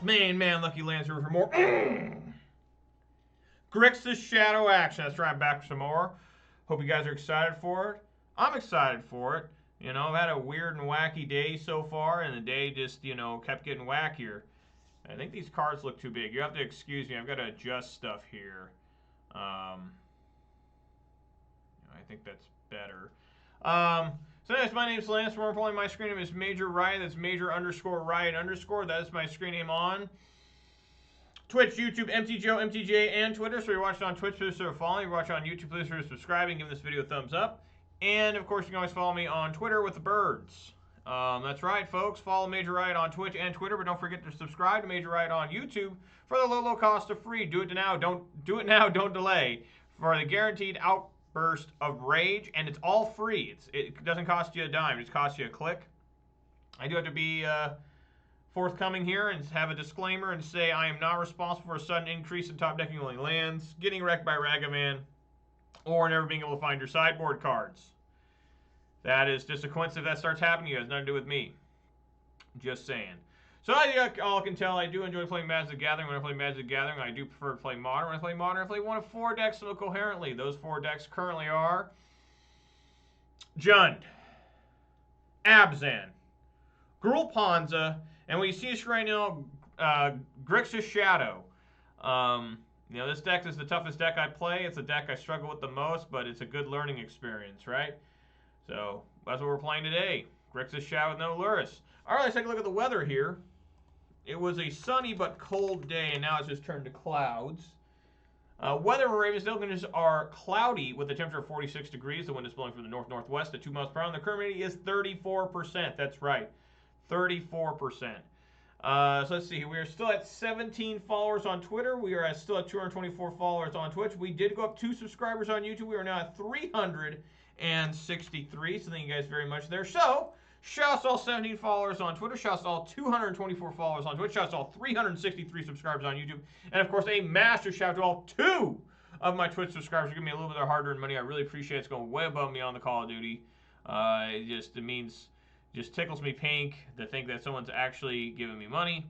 Man, Lucky Lands here for more. Grixis Shadow Action. That's right, back for some more. Hope you guys are excited for it. I'm excited for it. You know, I've had a weird and wacky day so far, and the day just, kept getting wackier. I think these cards look too big. You have to excuse me. I've got to adjust stuff here. I think that's better. So anyways, my name's Lance. More importantly, my screen name is Major Riot. That's Major_Riot_. That is my screen name on Twitch, YouTube, MTGO, MTJ, and Twitter. So you're watching on Twitch, please consider following. If you're watching on YouTube, please consider subscribing, giving this video a thumbs up. And, of course, you can always follow me on Twitter with the birds. That's right, folks. Follow Major Riot on Twitch and Twitter, but don't forget to subscribe to Major Riot on YouTube for the low cost of free. Do it now. Don't delay. For the guaranteed outburst of rage, and it's all free. It doesn't cost you a dime. It just costs you a click. I do have to be forthcoming here and have a disclaimer and say I am not responsible for a sudden increase in top decking only lands, getting wrecked by Ragavan, or never being able to find your sideboard cards. That is just a coincidence. If that starts happening, it has nothing to do with me. Just saying. So I all can tell I do enjoy playing Magic the Gathering. When I play Magic the Gathering, I do prefer to play Modern. When I play Modern, I play one of 4 decks so coherently. Those 4 decks currently are Jund, Abzan, Grulpanza, and what you see is right now, Grixis Shadow. This deck is the toughest deck I play. It's a deck I struggle with the most, but it's a good learning experience, right? So that's what we're playing today. Grixis Shadow with no Luris. All right, let's take a look at the weather here. It was a sunny but cold day, and now it's just turned to clouds. Weather in Ravensdale conditions are cloudy with a temperature of 46 degrees. The wind is blowing from the north-northwest at 2 miles per hour. And the current humidity is 34%. That's right, 34%. So let's see. We are still at 17 followers on Twitter. We are still at 224 followers on Twitch. We did go up 2 subscribers on YouTube. We are now at 363. So thank you guys very much there. So shouts to all 17 followers on Twitter. Shouts to all 224 followers on Twitch. Shouts to all 363 subscribers on YouTube. And of course, a massive shout out to all 2 of my Twitch subscribers. Give me a little bit of hard-earned money. I really appreciate it. It's going way above me on the Call of Duty. Just tickles me pink to think that someone's actually giving me money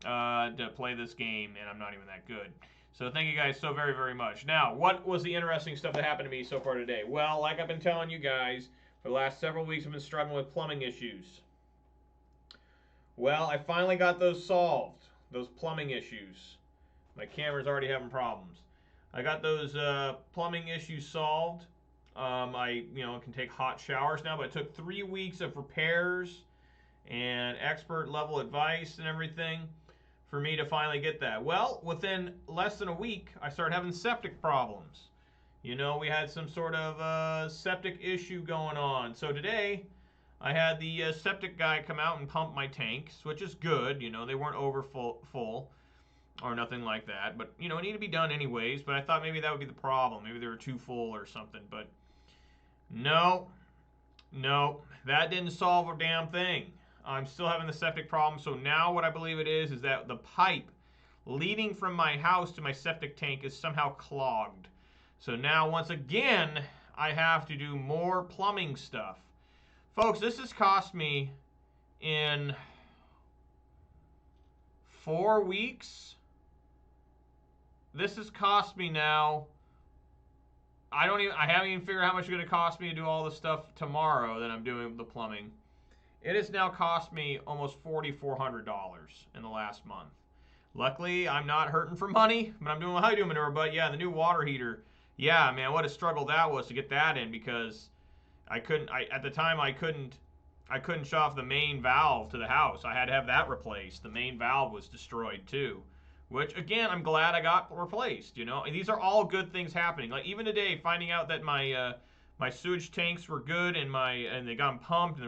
to play this game, and I'm not even that good. So thank you guys so very, very much. Now, what was the interesting stuff that happened to me so far today? Well, like I've been telling you guys, for the last several weeks, I've been struggling with plumbing issues. Well, I finally got those solved, those plumbing issues. My camera's already having problems. I got those plumbing issues solved. I can take hot showers now, but it took 3 weeks of repairs and expert level advice and everything for me to finally get that. Well, within less than a week, I started having septic problems. We had some sort of septic issue going on. So today, I had the septic guy come out and pump my tanks, which is good. They weren't over full or nothing like that. But, it needed to be done anyways. But I thought maybe that would be the problem. Maybe they were too full or something. But no, that didn't solve a damn thing. I'm still having the septic problem. So now what I believe it is that the pipe leading from my house to my septic tank is somehow clogged. So now once again, I have to do more plumbing stuff. Folks, this has cost me in 4 weeks. This has cost me now. I haven't even figured out how much it's going to cost me to do all this stuff tomorrow that I'm doing the plumbing. It has now cost me almost $4,400 in the last month. Luckily, I'm not hurting for money, but I'm doing a honeydew manure. But yeah, the new water heater. Yeah, man, what a struggle that was to get that in because at the time I couldn't shut off the main valve to the house. I had to have that replaced. The main valve was destroyed too. Which, again, I'm glad I got replaced, And these are all good things happening. Like, even today, finding out that my sewage tanks were good and they got pumped and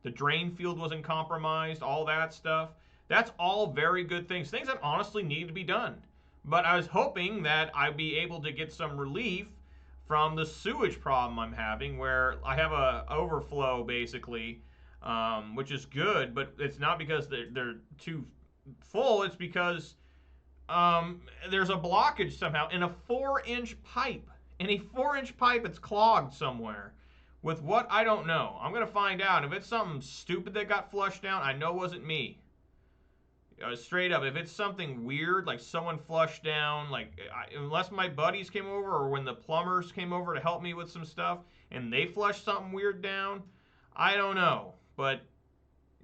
the drain field wasn't compromised, all that stuff. That's all very good things. Things that honestly need to be done. But I was hoping that I'd be able to get some relief from the sewage problem I'm having where I have a overflow, basically, which is good. But it's not because they're too full. It's because there's a blockage somehow in a 4-inch pipe. In a 4-inch pipe, it's clogged somewhere. With what? I don't know. I'm going to find out. If it's something stupid that got flushed down, I know it wasn't me. straight up, if it's something weird, like someone flushed down, like unless my buddies came over or when the plumbers came over to help me with some stuff and they flushed something weird down, I don't know. But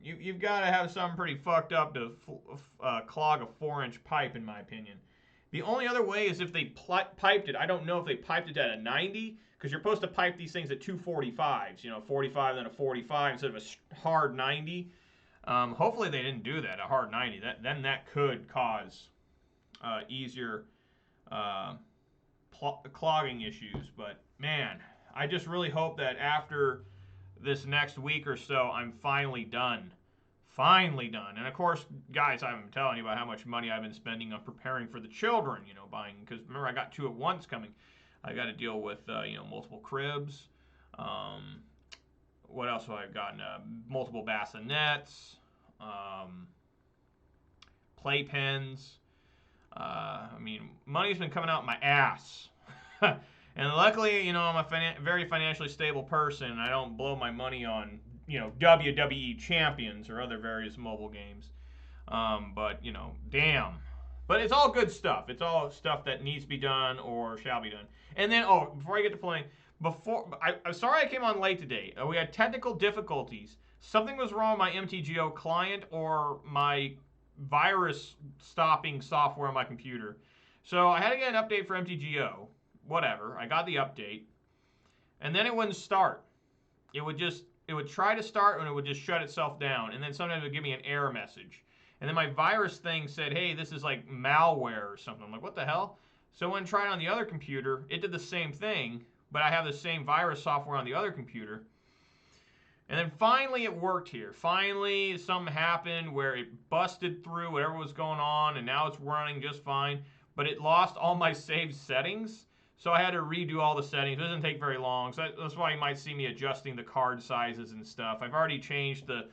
you've got to have something pretty fucked up to clog a 4-inch pipe, in my opinion. The only other way is if they piped it. I don't know if they piped it at a 90, because you're supposed to pipe these things at 245s, 45 then a 45 instead of a hard 90. Hopefully they didn't do that, a hard 90. Then that could cause easier clogging issues. But man, I just really hope that after this next week or so, I'm finally done. Finally done. And of course, guys, I've been telling you about how much money I've been spending on preparing for the children, buying, because remember I got 2 at once coming. I got to deal with, multiple cribs. What else have I gotten? Multiple bassinets, playpens. Money's been coming out my ass. And luckily, I'm a very financially stable person, and I don't blow my money on, WWE champions or other various mobile games. But, damn. But it's all good stuff. It's all stuff that needs to be done or shall be done. And then, before I get to playing, I'm sorry I came on late today. We had technical difficulties. Something was wrong with my MTGO client or my virus stopping software on my computer. So I had to get an update for MTGO. Whatever. I got the update. And then it wouldn't start. It would try to start and it would just shut itself down. And then sometimes it would give me an error message. And then my virus thing said, hey, this is like malware or something. I'm like, what the hell? So when I tried on the other computer, it did the same thing, but I have the same virus software on the other computer. And then finally it worked here. Finally something happened where it busted through whatever was going on, and now it's running just fine. But it lost all my saved settings, so I had to redo all the settings. It doesn't take very long, so that's why you might see me adjusting the card sizes and stuff. I've already changed the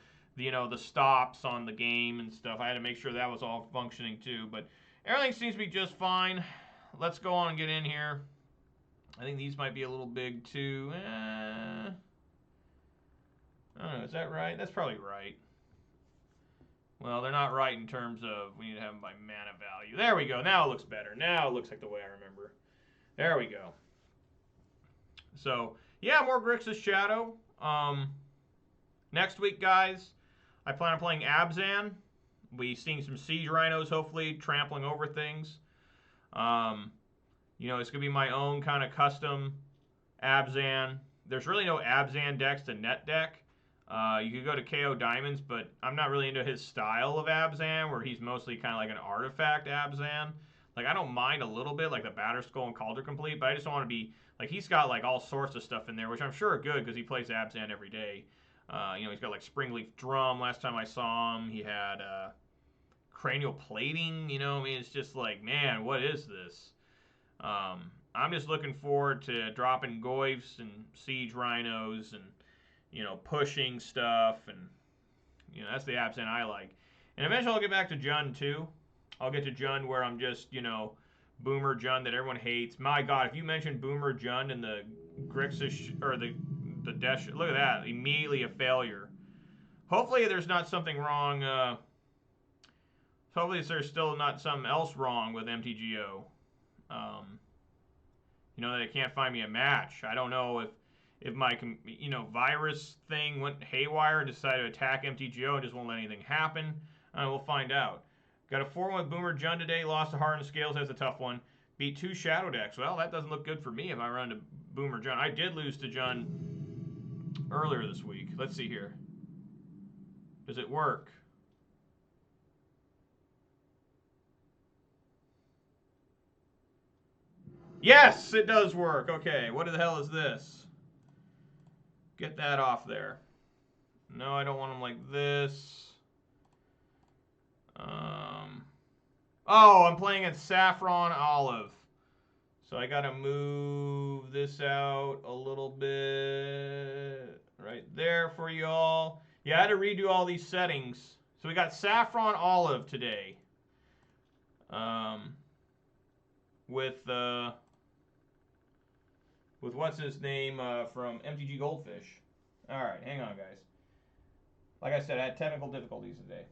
stops on the game and stuff. I had to make sure that was all functioning too. But everything seems to be just fine. Let's go on and get in here. I think these might be a little big too. I don't know, is that right? That's probably right. Well, they're not right in terms of we need to have them by mana value. There we go. Now it looks better. Now it looks like the way I remember. There we go. So, yeah, more Grixis Shadow. Next week, guys, I plan on playing Abzan. We're seeing some Siege Rhinos, hopefully, trampling over things. It's going to be my own kind of custom Abzan. There's really no Abzan decks to net deck. You could go to KO Diamonds, but I'm not really into his style of Abzan, where he's mostly kind of like an artifact Abzan. Like, I don't mind a little bit, like the Batterskull and Cauldron Complete, but I just don't want to be, like, he's got, like, all sorts of stuff in there, which I'm sure are good, because he plays Abzan every day. He's got, like, Springleaf Drum last time I saw him. He had Cranial Plating, it's just like, man, what is this? I'm just looking forward to dropping Goyfs and Siege Rhinos and, pushing stuff, and, that's the Abzan I like. And eventually I'll get back to Jund, too. I'll get to Jund where I'm just, Boomer Jund that everyone hates. My God, if you mention Boomer Jund in the Grixis, or the Desh, look at that, immediately a failure. Hopefully there's not something wrong, hopefully there's still not something else wrong with MTGO. That it can't find me a match. I don't know if my, virus thing went haywire and decided to attack MTGO and just won't let anything happen. We'll find out. Got a 4-1 with Boomer Jund today. Lost to Hardened Scales. That's a tough one. Beat 2 Shadow decks. Well, that doesn't look good for me if I run to Boomer Jund. I did lose to Jund earlier this week. Let's see here. Does it work? Yes, it does work. Okay, what the hell is this? Get that off there. No, I don't want them like this. Oh, I'm playing at Saffron Olive. So I gotta move this out a little bit. Right there for y'all. Yeah, I had to redo all these settings. So we got Saffron Olive today. With what's his name from MTG Goldfish. Alright, hang on, guys. Like I said, I had technical difficulties today.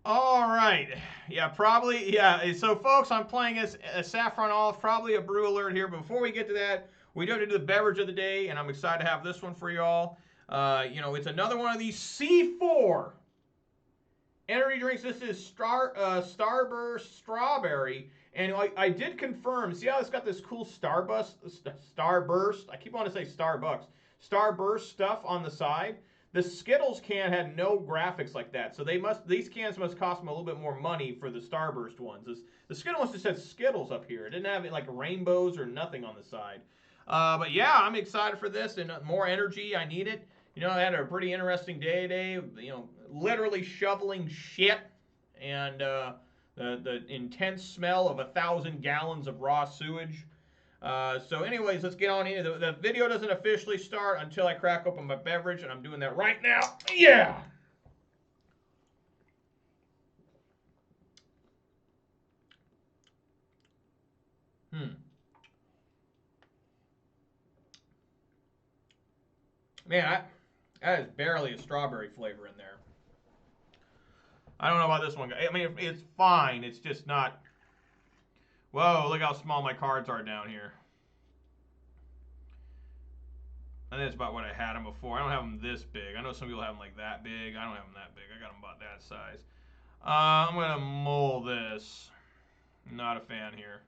All right. Yeah, probably. Yeah. So, folks, I'm playing as a Saffron Olive. Probably a brew alert here. But before we get to that, we do have to do the beverage of the day, and I'm excited to have this one for y'all. It's another one of these C4 energy drinks. This is Starburst Strawberry. And I did confirm. See how it's got this cool Starburst? I keep wanting to say Starbucks. Starburst stuff on the side. The Skittles can had no graphics like that, so these cans must cost them a little bit more money for the Starburst ones. The Skittles just said Skittles up here. It didn't have like rainbows or nothing on the side. But yeah, I'm excited for this and more energy. I need it. I had a pretty interesting day today. Literally shoveling shit and the intense smell of 1,000 gallons of raw sewage. So anyways, let's get on in. The video doesn't officially start until I crack open my beverage, and I'm doing that right now. Yeah! Man, that is barely a strawberry flavor in there. I don't know about this one. I mean, it's fine. It's just not... Whoa, look how small my cards are down here. I think it's about what I had them before. I don't have them this big. I know some people have them like that big. I don't have them that big. I got them about that size. I'm going to mull this. Not a fan here.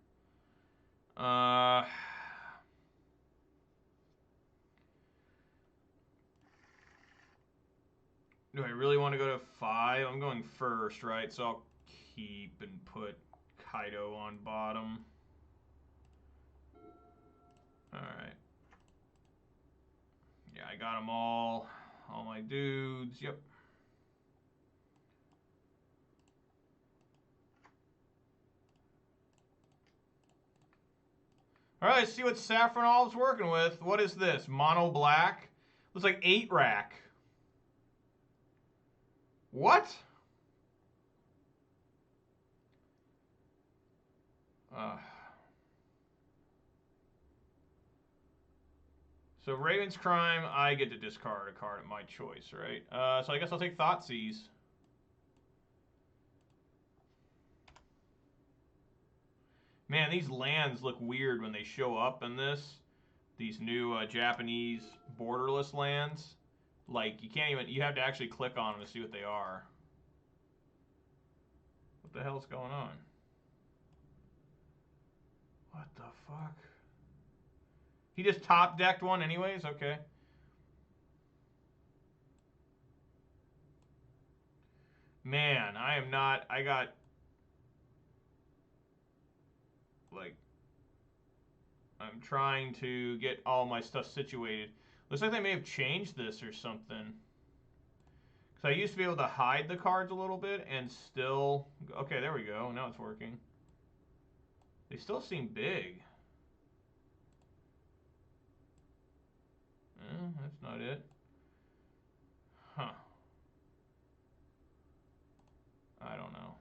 Do I really want to go to 5? I'm going first, right? So I'll keep and put Kaido on bottom. Alright. Yeah, I got them all. All my dudes. Yep. Alright, let's see what Saffron Olive's working with. What is this? Mono black? Looks like 8 rack. What? So Raven's Crime, I get to discard a card at my choice, right? So I guess I'll take Thoughtseize. Man, these lands look weird when they show up in this. These new Japanese borderless lands. Like, you have to actually click on them to see what they are. What the hell's going on? What the fuck? He just top decked one anyways? Okay. Man, I am not... I got... Like... I'm trying to get all my stuff situated. Looks like they may have changed this or something. Because I used to be able to hide the cards a little bit and still... Okay, there we go. Now it's working. They still seem big. That's not it. Huh. I don't know.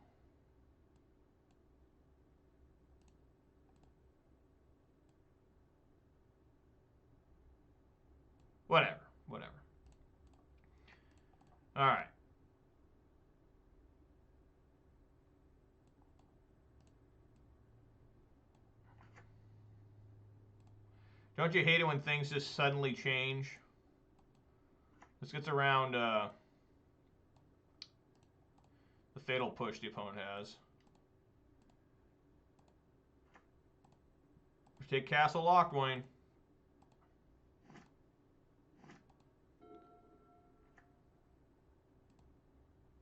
Whatever. All right. Don't you hate it when things just suddenly change? This gets around the fatal push the opponent has. Take Castle Lockwood.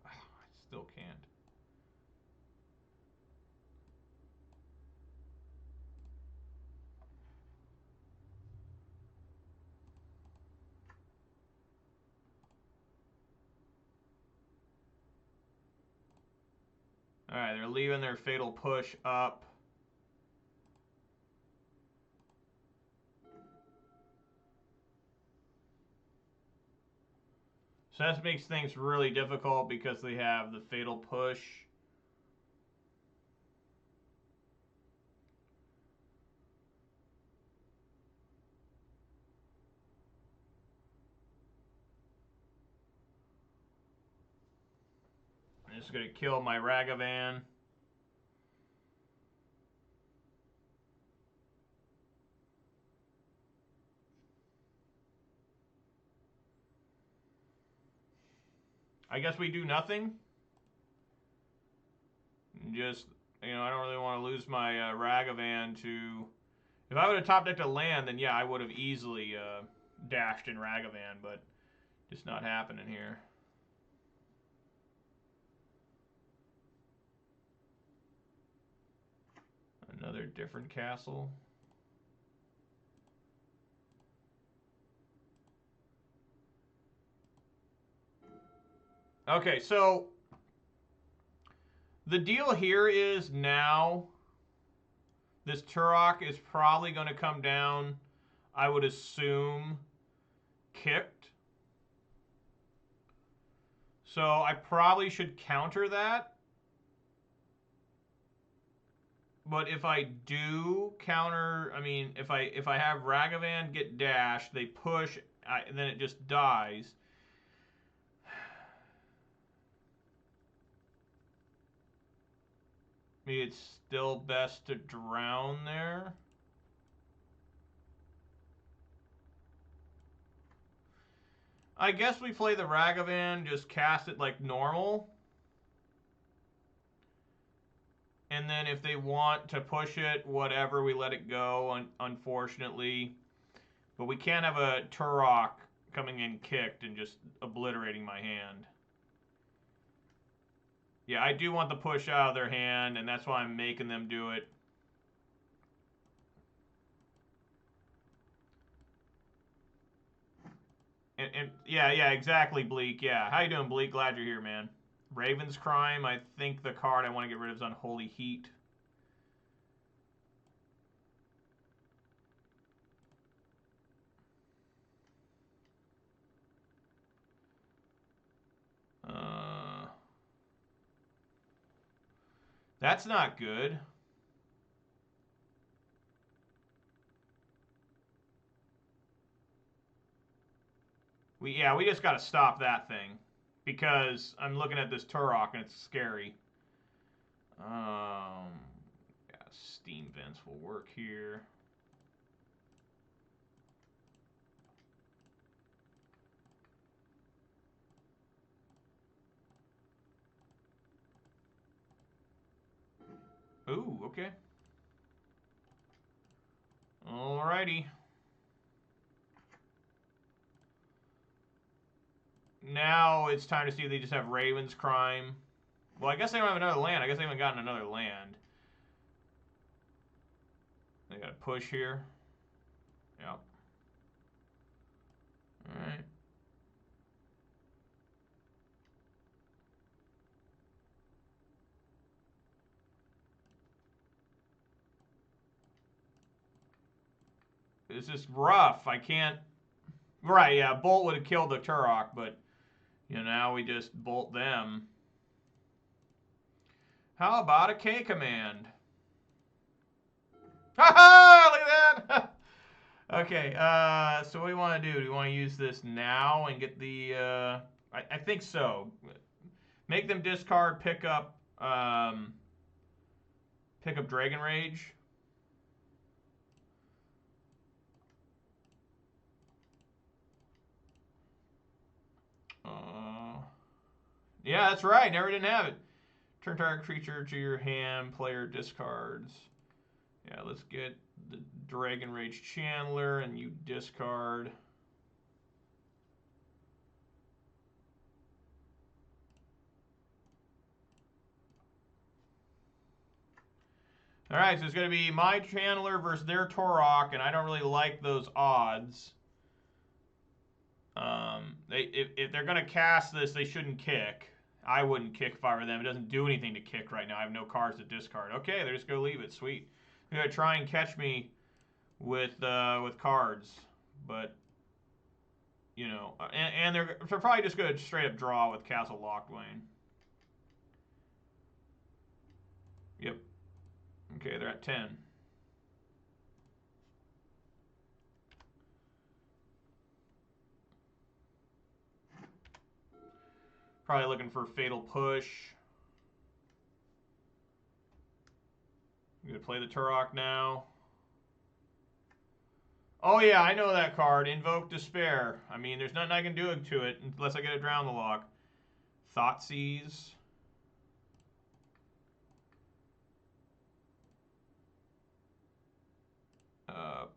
I still can't. Alright, they're leaving their fatal push up. So that makes things really difficult because they have the fatal push. This is going to kill my Ragavan. I guess we do nothing. Just, you know, I don't really want to lose my Ragavan to... If I would have top decked a land, then yeah, I would have easily dashed in Ragavan, but just not happening here. Another different castle. Okay, so the deal here is now this Turok is probably going to come down, I would assume, kicked. So I probably should counter that. But if I do counter, I mean, if I have Ragavan get dashed, they push, then it just dies. Maybe it's still best to drown there. I guess we play the Ragavan, just cast it like normal. And then if they want to push it, whatever, we let it go, unfortunately. But we can't have a Turok coming in kicked and just obliterating my hand. Yeah, I do want the push out of their hand, and that's why I'm making them do it. And yeah, exactly, Bleak. Yeah, how you doing, Bleak? Glad you're here, man. Raven's Crime. I think the card I want to get rid of is Unholy Heat. That's not good. We just got to stop that thing. Because I'm looking at this Turok and it's scary. Yeah, Steam Vents will work here. Ooh, okay. Alrighty. Now it's time to see if they just have Raven's Crime. Well, I guess they don't have another land. I guess they haven't gotten another land. They got to push here. Yep. Alright. It's just rough. I can't... Right, yeah, Bolt would have killed the Turok, but, you know, now we just bolt them. How about a K command? Ha ha! Look at that! Okay, so what do you want to do? Do you want to use this now and get the... I think so. Make them discard, pick up Dragon Rage. Yeah, that's right. Never didn't have it. Turn target creature to your hand. Player discards. Yeah, let's get the Dragon Rage Channeler, and you discard. All right, so it's going to be my Channeler versus their Turok, and I don't really like those odds. If they're going to cast this, they shouldn't kick. I wouldn't kick if I were them. It doesn't do anything to kick right now. I have no cards to discard. Okay, they're just going to leave it. Sweet. They're going to try and catch me with cards, but you know, and they're probably just going to straight up draw with Castle Locthwain. Yep. Okay, they're at 10. Probably looking for Fatal Push. Gonna play the Turok now. Oh yeah, I know that card. Invoke Despair. I mean, there's nothing I can do to it unless I get a Drown the Lock. Thoughtseize.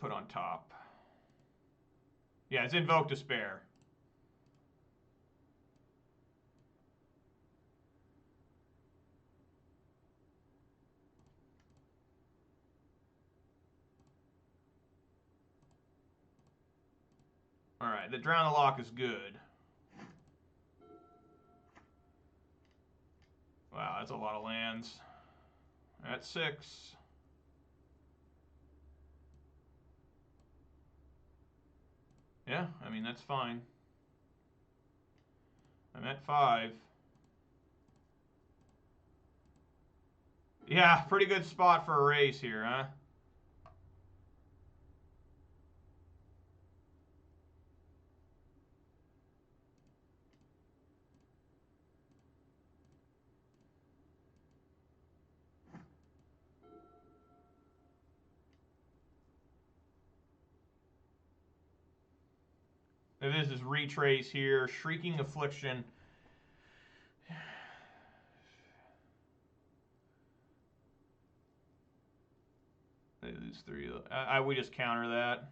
Put on top. Yeah, it's Invoke Despair. Alright, the Drown the Lock is good. Wow, that's a lot of lands. That's 6. Yeah, I mean, that's fine. I'm at 5. Yeah, pretty good spot for a race here, huh? This is Retrace here. Shrieking Affliction. They lose 3. We just counter that.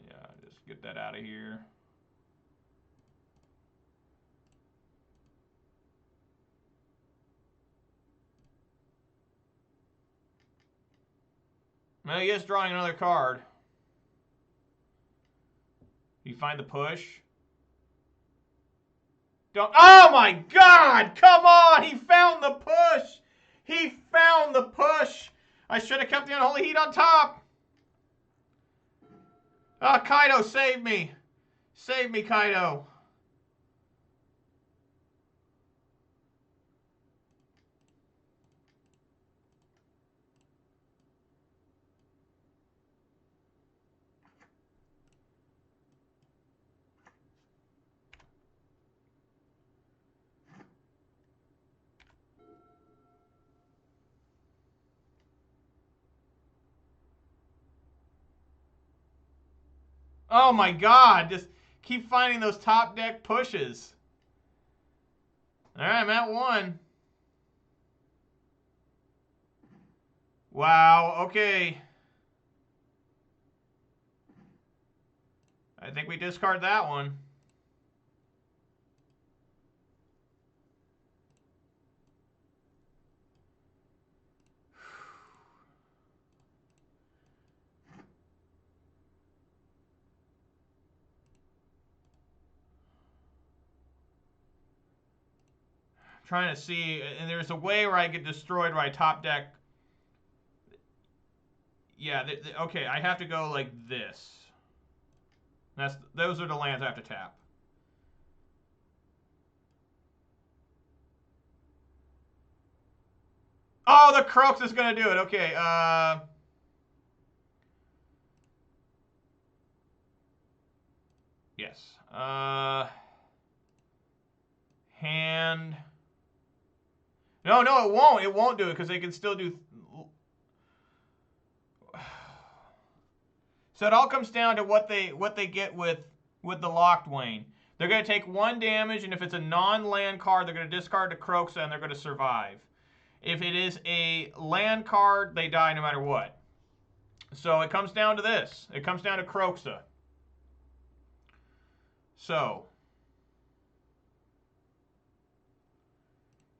Yeah, just get that out of here. Well, he is drawing another card. You find the push? Don't. Oh my God! Come on! He found the push! He found the push! I should have kept the Unholy Heat on top! Ah, Kaido, save me! Save me, Kaido! Oh my God! Just keep finding those top deck pushes. Alright, I'm at 1. Wow, okay. I think we discard that one. Trying to see, and there's a way where I get destroyed by top deck. Yeah, okay, I have to go like this. Those are the lands I have to tap. Oh, the Crux is gonna do it. Okay, yes. Hand. No, it won't. It won't do it because they can still do. So it all comes down to what they get with the Locked Wayne. They're going to take 1 damage, and if it's a non-land card, they're going to discard the Croxa, and they're going to survive. If it is a land card, they die no matter what. So it comes down to this. It comes down to Croxa. So,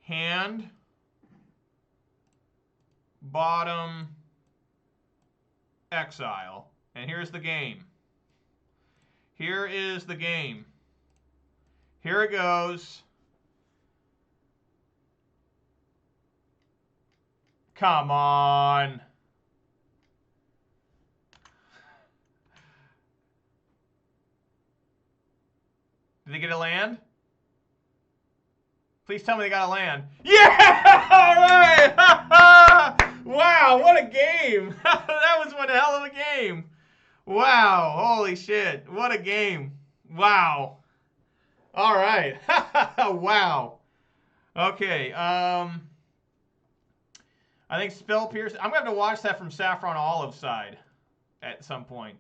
hand, bottom, exile. And here's the game. Here is the game. Here it goes. Come on. Did they get a land? Please tell me they got a land. Yeah! All right! Wow, what a game. That was one hell of a game. Wow, holy shit. What a game. Wow. All right. Wow. Okay, I think Spell Pierce. I'm gonna have to watch that from Saffron Olive side at some point.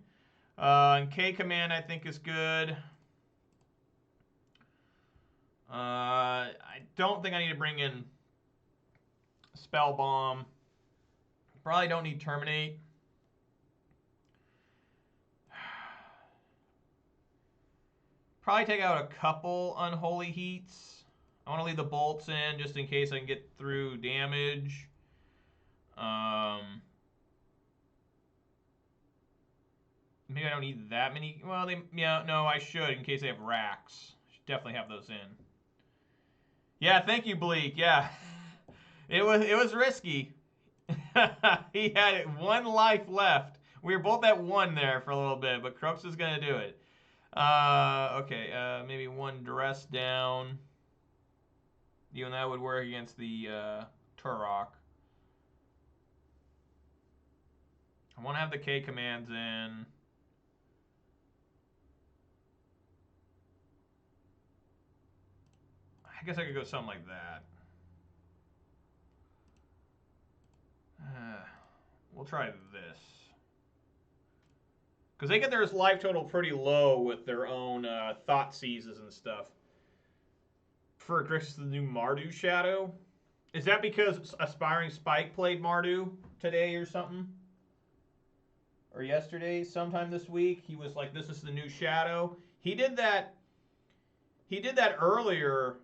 And K Command I think is good. I don't think I need to bring in Spell Bomb. Probably don't need Terminate. Probably take out a couple Unholy Heats. I want to leave the bolts in just in case I can get through damage. Maybe I don't need that many. Well, no, I should in case they have racks. Should definitely have those in. Yeah, thank you, Bleak. Yeah, it was risky. He had one life left. We were both at one there for a little bit, but Crooks is gonna do it. Okay, maybe one dress down. Even that would work against the Turok. I want to have the K commands in. I guess I could go something like that. We'll try this. Because they get their life total pretty low with their own thought seizes and stuff. For Grixis, the new Mardu Shadow. Is that because Aspiring Spike played Mardu today or something? Or yesterday, sometime this week? He was like, this is the new Shadow. He did that earlier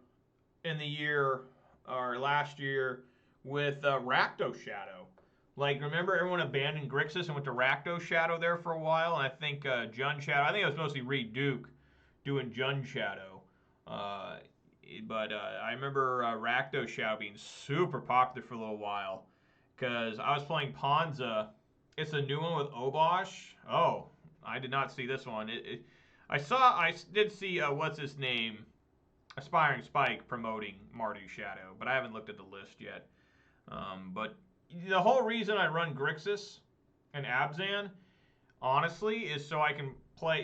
in the year, or last year, with Rakdos Shadow. Like, remember everyone abandoned Grixis and went to Rakdos Shadow there for a while? And I think Jun Shadow, I think it was mostly Reed Duke doing Jun Shadow. But I remember Rakdos Shadow being super popular for a little while. Because I was playing Ponza. It's a new one with Obosh. Oh, I did not see this one. I did see, what's his name? Aspiring Spike promoting Mardu Shadow. But I haven't looked at the list yet. But the whole reason I run Grixis and Abzan, honestly, is so I can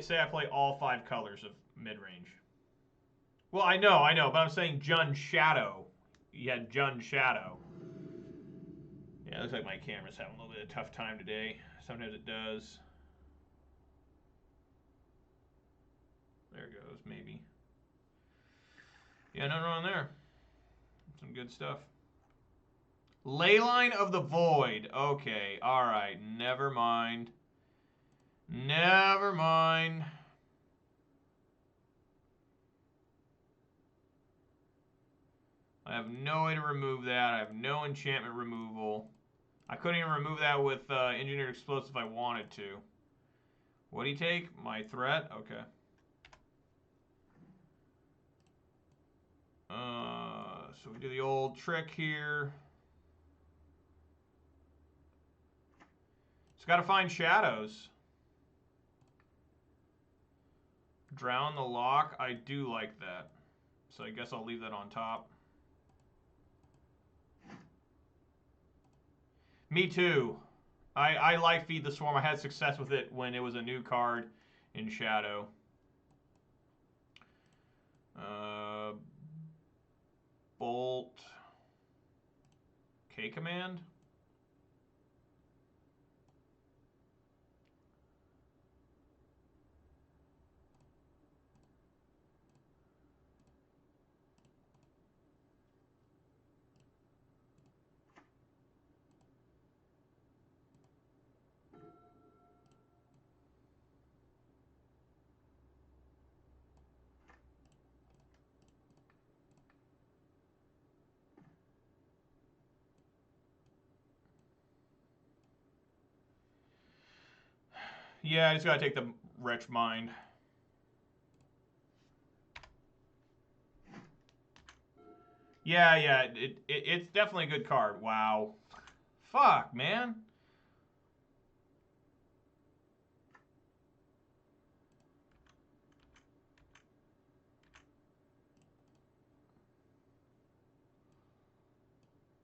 say I play all 5 colors of mid-range. Well, I know, but I'm saying Jun Shadow. You had Jun Shadow. Yeah, it looks like my camera's having a little bit of a tough time today. Sometimes it does. There it goes, maybe. Yeah, nothing wrong there. Some good stuff. Leyline of the Void. Okay, alright. Never mind. Never mind. I have no way to remove that. I have no enchantment removal. I couldn't even remove that with Engineered Explosive if I wanted to. What do you take? My threat? Okay. So we do the old trick here. It's got to find shadows. Drown the lock. I do like that. So I guess I'll leave that on top. Me too. I like Feed the Swarm. I had success with it when it was a new card in Shadow. Bolt. K command. Yeah, I just gotta take the Wretch Mind. Yeah, it's definitely a good card. Wow. Fuck, man.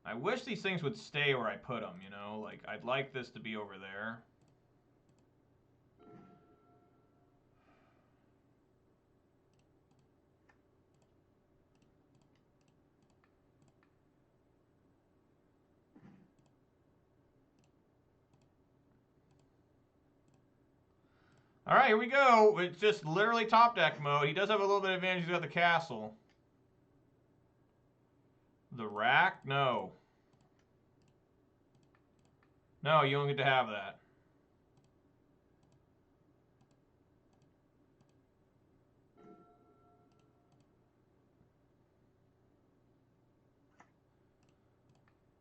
I wish these things would stay where I put them, you know? Like, I'd like this to be over there. All right, here we go. It's just literally top deck mode. He does have a little bit of advantage. He's got the castle. The rack? No. No, you don't get to have that.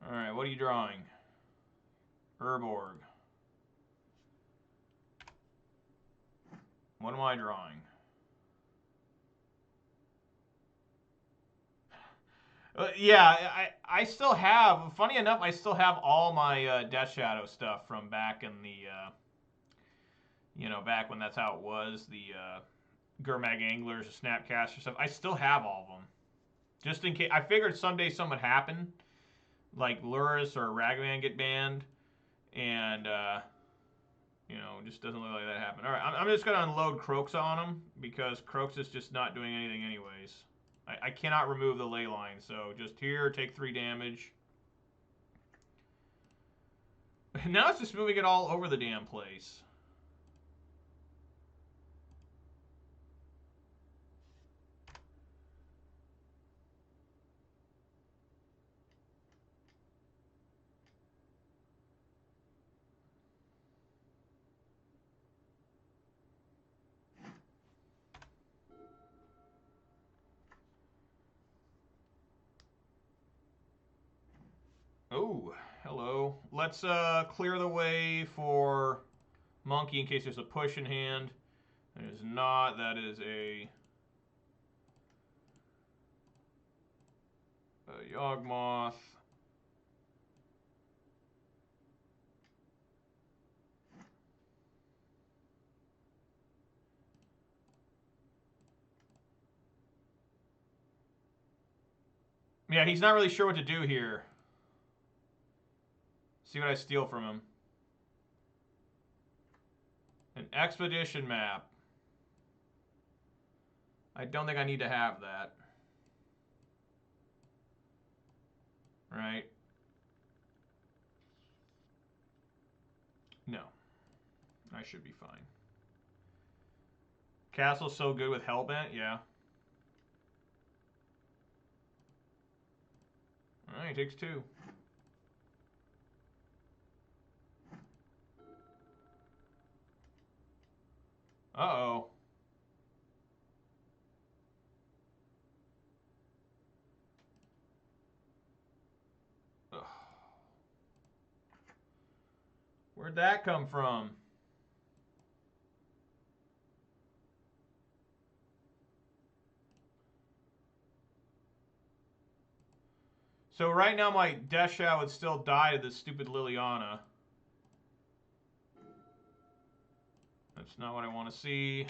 All right, what are you drawing? Urborg. What am I drawing? Yeah, I still have, funny enough, I still have all my Death Shadow stuff from back in the, back when that's how it was, the Gurmag Anglers, Snapcaster stuff. I still have all of them. Just in case, I figured someday something would happen, like Luris or Ragavan get banned, and, just doesn't look like that happen. All right, I'm just going to unload Croaks on him, because Croaks is just not doing anything anyways. I cannot remove the ley line, so just here, take 3 damage. Now it's just moving it all over the damn place. Oh, hello. Let's clear the way for Monkey in case there's a push in hand. It is not. That is a Yawgmoth. Yeah, he's not really sure what to do here. See what I steal from him. An expedition map. I don't think I need to have that. Right? No. I should be fine. Castle's so good with Hellbent, yeah. Alright, takes 2. Uh-oh. Where'd that come from? So right now my Death Shadow would still die to this stupid Liliana. That's not what I want to see.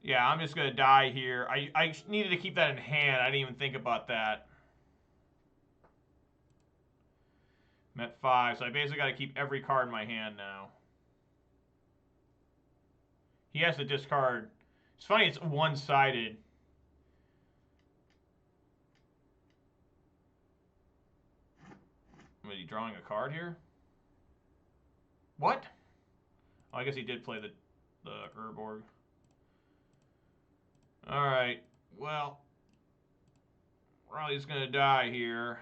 Yeah, I'm just going to die here. I needed to keep that in hand. I didn't even think about that. I'm at 5, so I basically got to keep every card in my hand now. He has to discard. It's funny, it's one-sided. Was he drawing a card here? What? Oh, I guess he did play the Urborg. Alright, well, Raleigh's going to die here.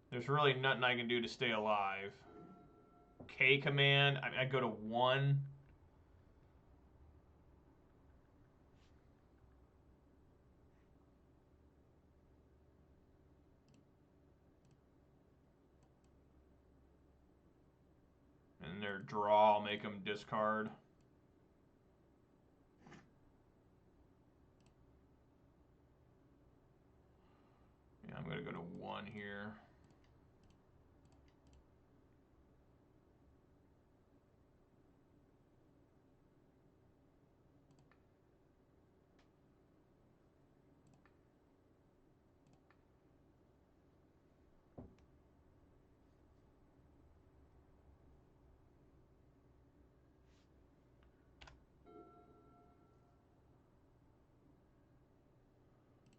There's really nothing I can do to stay alive. K command, I go to 1. And their draw, I'll make them discard. Yeah, I'm going to go to 1 here.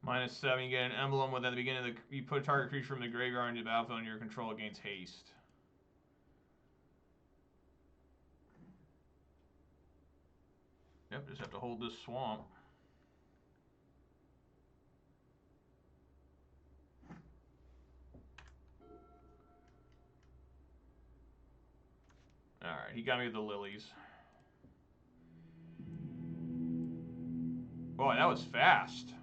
-7, you get an emblem with at the beginning of the... You put a target creature from the graveyard into the battlefield under your control against haste. Yep, just have to hold this swamp. Alright, he got me with the lilies. Boy, that was fast.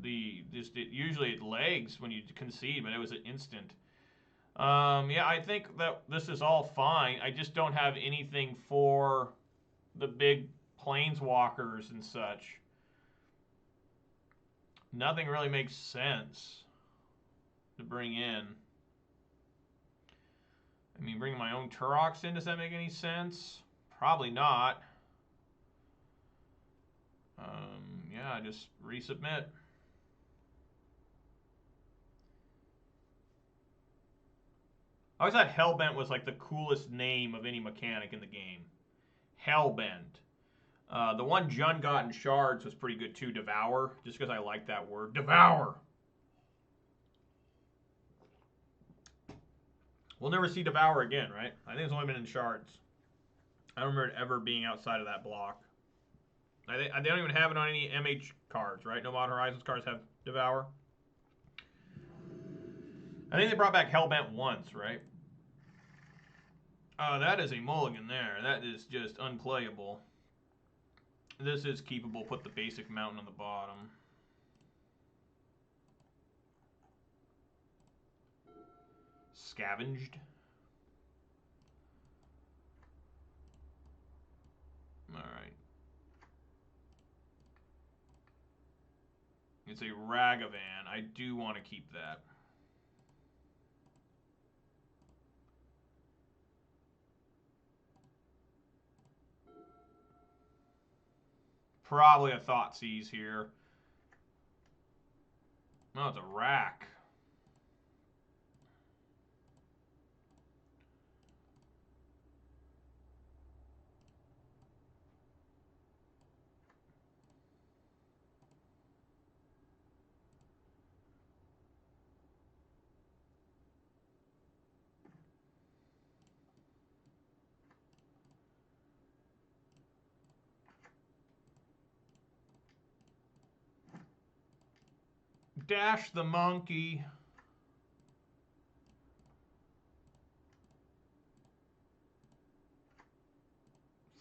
Usually it lags when you concede, but it was an instant. Yeah, I think that this is all fine. I just don't have anything for the big planeswalkers and such. Nothing really makes sense to bring in. I mean, bringing my own Turoks in, does that make any sense? Probably not. Yeah, just resubmit. I always thought Hellbent was like the coolest name of any mechanic in the game. Hellbent. The one Jun got in Shards was pretty good too, Devour, just because I like that word. Devour! We'll never see Devour again, right? I think it's only been in Shards. I don't remember it ever being outside of that block. They don't even have it on any MH cards, right? No Modern Horizons cards have Devour. I think they brought back Hellbent once, right? That is a mulligan there. That is just unplayable. This is keepable. Put the basic mountain on the bottom. Scavenged. Alright. It's a Ragavan. I do want to keep that. Probably a Thoughtseize here. No, it's a Rack. Dash the monkey.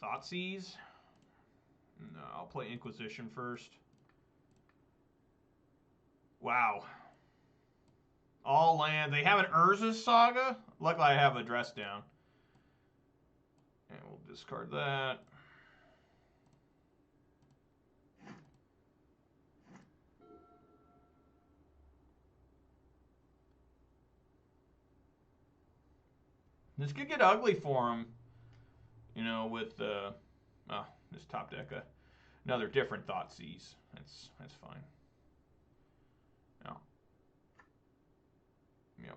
Thoughtseize? No, I'll play Inquisition first. Wow. All land. They have an Urza's Saga? Luckily I have a dress down. And we'll discard that. This could get ugly for him. You know, with this top deck, another different Thoughtseize. That's fine. No. Yep.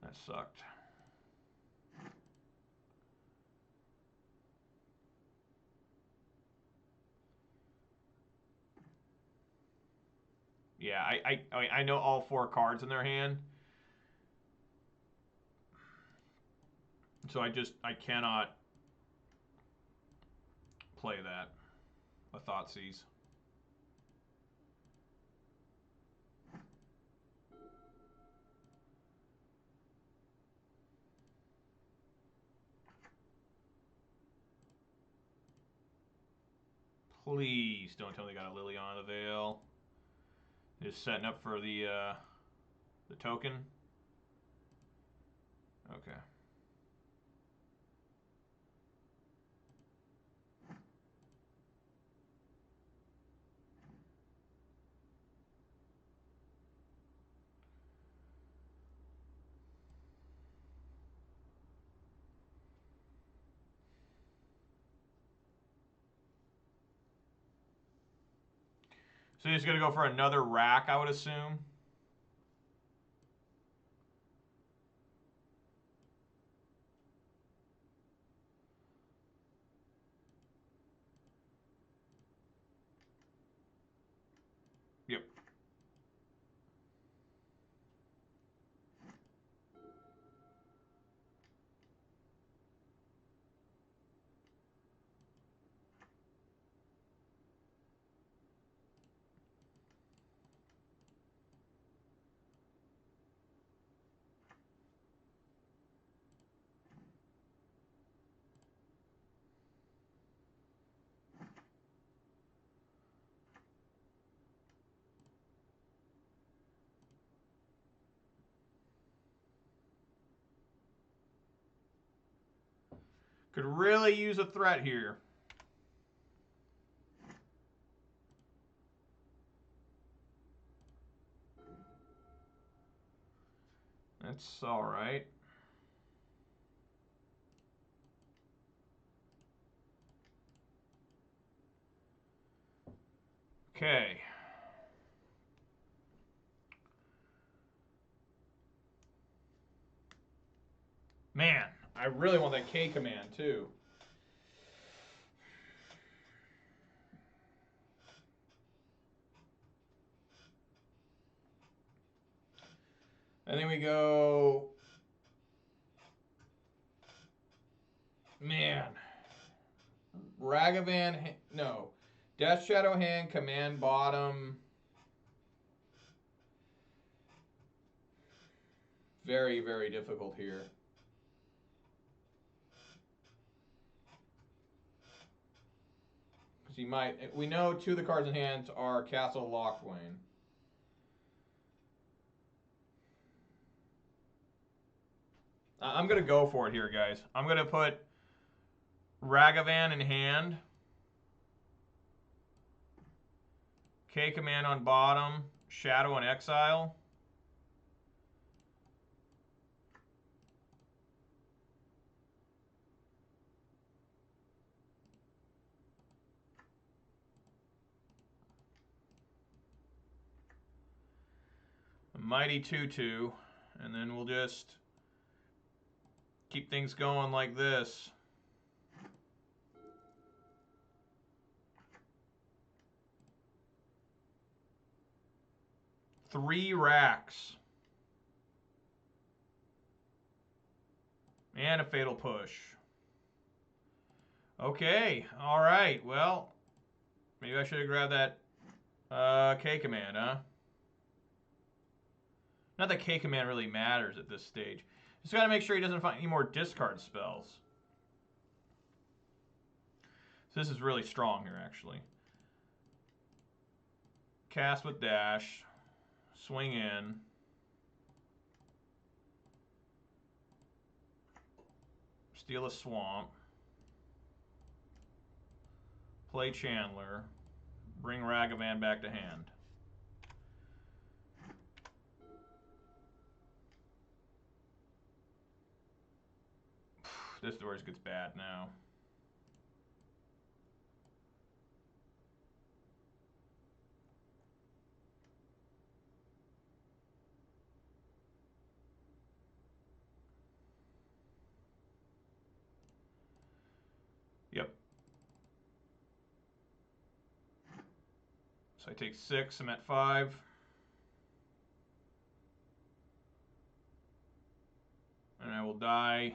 That sucked. Yeah, I know all 4 cards in their hand. So I cannot play that. A Thoughtseize. Please don't tell me they got a Liliana the Veil. Just setting up for the token. Okay. So he's going to go for another rack, I would assume. Could really use a threat here. That's all right. Okay. Man, I really want that K command too. I think we go. Man. Ragavan, no. Death Shadow hand, command bottom. Very, very difficult here. Because he might. We know two of the cards in hand are Castle Locthwain. I'm going to go for it here, guys. I'm going to put Ragavan in hand. K command on bottom. Shadow and exile. A mighty 2/2. And then we'll just keep things going like this. Three racks. And a fatal push. Okay, all right. Well, maybe I should have grabbed that K command, huh? Not that K command really matters at this stage. Just got to make sure he doesn't find any more discard spells. So this is really strong here, actually. Cast with dash. Swing in. Steal a swamp. Play Chandler. Bring Ragavan back to hand. This doors gets bad now. Yep. So I take 6, I'm at 5. And I will die.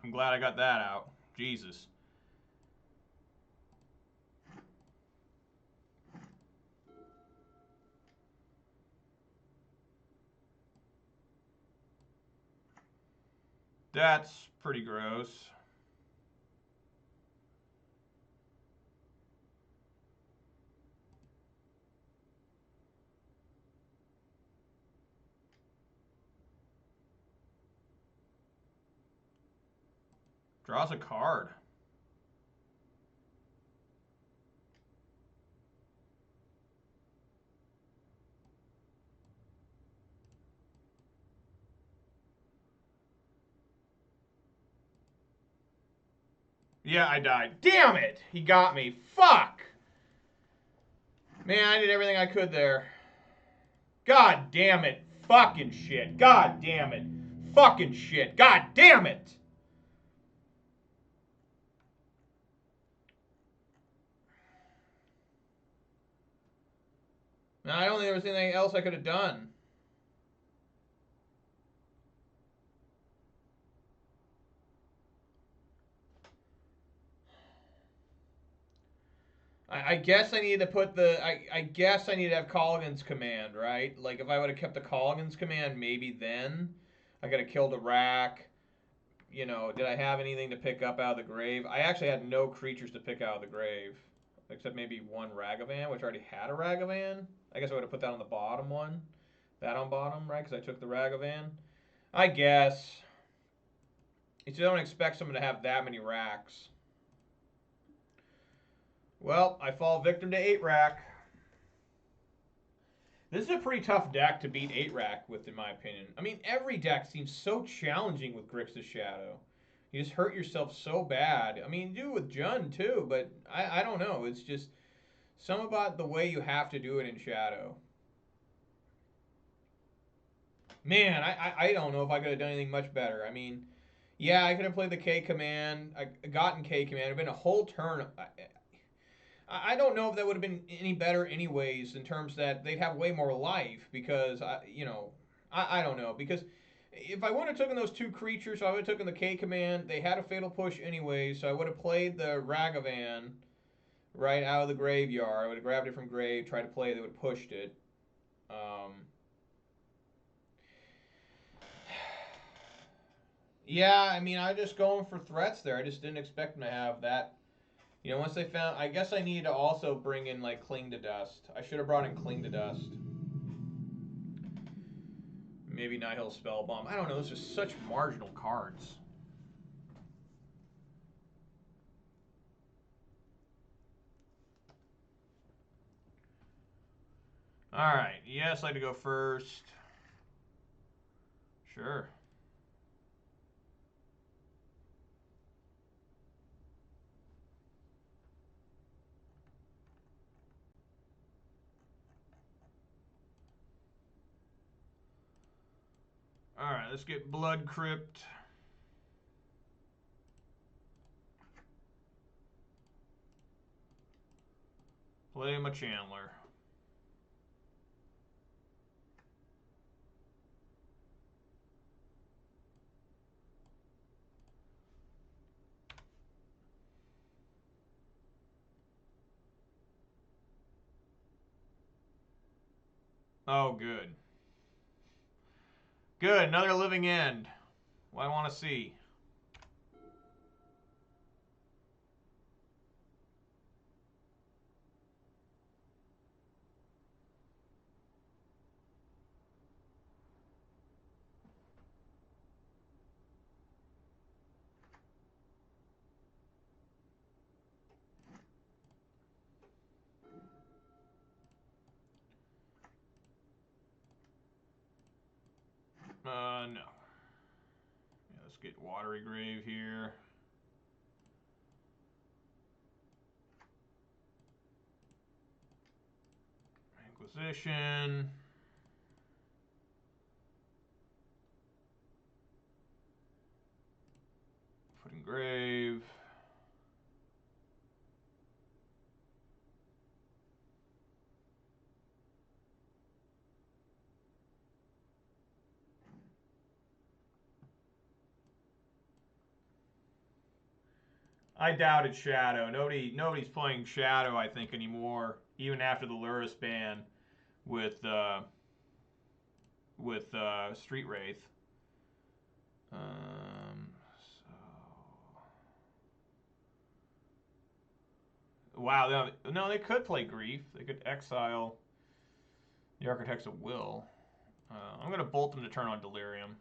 I'm glad I got that out. Jesus. That's pretty gross. Draws a card. Yeah, I died. Damn it! He got me. Fuck! Man, I did everything I could there. God damn it. Fucking shit. God damn it. Fucking shit. God damn it! Now, I don't think there was anything else I could have done. I guess I need to put the. I guess I need to have Colligan's command, right? Like if I would have kept the Colligan's command, maybe then I could have killed a rack. You know, did I have anything to pick up out of the grave? I actually had no creatures to pick out of the grave, except maybe one Ragavan, which I already had a Ragavan. I guess I would have put that on the bottom one. That on bottom, right? Because I took the Ragavan. I guess. You don't expect someone to have that many racks. Well, I fall victim to 8 rack. This is a pretty tough deck to beat 8 rack with, in my opinion. I mean, every deck seems so challenging with Grixis Shadow. You just hurt yourself so bad. I mean, you do it with Jund too, but I don't know. It's just some about the way you have to do it in Shadow. Man, I don't know if I could have done anything much better. I mean, yeah, I could have played the K command. I gotten K command. It'd been a whole turn. I don't know if that would have been any better anyways in terms that they'd have way more life because I don't know because if I would have taken those 2 creatures, I would have taken the K command. They had a fatal push anyway, so I would have played the Ragavan right out of the graveyard. I would have grabbed it from grave, tried to play it, they would have pushed it. Yeah, I mean, I just going for threats there. I just didn't expect them to have that. You know, once they found, I guess I needed to also bring in like Cling to Dust. I should have brought in Cling to Dust. Maybe Nihil Spellbomb. I don't know. Those are such marginal cards. All right. Yes, I'd like to go first. Sure. All right. Let's get Blood Crypt. Play my Chandler. Oh, good. Good. Another living end. What I want to see. No. Yeah, let's get Watery Grave here. Inquisition. Put in grave. I doubted Shadow. Nobody's playing Shadow, I think, anymore. Even after the Luris ban with Street Wraith. So wow, no, they could play Grief. They could exile the Architects of Will. I'm gonna bolt them to turn on Delirium.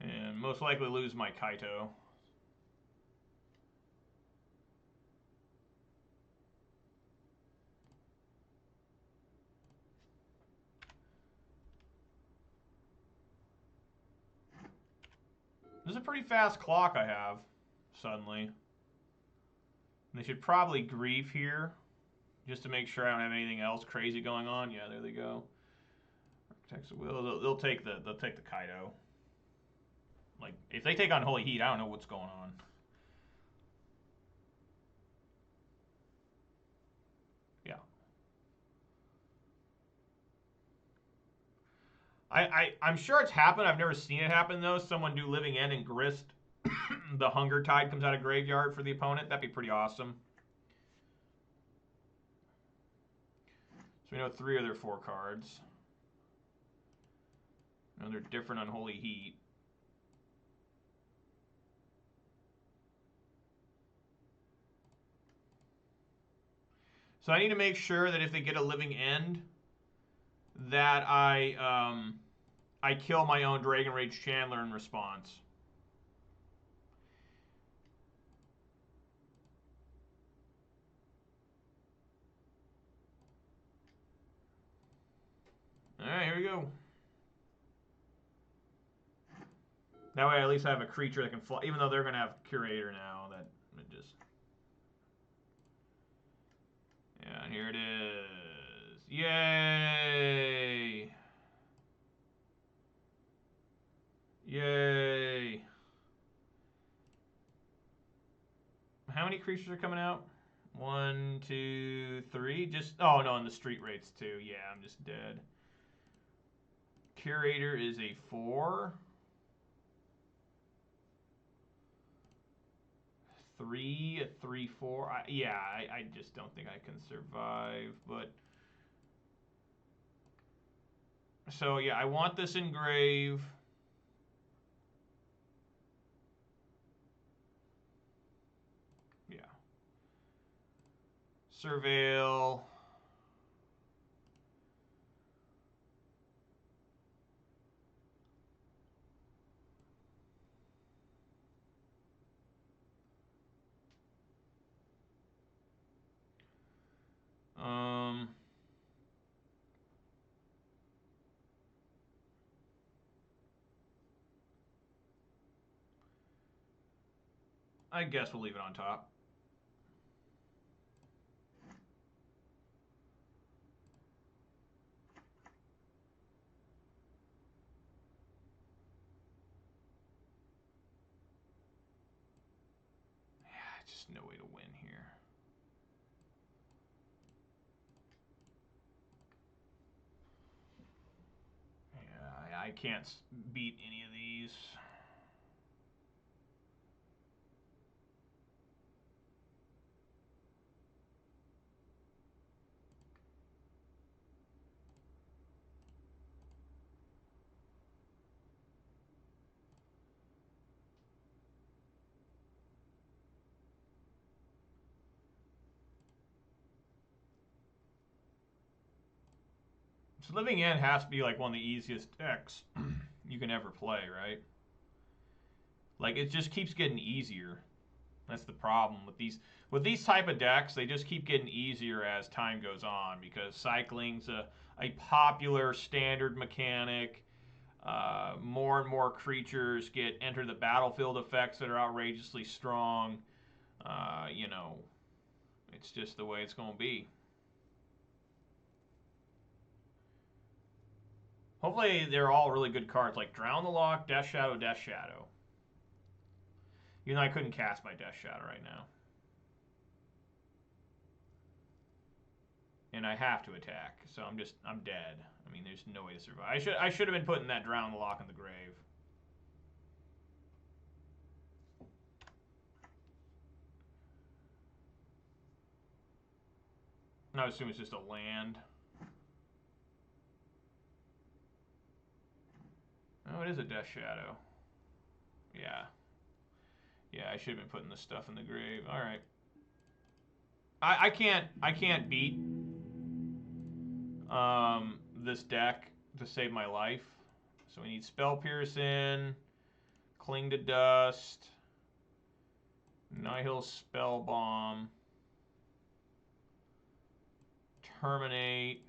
And most likely lose my Kaito. This is a pretty fast clock I have, suddenly. And they should probably Grief here, just to make sure I don't have anything else crazy going on. Yeah, there they go. Architects of Will, they'll take the Kaito. Like, if they take on Holy Heat, I don't know what's going on. I'm sure it's happened. I've never seen it happen though. Someone do living end and grist. The hunger tide comes out of graveyard for the opponent. That'd be pretty awesome. So we know 3 of their 4 cards. No, they're different Unholy Heat. So I need to make sure that if they get a living end, that I kill my own Dragon Rage Chandler in response. Alright, here we go. That way at least I have a creature that can fly, even though they're going to have Curator now. That it just... Yeah, and here it is. Yay! Yay! How many creatures are coming out? 1, 2, 3. Just... Oh, no, and the street rates too. Yeah, I'm just dead. Curator is a 4. 3, a 3, 4. I just don't think I can survive, but... So, yeah, I want this engrave. Yeah. Surveil. I guess we'll leave it on top. Yeah, just no way to win here. Yeah, I can't beat any of these. So Living End has to be like one of the easiest decks you can ever play, right? Like it just keeps getting easier. That's the problem with these type of decks. They just keep getting easier as time goes on because cycling's a popular standard mechanic. More and more creatures get enter the battlefield effects that are outrageously strong. You know, it's just the way it's going to be. Hopefully, they're all really good cards like Drown the Lock, Death Shadow, Death Shadow. Even though I couldn't cast my Death Shadow right now. And I have to attack, so I'm dead. I mean, there's no way to survive. I should have been putting that Drown the Lock in the grave. I assume it's just a land. Oh, it is a Death Shadow. Yeah. Yeah, I should have been putting this stuff in the grave. All right. I can't beat this deck to save my life. So we need Spell Pierce in, Cling to Dust, Nihil Spell Bomb, Terminate.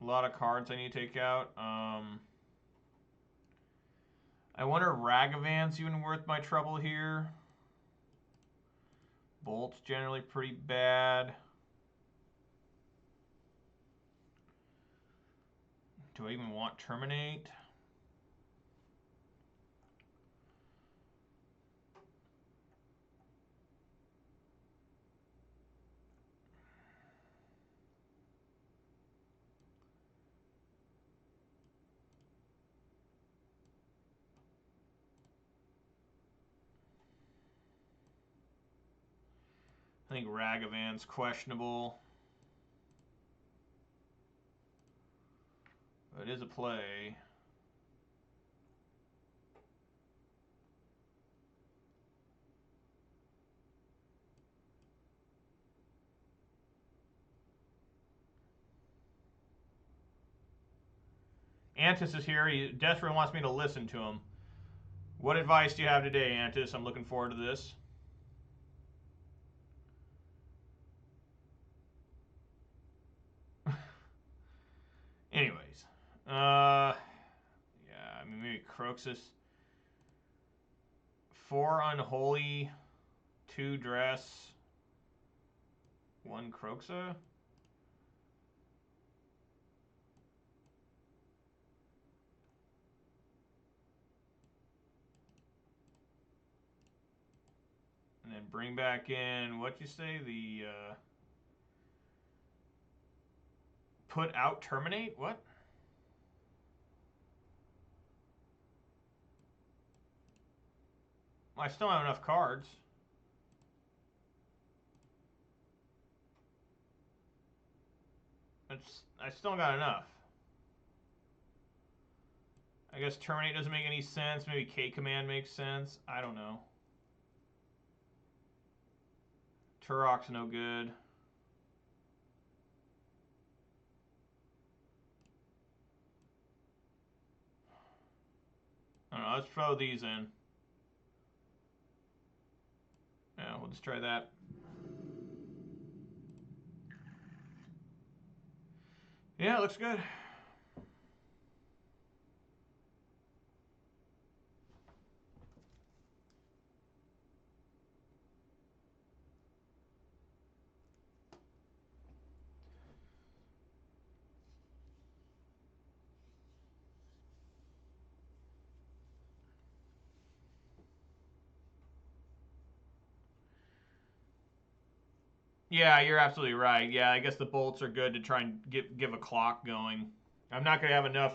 A lot of cards I need to take out. I wonder if Ragavan's even worth my trouble here. Bolt's generally pretty bad. Do I even want Terminate? I think Ragavan's questionable. But it is a play. Antis is here. He desperately wants me to listen to him. What advice do you have today, Antis? I'm looking forward to this. Anyways. Yeah, I mean, maybe Grixis. 4 Unholy, 2 Dress, 1 Croxa. And then bring back in, what'd you say, the put out terminate? What? Well, I still don't have enough cards. I still got enough. I guess terminate doesn't make any sense. Maybe K command makes sense. I don't know. Turok's no good. I don't know. Let's throw these in. Yeah, we'll just try that. Yeah, looks good. Yeah, you're absolutely right. Yeah, I guess the bolts are good to try and give a clock going. I'm not going to have enough.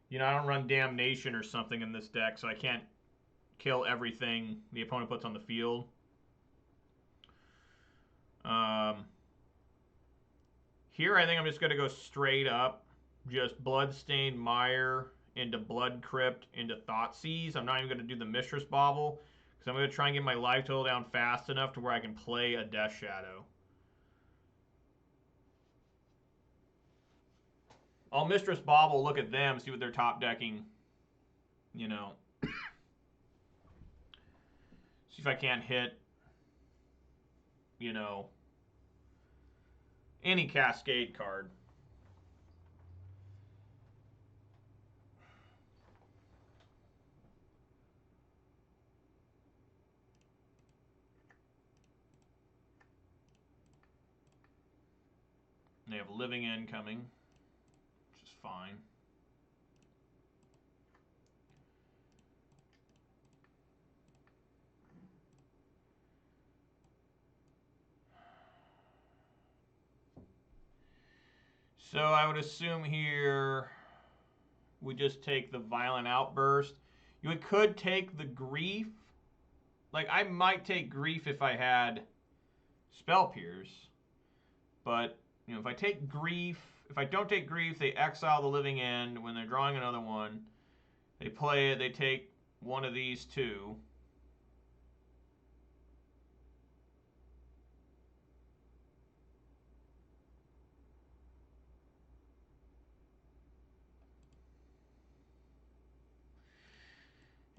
You know, I don't run Damnation or something in this deck, so I can't kill everything the opponent puts on the field. Here, I think I'm just going to go straight up. Just Bloodstained Mire into Blood Crypt into Thoughtseize. I'm not even going to do the Mistress Bauble, because I'm going to try and get my life total down fast enough to where I can play a Death Shadow. I'll Mistress Bauble, look at them, see what they're top decking. You know. See if I can't hit, you know, any Cascade card. They have Living End coming, which is fine. So I would assume here we just take the Violent Outburst. You could take the Grief. Like, I might take Grief if I had Spell Pierce. But, you know, if I take Grief, if I don't take Grief, they exile the Living End. When they're drawing another one, they play it, they take one of these two.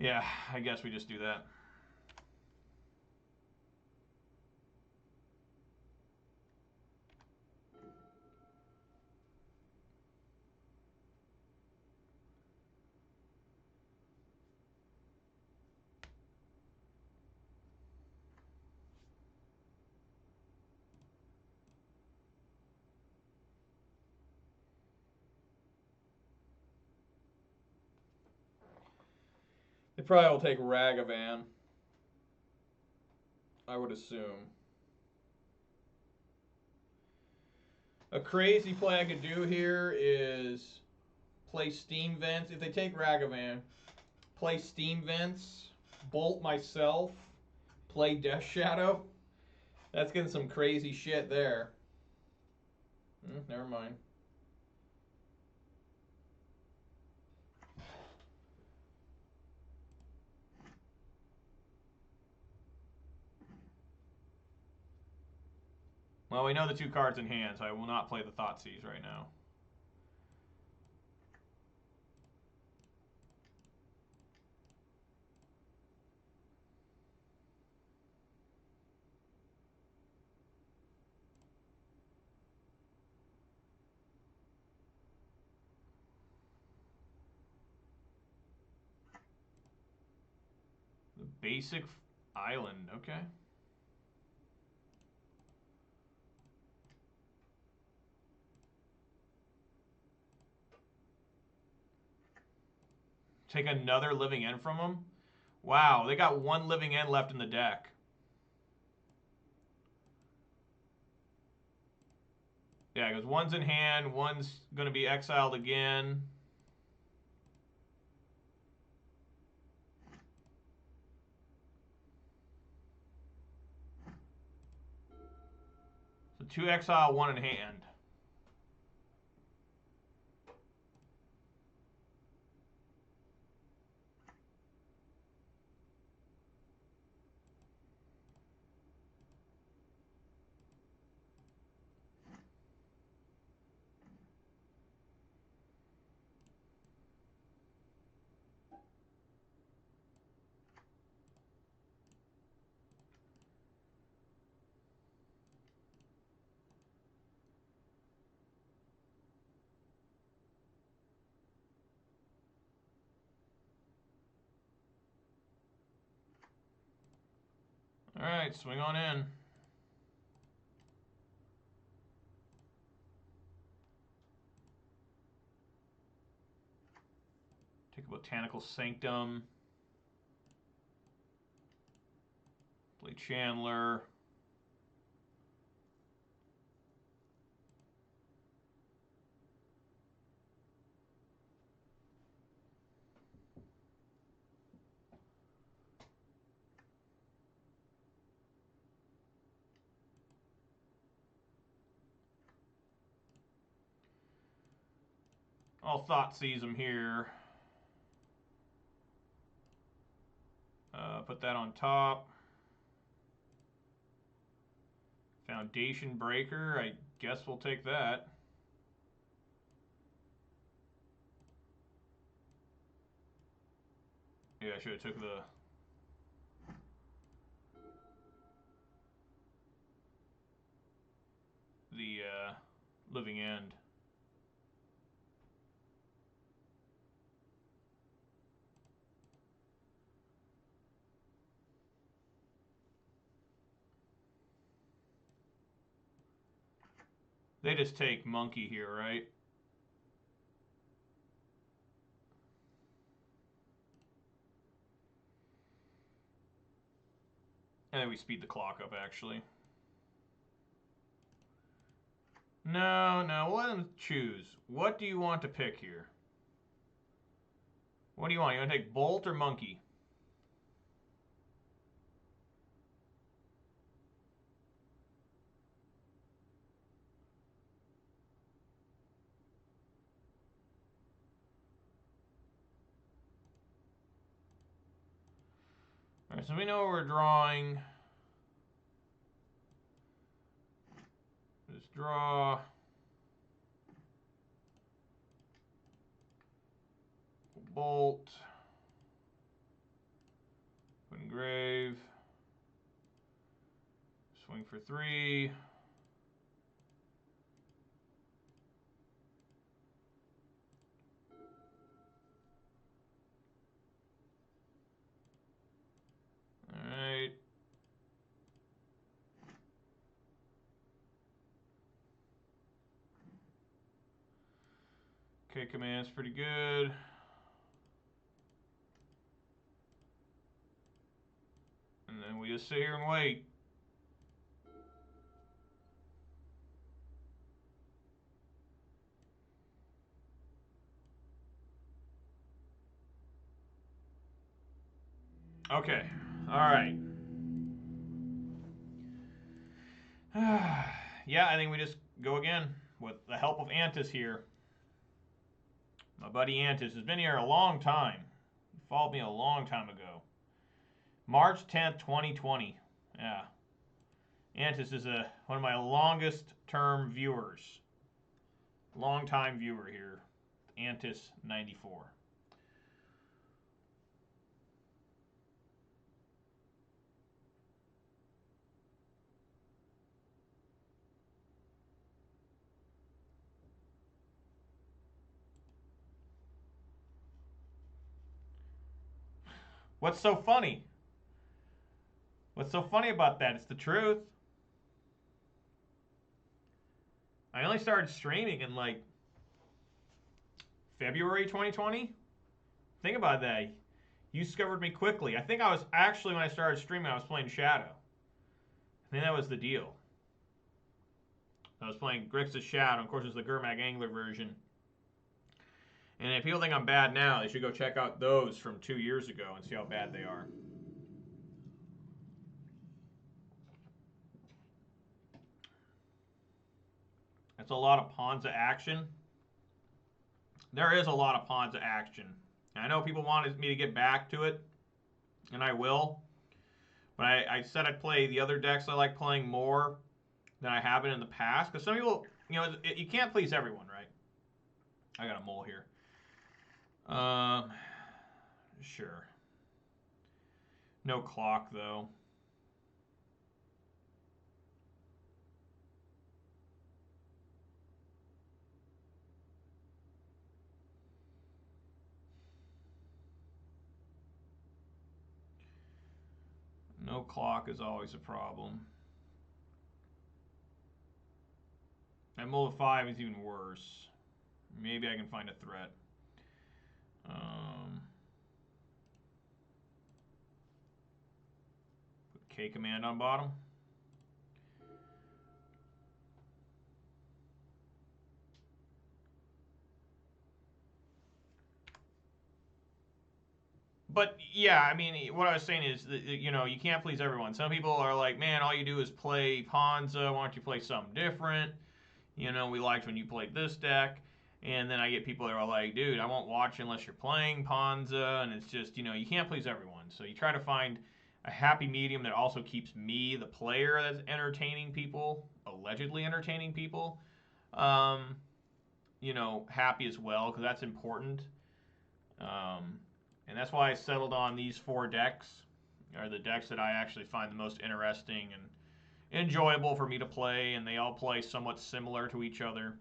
Yeah, I guess we just do that. They probably will take Ragavan, I would assume. A crazy play I could do here is play Steam Vents. If they take Ragavan, play Steam Vents, bolt myself, play Death Shadow, That's getting some crazy shit there. Never mind. Well, we know the 2 cards in hand, so I will not play the Thoughtseize right now. The basic island, okay. Take another living end from them? Wow, they got 1 living end left in the deck. Yeah, because 1's in hand, 1's going to be exiled again. So 2 exile, 1 in hand. All right, swing on in. Take a Botanical Sanctum. Play Chandler. I'll Thoughtseize him here. Put that on top. Foundation Breaker, I guess we'll take that. Yeah, I should have took the living end. They just take monkey here, right? And then we speed the clock up, actually. No, we'll let them choose. What do you want to pick here? What do you want? You want to take Bolt or Monkey? All right, so we know we're drawing. Just draw. Bolt. Engrave. Swing for 3. All right. Okay, command's pretty good. And then we just sit here and wait. Okay, all right. Yeah, I think we just go again with the help of Antis here. My buddy Antis has been here a long time. He followed me a long time ago. March 10th, 2020. Yeah. Antis is one of my longest term viewers. Long time viewer here. Antis 94. What's so funny? What's so funny about that? It's the truth. I only started streaming in like February 2020. Think about that. You discovered me quickly. I think I was actually, when I started streaming, I was playing Shadow. I think that was the deal. I was playing Grixis Shadow. Of course, it's the Gurmag Angler version. And if people think I'm bad now, they should go check out those from 2 years ago and see how bad they are. That's a lot of Ponza action. There is a lot of Ponza action. And I know people wanted me to get back to it, and I will. But I said I'd play the other decks I like playing more than I have been in the past. Because some people, you can't please everyone, right? I got a mole here. Sure. No clock, though. No clock is always a problem. That mole of 5 is even worse. Maybe I can find a threat. Put K command on bottom. But yeah, I mean, what I was saying is that, you can't please everyone. Some people are like, man, all you do is play Ponza. Why don't you play something different? We liked when you played this deck. And then I get people that are like, dude, I won't watch unless you're playing Ponza. And it's just, you can't please everyone. So you try to find a happy medium that also keeps me, the player that's entertaining people, allegedly entertaining people, happy as well, because that's important. And that's why I settled on these 4 decks, are the decks that I actually find the most interesting and enjoyable for me to play, and they all play somewhat similar to each other.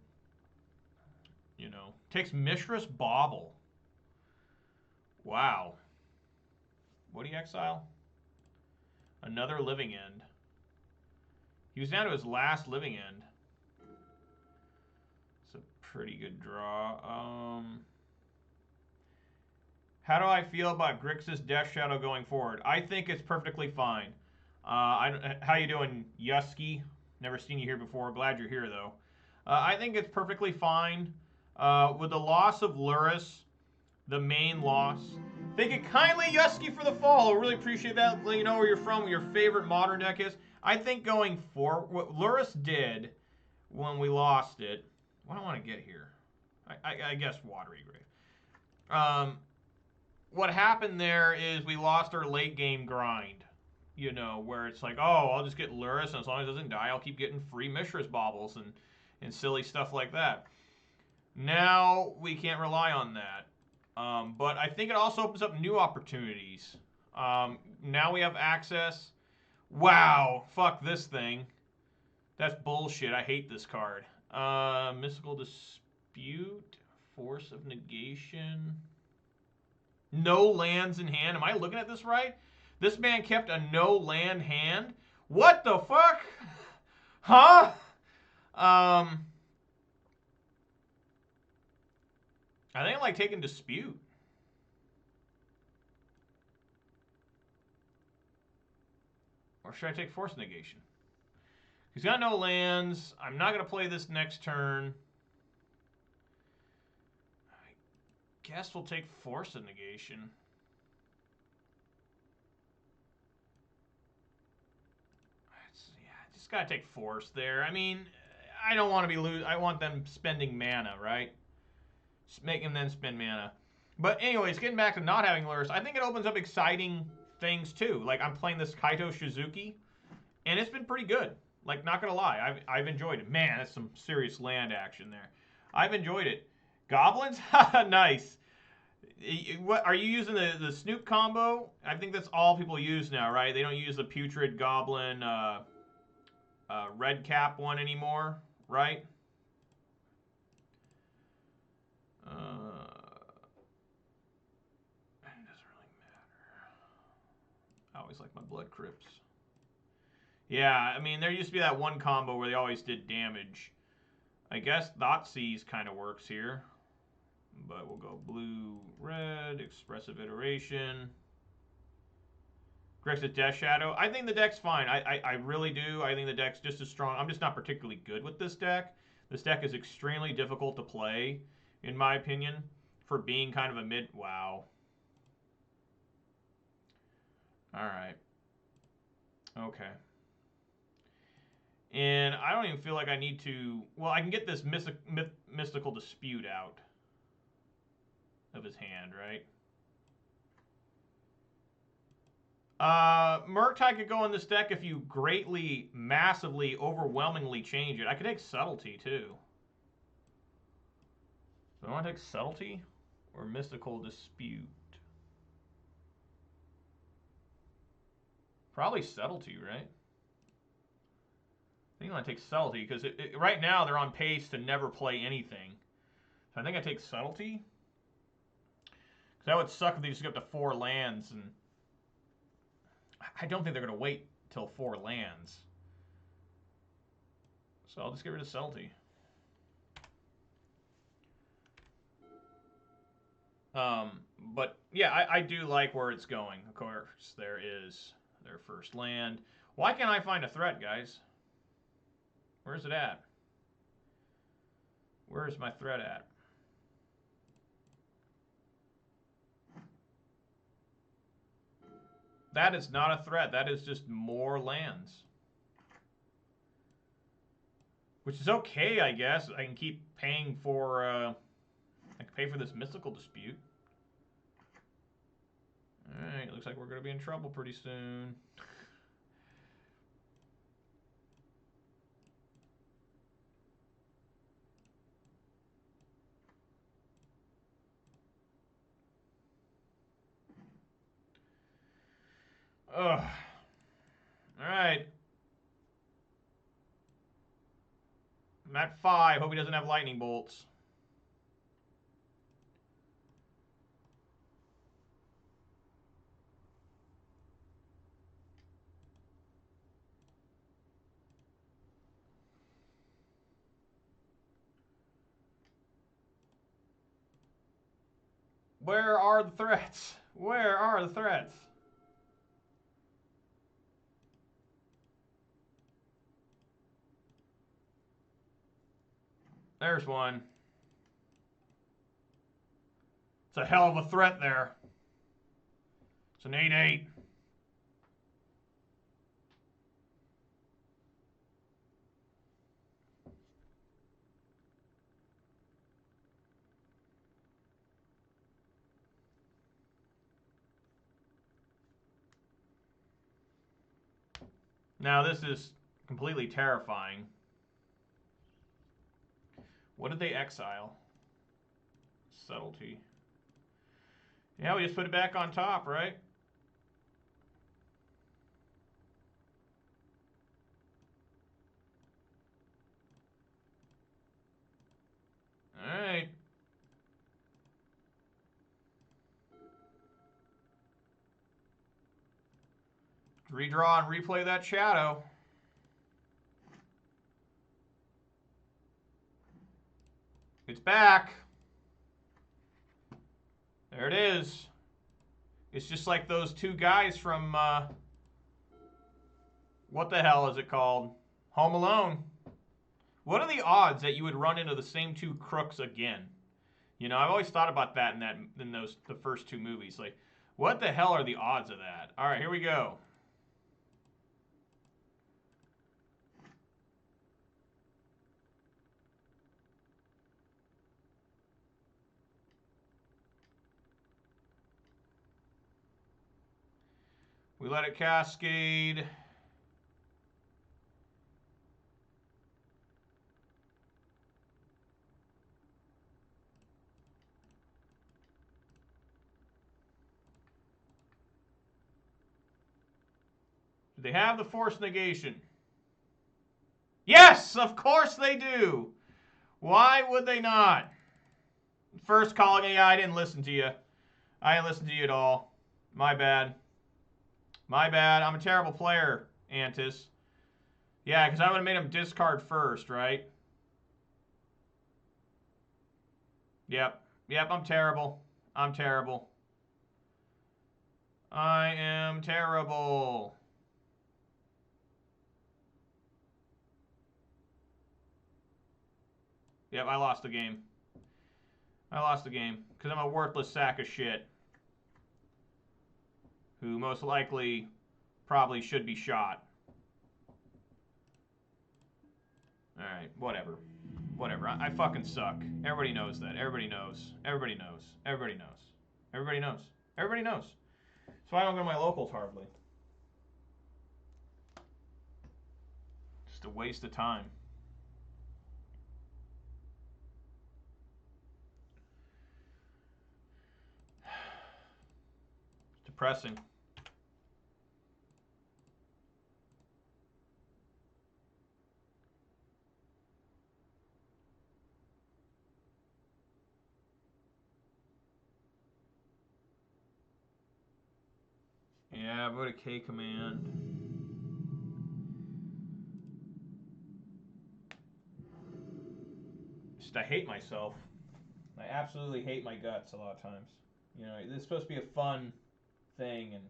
Takes Mishra's Bauble. Wow. What do you exile? Another Living End. He was down to his last Living End. It's a pretty good draw. How do I feel about Grixis Death Shadow going forward? I think it's perfectly fine. How you doing, Yusky? Never seen you here before. Glad you're here, though. I think it's perfectly fine. With the loss of Luris, the main loss. Thank you kindly, Yusky, for the follow. Really appreciate that. Let you know where you're from, what your favorite modern deck is. I think going forward, what Luris did when we lost it. What do I want to get here? I guess Watery Grave. What happened there is we lost our late game grind. Where it's like, oh, I'll just get Luris, and as long as it doesn't die, I'll keep getting free Mishra's Baubles and silly stuff like that. Now we can't rely on that. But I think it also opens up new opportunities. Now we have access. Wow, fuck this thing. That's bullshit. I hate this card. Mystical Dispute, Force of Negation. No lands in hand. Am I looking at this right? This man kept a no land hand. What the fuck? Huh? I think I like taking Dispute. Or should I take Force Negation? He's got no lands. I'm not going to play this next turn. I guess we'll take Force of Negation. Just gotta take force there. I mean, I don't want to be I want them spending mana, right? Just make them then spend mana. But anyways, getting back to not having lures, I think it opens up exciting things too. Like I'm playing this Kaito Shizuki, and it's been pretty good. Like not gonna lie, I've enjoyed it. Man, that's some serious land action there. I've enjoyed it. Goblins, nice. What are you using the Snoop combo? I think that's all people use now, right? They don't use the Putrid Goblin red cap one anymore, right? It doesn't really matter. I always like my blood crypts. Yeah, I mean, there used to be that one combo where they always did damage. I guess Thoughtseize kind of works here. But we'll go blue, red, expressive iteration. Grixis Death Shadow. I think the deck's fine. I really do. I think the deck's just as strong. I'm just not particularly good with this deck. This deck is extremely difficult to play, in my opinion, for being kind of a mid... Wow. Alright. Okay. And I don't even feel like I need to... Well, I can get this Mystical Dispute out of his hand, right? Murktide could go in this deck if you greatly, massively, overwhelmingly change it. I could take Subtlety, too. So I want to take Subtlety or Mystical Dispute. Probably Subtlety, right? I think I want to take Subtlety because right now they're on pace to never play anything. So I think I take Subtlety. Because that would suck if they just get up to 4 lands, and I don't think they're going to wait till 4 lands. So I'll just get rid of Subtlety. But yeah, I do like where it's going. Of course, there is their first land. Why can't I find a threat, guys? Where's it at? Where's my threat at? That is not a threat. That is just more lands. Which is okay, I guess. I can keep paying for... I can pay for this Mystical Dispute. Alright, looks like we're going to be in trouble pretty soon. Ugh. Alright. I'm at 5. Hope he doesn't have lightning bolts. Where are the threats? Where are the threats? There's one. It's a hell of a threat there. It's an 8/8. Now this is completely terrifying. What did they exile? Subtlety. Yeah, we just put it back on top, right? Alright. Redraw and replay that shadow. It's back. There it is. It's just like those 2 guys from, what the hell is it called? Home Alone. What are the odds that you would run into the same 2 crooks again? You know, I've always thought about that in the first 2 movies. Like, what the hell are the odds of that? All right, here we go. We let it cascade. Do they have the force negation? Yes, of course they do. Why would they not? First calling, yeah, I didn't listen to you. I didn't listen to you at all. My bad. My bad. I'm a terrible player, Antis. Yeah, because I would have made him discard first, right? Yep. Yep, I'm terrible. I'm terrible. I am terrible. Yep, I lost the game. I lost the game because I'm a worthless sack of shit who most likely probably should be shot. Alright, whatever. Whatever. I fucking suck. Everybody knows that. Everybody knows. Everybody knows. Everybody knows. Everybody knows. Everybody knows. So I don't go to my locals hardly. Just a waste of time. It's depressing. Yeah, vote a K command. Just I hate myself. I absolutely hate my guts a lot of times. You know, this is supposed to be a fun thing, and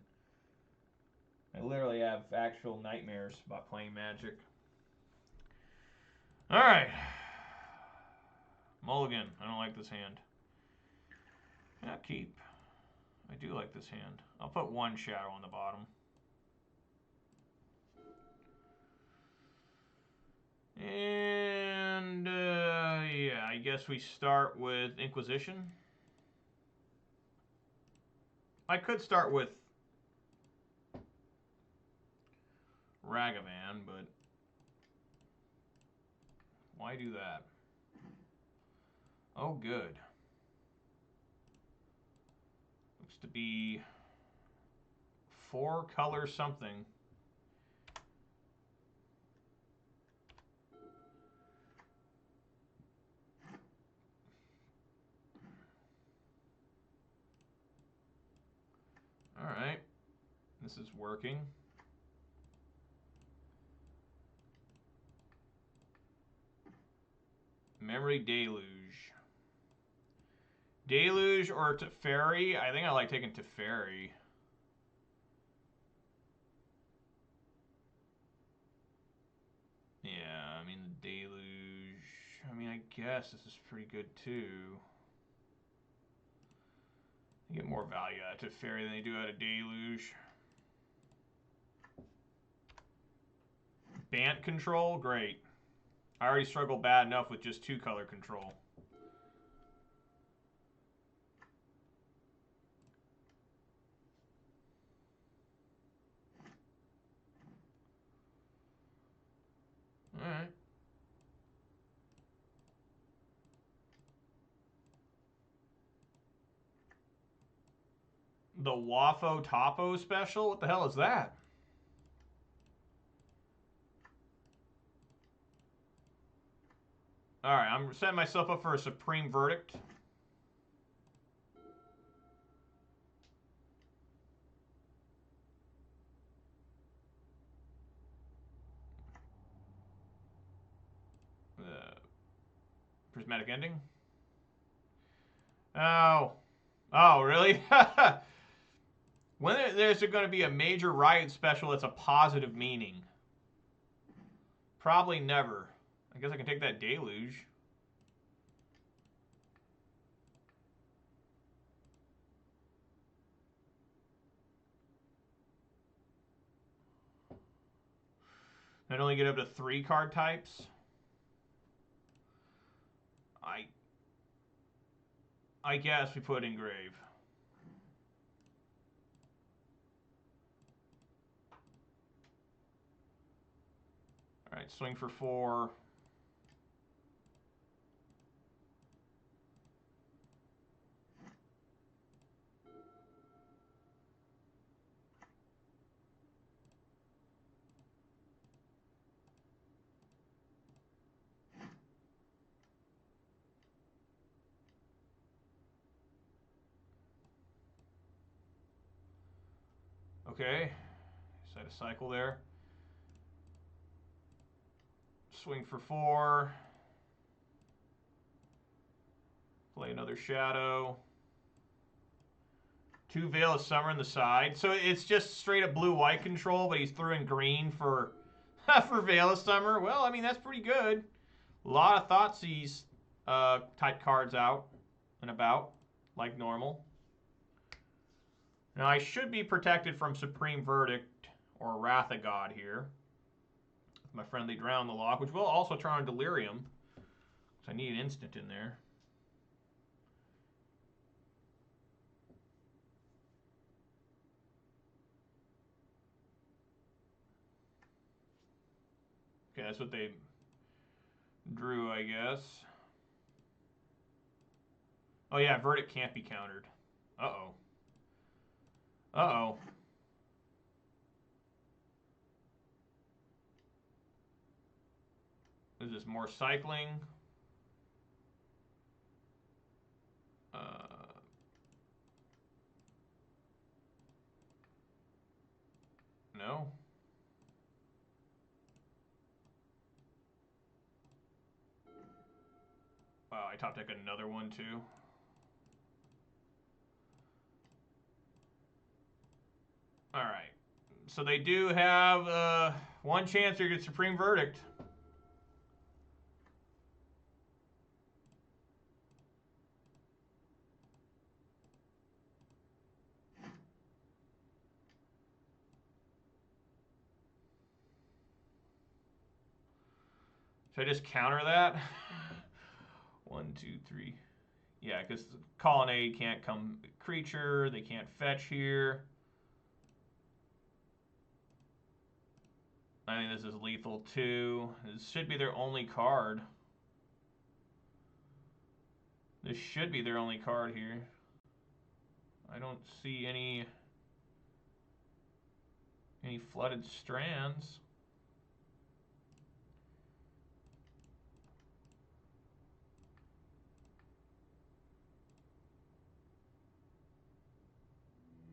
I literally have actual nightmares about playing Magic. Alright. Mulligan. I don't like this hand. Yeah, keep. I do like this hand. I'll put one shadow on the bottom. And, yeah, I guess we start with Inquisition. I could start with Ragavan, but why do that? Oh, good. Looks to be 4 color something. Alright. This is working. Memory Deluge. Deluge or Teferi? I think I like taking Teferi. Yeah, I mean, the Deluge. I mean, I guess this is pretty good too. You get more value out of Teferi than you do out of Deluge. Bant control? Great. I already struggle bad enough with just 2 color control. Alright. The Wafo Topo special? What the hell is that? Alright, I'm setting myself up for a Supreme Verdict. Prismatic Ending? Oh. Oh, really? When there's going to be a major riot special that's a positive meaning? Probably never. I guess I can take that Deluge. I'd only get up to 3 card types. I guess we put Engrave. right, swing for 4. Okay, set a cycle there. Swing for 4. Play another shadow. 2 Veil of Summer on the side. So it's just straight up blue-white control, but he's throwing green for for Veil of Summer. Well, I mean, that's pretty good. A lot of Thoughtseize type cards out and about, like normal. Now, I should be protected from Supreme Verdict or Wrath of God here. With my Friendly Drown the Lock, which will also turn on Delirium. So I need an instant in there. Okay, that's what they drew, I guess. Oh yeah, Verdict can't be countered. Uh-oh. Uh-oh. Is this more cycling? No. Wow, I top deck another one too. All right. So they do have one chance to get Supreme Verdict. Should I just counter that? 1, 2, 3. Yeah, because Colonnade can't come creature. They can't fetch here. I think this is lethal too. This should be their only card. This should be their only card here. I don't see any flooded strands.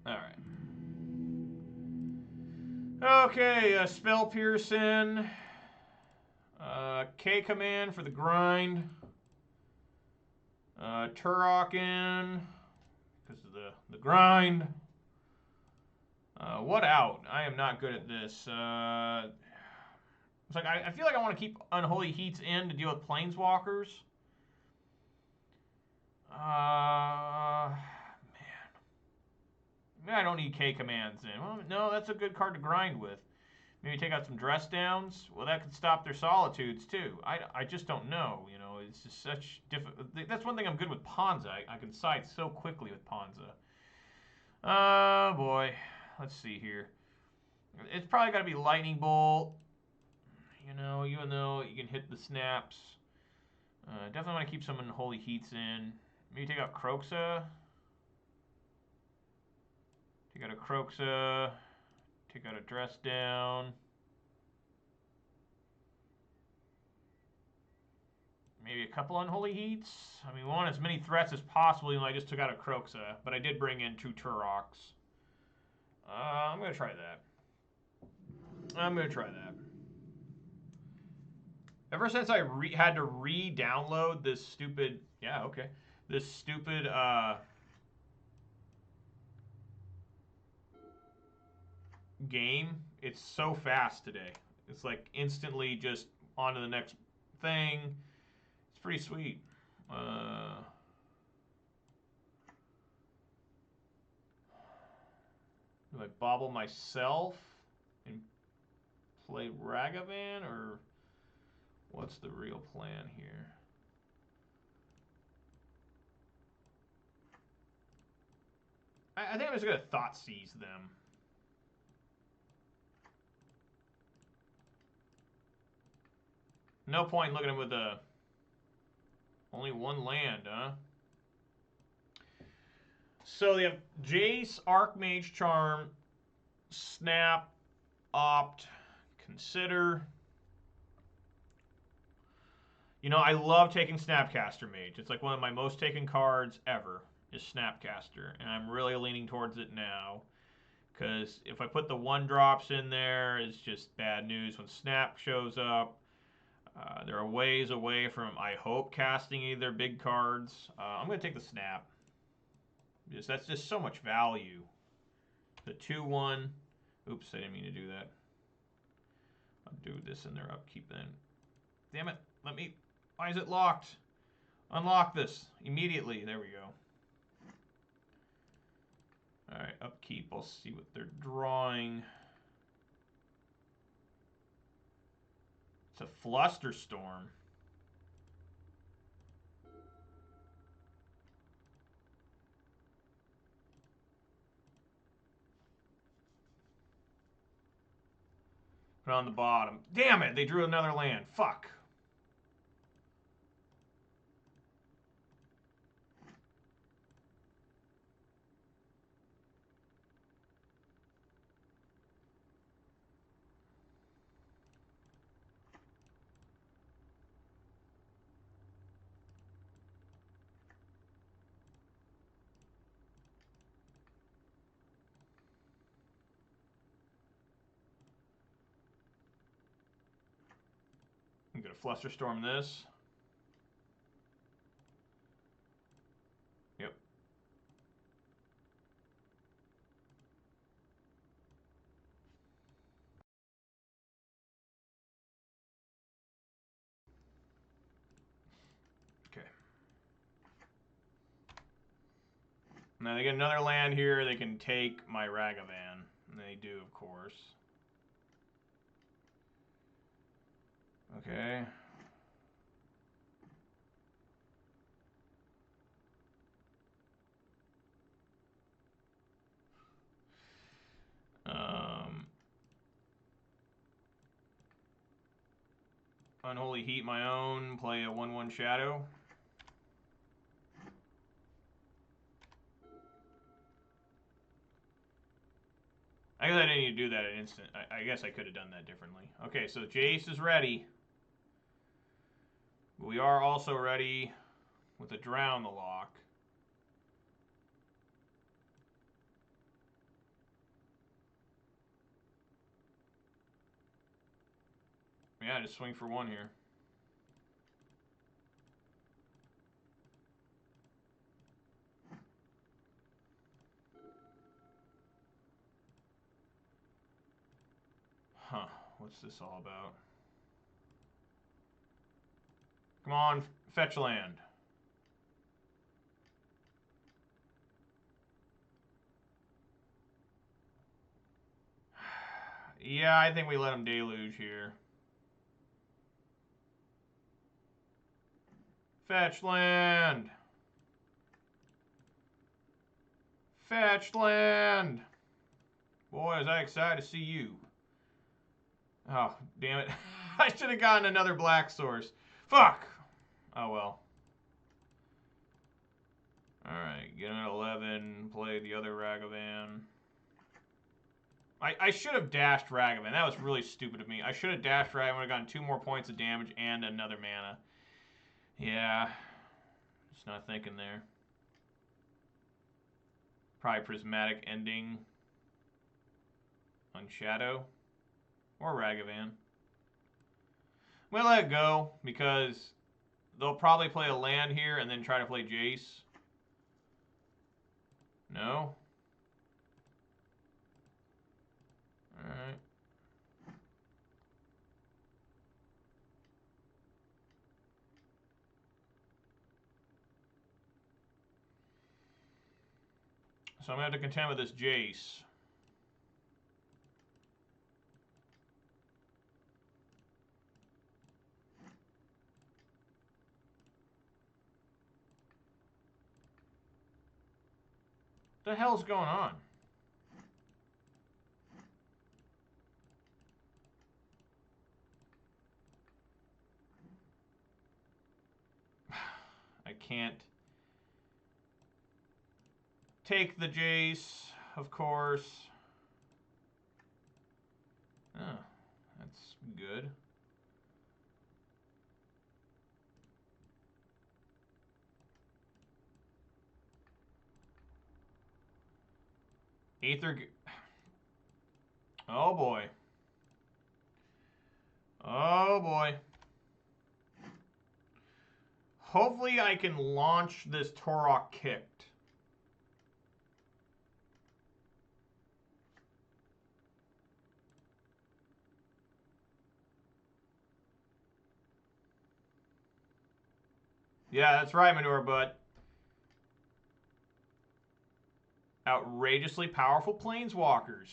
All right. Okay, Spell Pearson. K command for the grind. Turok in because of the grind. What out? I am not good at this. It's like I feel like I want to keep Unholy Heats in to deal with Planeswalkers. Man. I don't need K commands in. Well, no, that's a good card to grind with. Maybe take out some dress downs. Well, that could stop their solitudes too. I just don't know. You know, it's just such difficult. That's one thing I'm good with Ponza. I can side so quickly with Ponza. Oh boy, let's see here. It's probably got to be Lightning Bolt. You know, even though you can hit the snaps. Definitely want to keep some Unholy Heats in. Maybe take out Croxa. Take out a Croxa. Take out a dress down. Maybe a couple Unholy Heats. I mean, we want as many threats as possible, even though I just took out a Croxa. But I did bring in 2 Turoks. I'm going to try that. Ever since I had to re-download this stupid... Yeah, okay. This stupid... game, it's so fast today. It's like instantly just on to the next thing. It's pretty sweet. Do I bobble myself and play Ragavan, or what's the real plan here? I think I'm just going to Thoughtseize them. No point looking at him with a only one land, huh? So they have Jace, Archmage Charm, Snap, Opt, Consider. You know, I love taking Snapcaster Mage. It's like one of my most taken cards ever is Snapcaster, and I'm really leaning towards it now. Because if I put the 1-drops in there, it's just bad news when Snap shows up. They're a ways away from, I hope, casting either big cards. I'm going to take the Snap. That's just so much value. The 2-1. Oops, I didn't mean to do that. I'll do this in their upkeep then. Damn it. Let me... Why is it locked? Unlock this immediately. There we go. Alright, upkeep. I'll see what they're drawing. It's a Flusterstorm. Put it on the bottom. Damn it! They drew another land. Fuck. I'm going to Flusterstorm this. Yep. Okay. Now they get another land here. They can take my Ragavan. And they do, of course. Okay. Unholy Heat my own. Play a 1/1 Shadow. I guess I didn't need to do that at instant. I guess I could have done that differently. Okay, so Jace is ready. We are also ready with a Drown the Lock. Yeah, just swing for 1 here. Huh, what's this all about? Come on, fetch land. Yeah, I think we let him deluge here. Fetch land. Fetch land. Boy, was I excited to see you. Oh, damn it. I should have gotten another black source. Fuck. Oh, well. Alright, get an 11. Play the other Ragavan. I should have dashed Ragavan. That was really stupid of me. I should have dashed Ragavan. I would have gotten 2 more points of damage and another mana. Yeah. Just not thinking there. Probably Prismatic Ending on Shadow. Or Ragavan. I'm going to let it go because they'll probably play a land here and then try to play Jace. No? Alright. So I'm going to have to contend with this Jace. What the hell's going on? can't take the Jace, of course. Oh, that's good. Aether. Oh boy. Oh boy. Hopefully I can launch this Torok kicked. Yeah, that's right, Manure Butt. Outrageously powerful planeswalkers.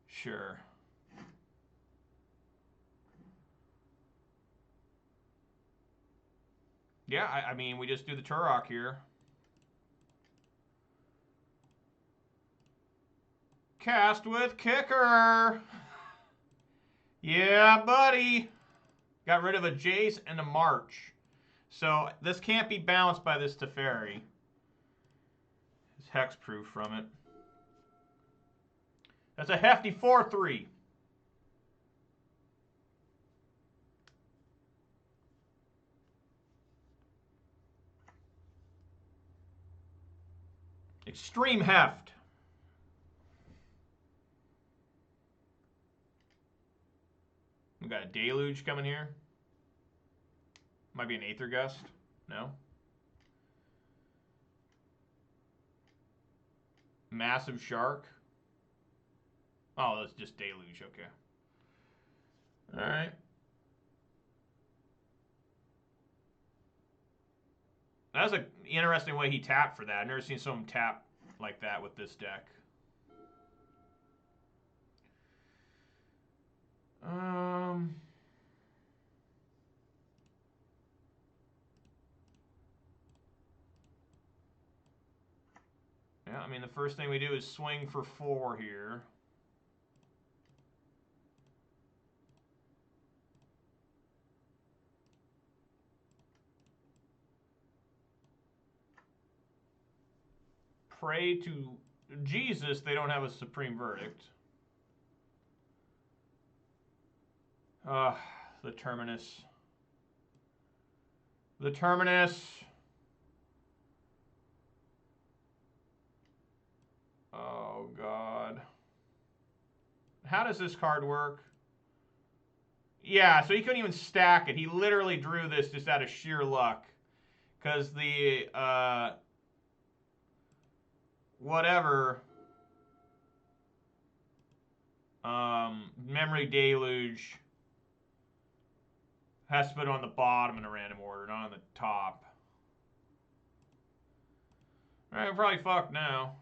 Sure. Yeah, I mean, we just do the Turok here. Cast with Kicker. Yeah, buddy. Got rid of a Jace and a March. So this can't be bounced by this Teferi. It's hexproof from it. That's a hefty 4-3. Extreme heft. We got a Deluge coming here. Might be an Aether Gust. No. Massive Shark. Oh, that's just Deluge. Okay. All right. That's an interesting way he tapped for that. I've never seen someone tap like that with this deck. Yeah, I mean, the first thing we do is swing for 4 here. Pray to Jesus they don't have a Supreme Verdict. The Terminus. The Terminus. Oh, God. How does this card work? Yeah, so he couldn't even stack it. He literally drew this just out of sheer luck. Because the, whatever, Memory Deluge has to put it on the bottom in a random order, not on the top. Alright, I'm probably fucked now.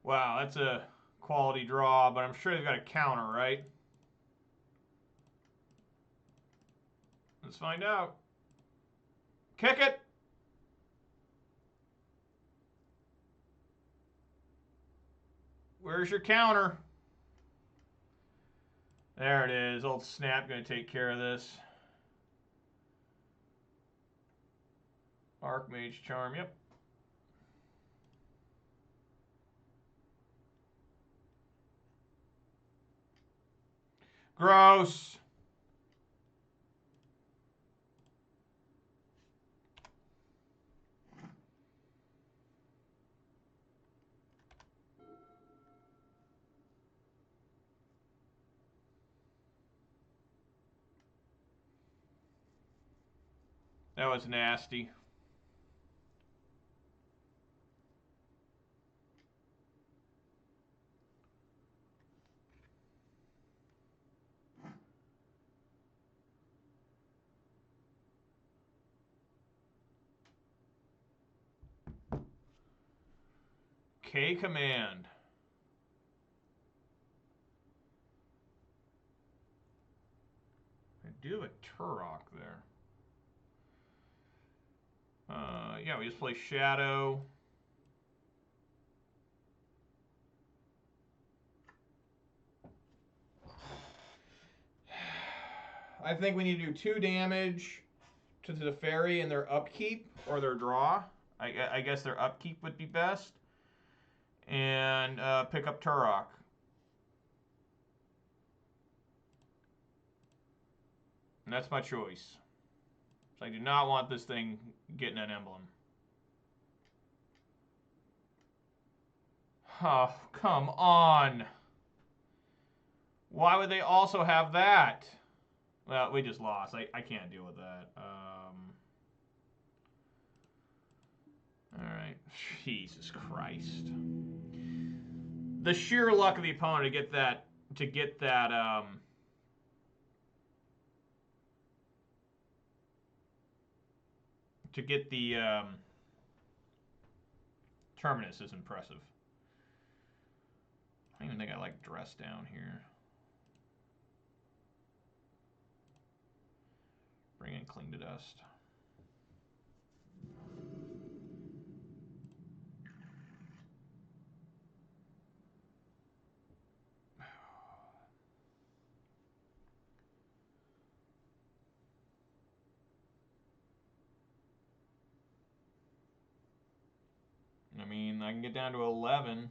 Wow, that's a quality draw, but I'm sure they've got a counter, right? Let's find out. Kick it! Where's your counter? There it is. Old Snap going to take care of this. Archmage Charm, yep. Gross. That was nasty. K command. I do have a Turok there. Yeah, we just play Shadow. I think we need to do 2 damage to the fairy in their upkeep or their draw. I guess their upkeep would be best. And pick up Turok. And that's my choice. So I do not want this thing getting an emblem. Oh, come on. Why would they also have that? Well, we just lost. I can't deal with that. Alright. Jesus Christ. The sheer luck of the opponent to get that to get the Terminus is impressive. I don't even think I like dress down here. Bring in Cling to Dust. I mean, I can get down to 11.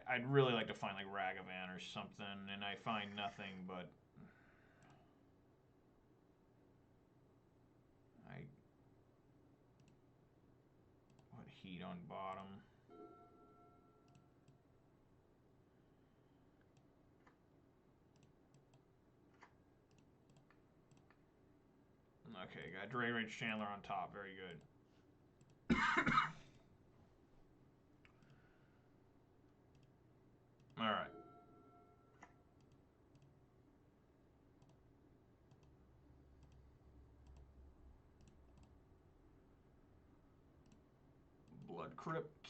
I'd really like to find like Ragavan or something, and I find nothing but I put heat on bottom. Okay, got Dray Rage Chandler on top. Very good. All right. Blood Crypt.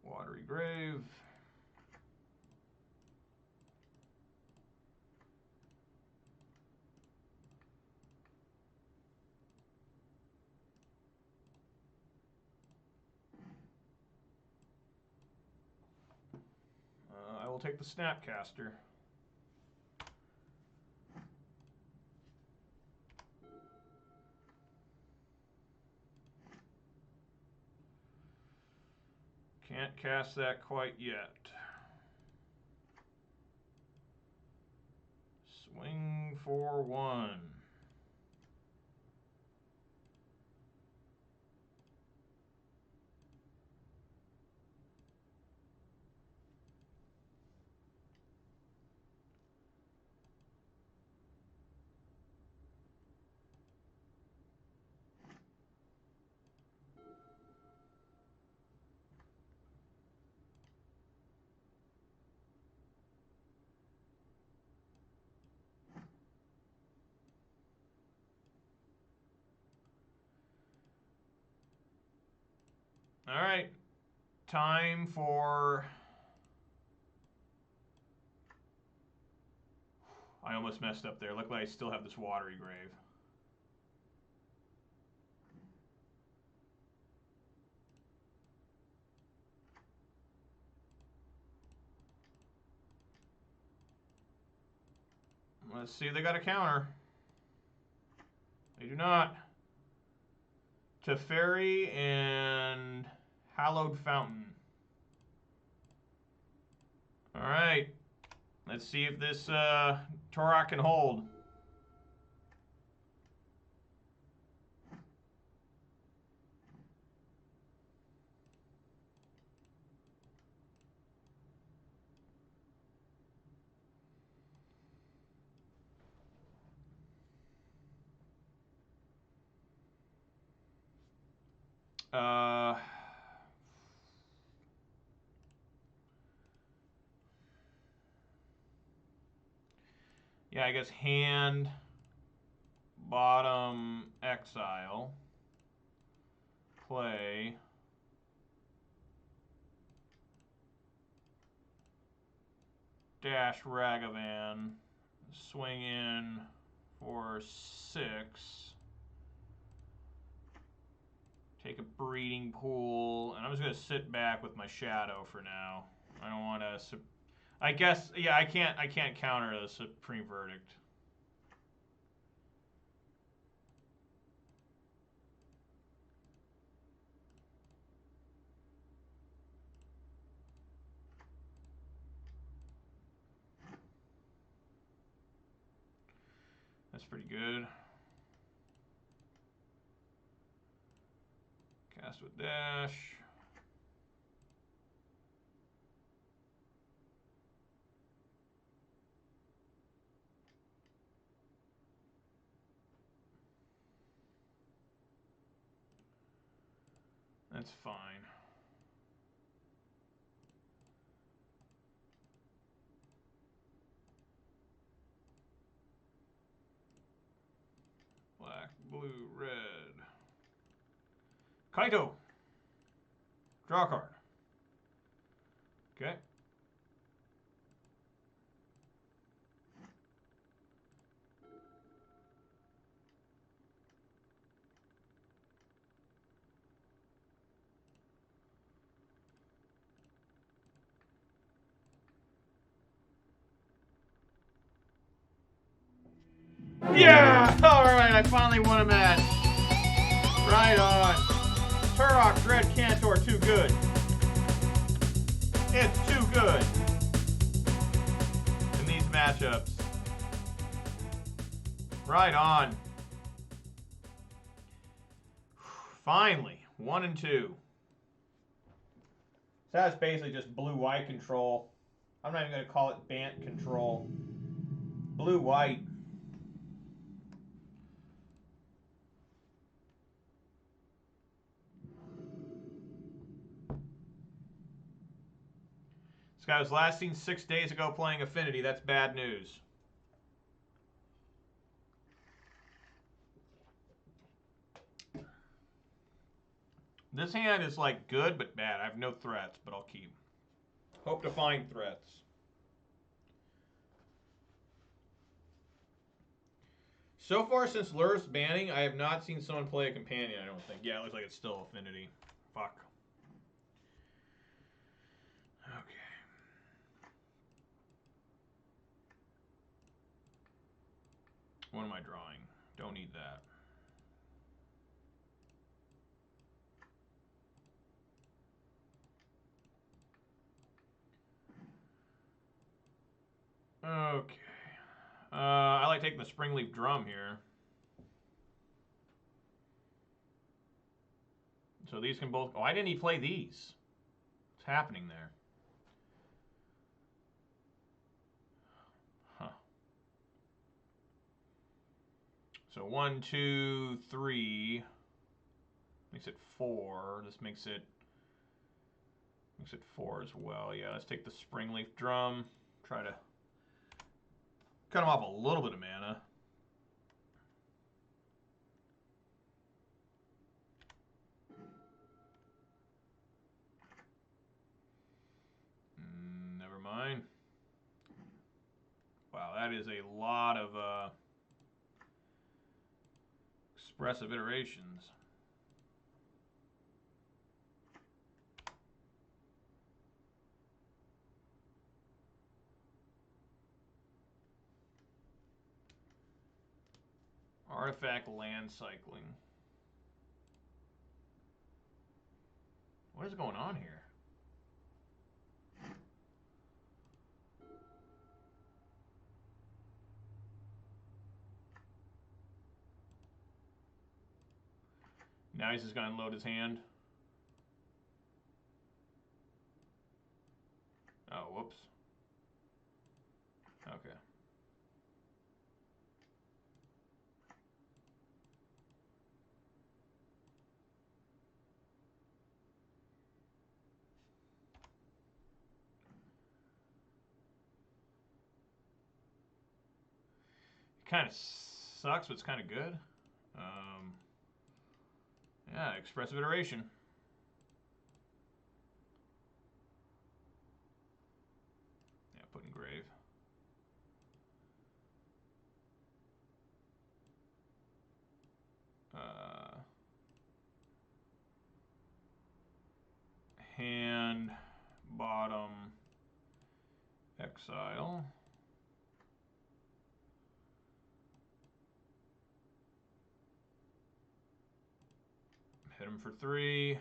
Watery Grave. I will take the Snapcaster. Can't cast that quite yet. Swing for 1. All right, time for... I almost messed up there. Luckily, I still have this Watery Grave. Let's see if they got a counter. They do not. Teferi and Hallowed Fountain. All right. Let's see if this Turok can hold. Yeah, I guess hand, bottom, exile, play, dash Ragavan, swing in for 6, take a breeding pool, and I'm just going to sit back with my shadow for now. I don't want to... I guess, yeah, I can't counter the Supreme Verdict. That's pretty good. Cast with dash. That's fine. Black, blue, red. Kaito. Draw a card. Okay. Yeah! Alright, I finally won a match. Right on. Turok, Dread, Cantor, too good. It's too good. In these matchups. Right on. Finally, 1 and 2. So that's basically just blue-white control. I'm not even going to call it Bant control. Blue-white. This guy was last seen 6 days ago playing Affinity. That's bad news. This hand is like good but bad. I have no threats, but I'll keep. Hope to find threats. So far since Lur's banning, I have not seen someone play a companion, I don't think. Yeah, it looks like it's still Affinity. Fuck. Okay. What am I drawing? Don't need that. Okay. I like taking the Springleaf Drum here. So these can both... Oh, why didn't he play these? What's happening there? Huh. So 1, 2, 3... Makes it 4. This makes it 4 as well. Yeah, let's take the Springleaf Drum. Try to cut him off a little bit of mana. Never mind. Wow, that is a lot of expressive iterations. Artifact land cycling. What is going on here? Now he's just going to unload his hand. Oh, whoops. Okay. kind of sucks, but it's kind of good. Yeah, expressive iteration. Yeah, put engrave. Hand, bottom, exile. Hit him for 3. I'm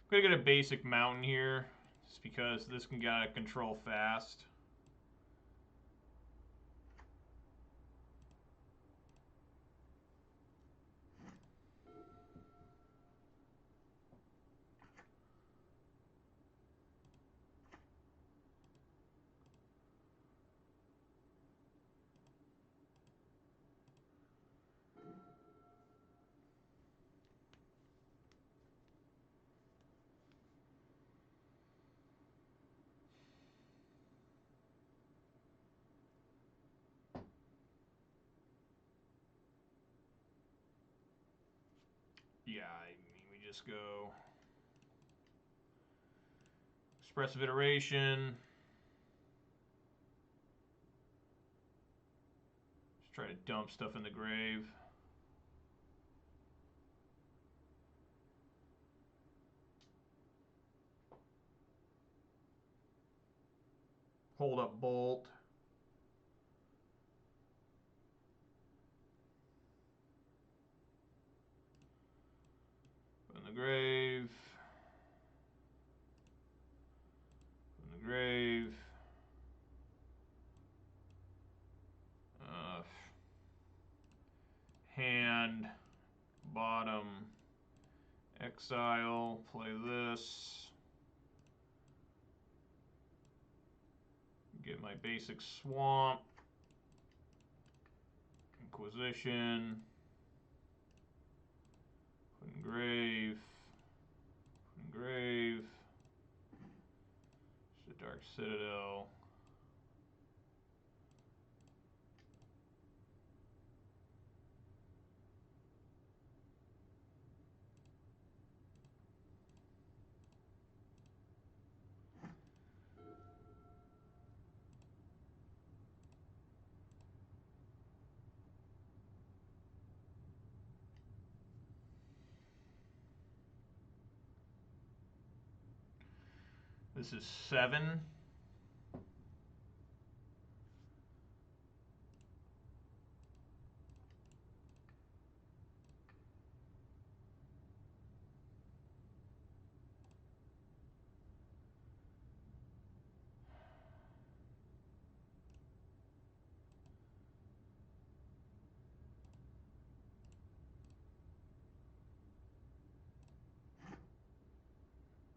gonna get a basic mountain here, just because this can get out of control fast. Yeah, I mean, we just go expressive iteration. Just try to dump stuff in the grave. Hold up bolt. Put in the grave. Put in the grave. Hand, bottom, exile, play this. Get my basic swamp. Inquisition. Put in grave. Put in grave. It's a Dark Citadel. This is 7.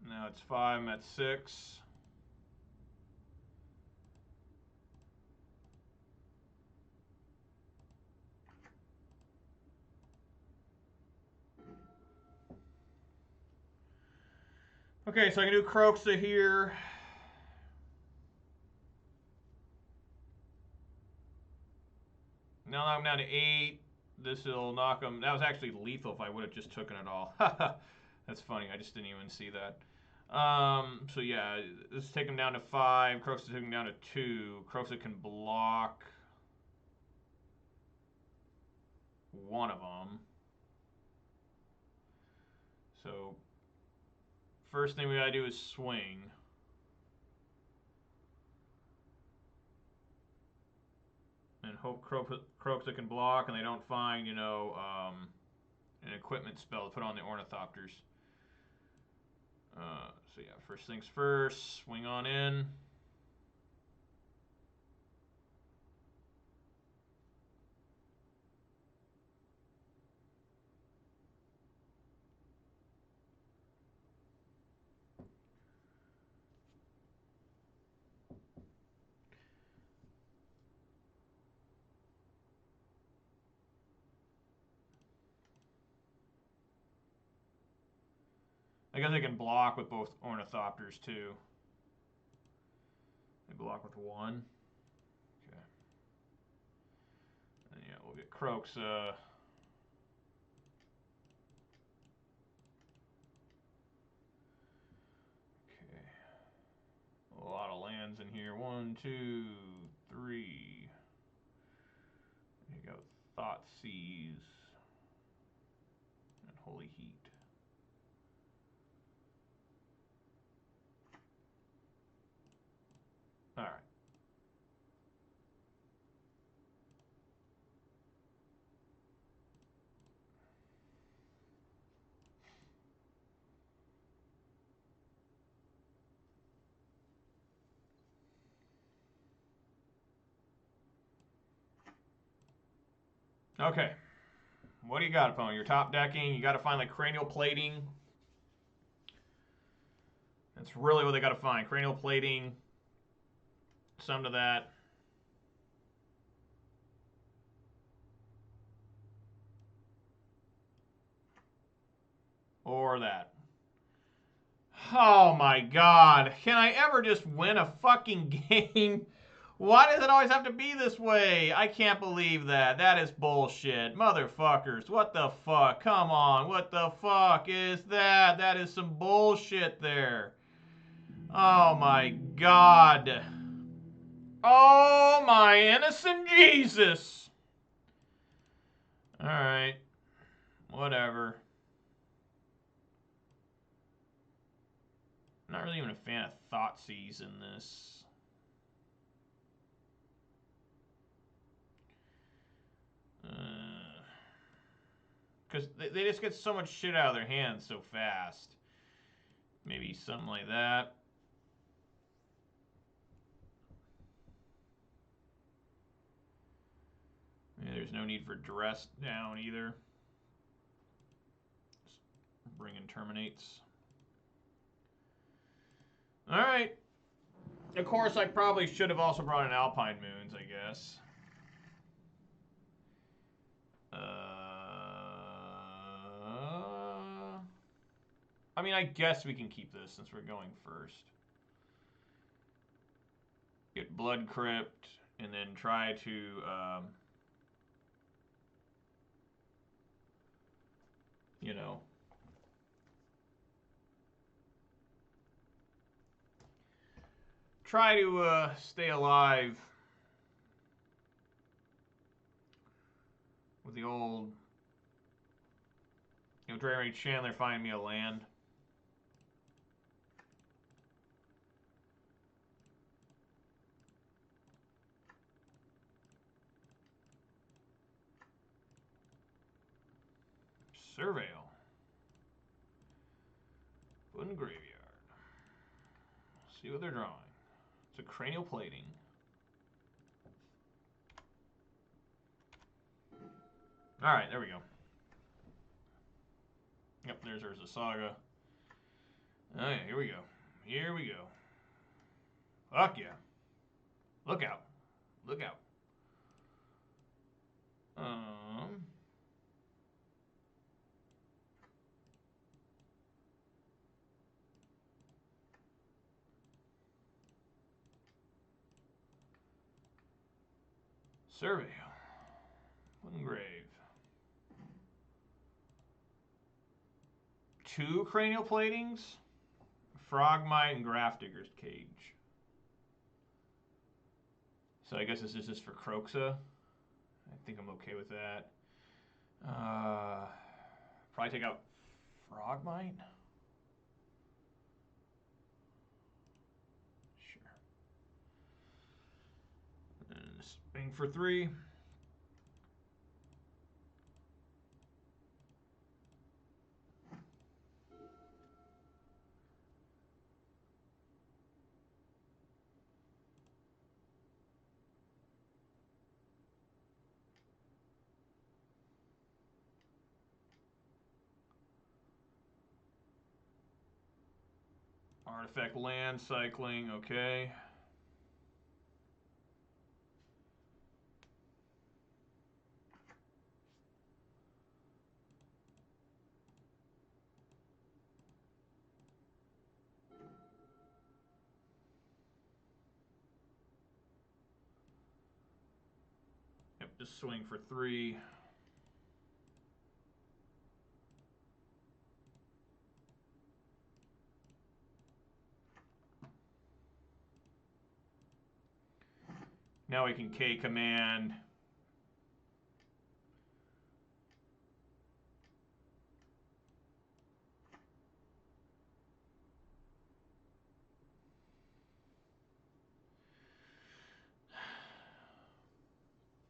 Now it's 5, I'm at 6. Okay, so I can do Croxa here. Now I'm down to 8. This will knock him. That was actually lethal if I would have just taken it all. That's funny. I just didn't even see that. So yeah, this take him down to 5. Croxa took him down to 2. Croxa can block one of them. So first thing we gotta do is swing. And hope Croxa can block and they don't find, you know, an equipment spell to put on the Ornithopters. So yeah, first things first, swing on in. guess they can block with both ornithopters too. They block with one. Okay. And yeah, we'll get Croxa. Okay. A lot of lands in here. 1, 2, 3. There you go. Thoughtseize. And Holy Heat. All right. Okay. What do you got, opponent? You're top decking. You got to find like cranial plating. That's really what they got to find. Cranial plating. Some to that. Or that. Oh my god. Can I ever just win a fucking game? Why does it always have to be this way? I can't believe that. That is bullshit. Motherfuckers. What the fuck? Come on. What the fuck is that? That is some bullshit there. Oh my god. Oh my innocent Jesus. Alright. Whatever. I'm not really even a fan of Thoughtseize in this. Because they just get so much shit out of their hands so fast. Maybe something like that. Maybe there's no need for dress down either. Just bring in terminates. Alright. Of course, I probably should have also brought in Alpine Moons, I guess. I mean, I guess we can keep this since we're going first. Get Blood Crypt, and then try to... you know... try to stay alive with the old... you know, Dragon Chandler find me a land. Surveil. Put in graveyard. See what they're drawing. It's a cranial plating. Alright, there we go. Yep, there's a Saga. Alright, here we go. Here we go. Fuck yeah. Look out. Look out. Surveil. Engrave. 2 cranial platings. Frogmite and Grafdigger's Cage. So I guess this is just for Croxa. I think I'm okay with that. Probably take out Frogmite. Sure. And swing for 3. Artifact land cycling, okay. Swing for 3. Now we can K command.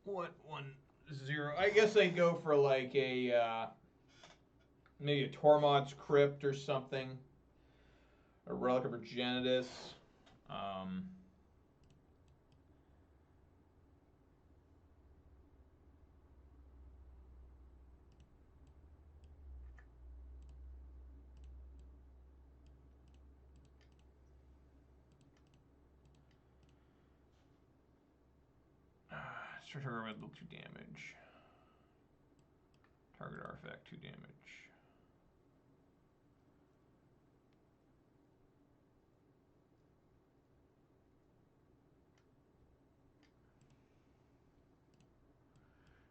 What 1-0? I guess they go for like a maybe a Tormod's Crypt or something, a Relic of Progenitus. Start her with 2 damage. Target artifact 2 damage.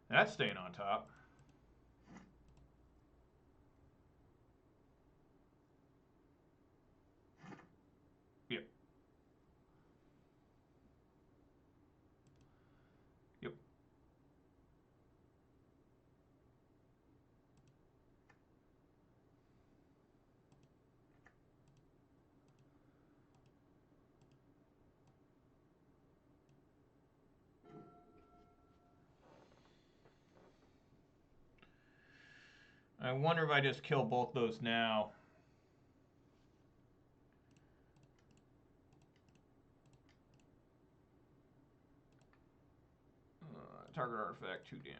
That's staying on top. Yep. Yep. I wonder if I just kill both those now. Target artifact 2 damage.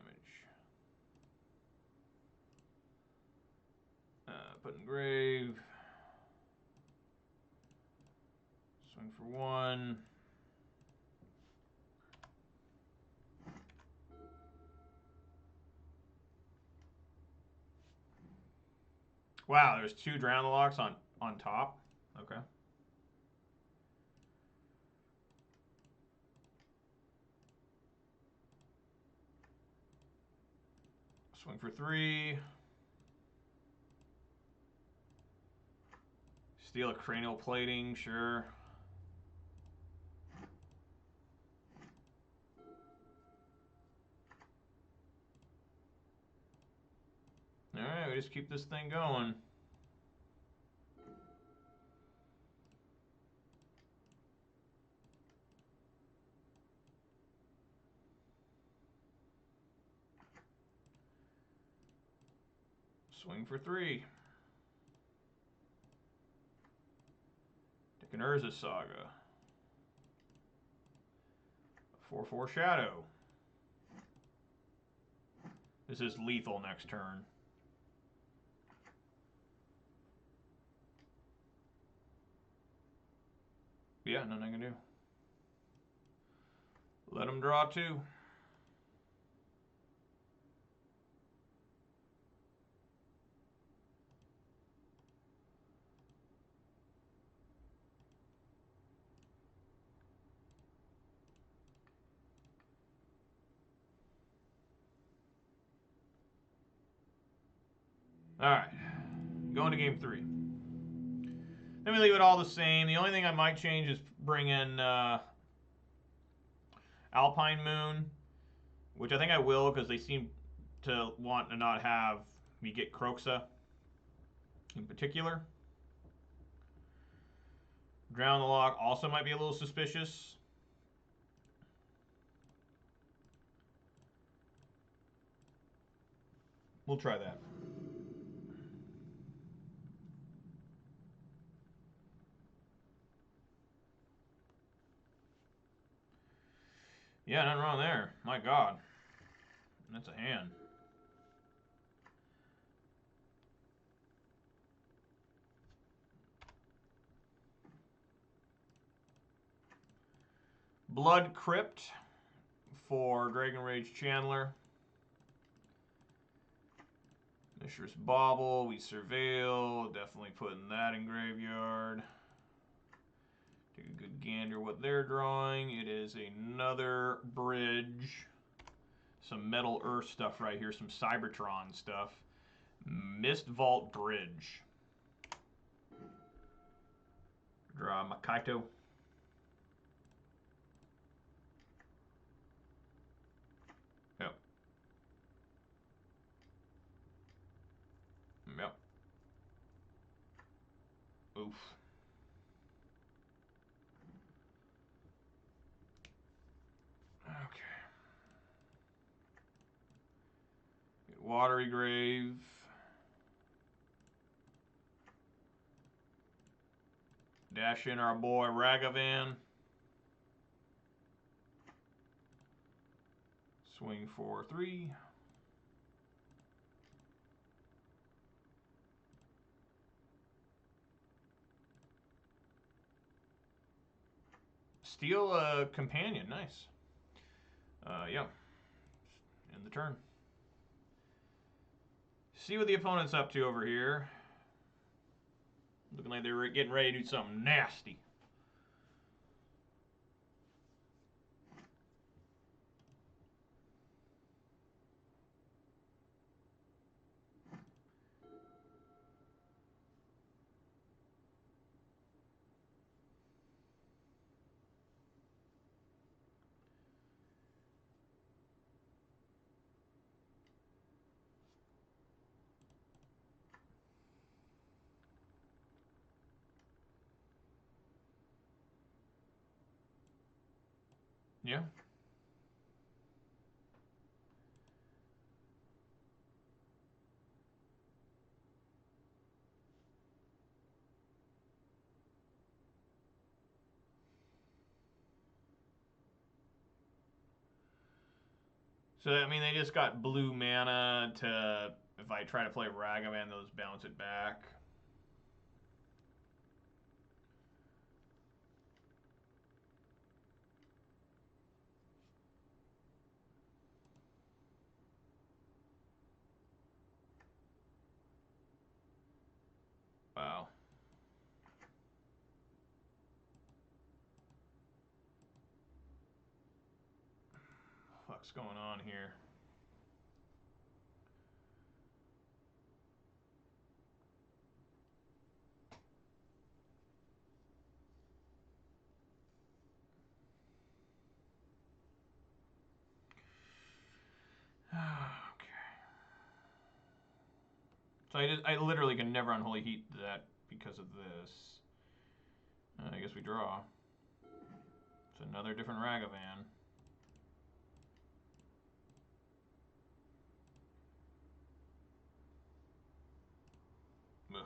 Put in grave. Swing for 1. Wow, there's 2 Drown the Locks on top. Okay. Swing for 3. Steal a Cranial Plating, sure. Alright, we just keep this thing going. Swing for 3. Take an Urza Saga. 4/4 Shadow. This is lethal next turn. Yeah, nothing I can do. Let him draw 2. Alright, going to game 3. Then we leave it all the same. The only thing I might change is bring in Alpine Moon, which I think I will because they seem to want to not have me get Kroxa in particular. Drown the Lock also might be a little suspicious. We'll try that. Yeah, nothing wrong there. My God. That's a hand. Blood Crypt for Dragon Rage Chandler. Mishra's Bauble, we surveil. Definitely putting that in graveyard. Take a good gander what they're drawing. It is another bridge. some Metal Earth stuff right here, some Cybertron stuff. Mist Vault Bridge. Draw Makaito. Yep. Yep. Oof. Okay. Watery Grave. Dash in our boy Ragavan. Swing for 3. Steal a companion. Nice. Yeah. End the turn. See what the opponent's up to over here. Looking like they were getting ready to do something nasty. Yeah. So, I mean, they just got blue mana to, if I try to play Ragavan, they'll just bounce it back. Wow. What's going on here? Okay. So I literally can never Unholy Heat that because of this. I guess we draw. It's another different Ragavan. Ugh.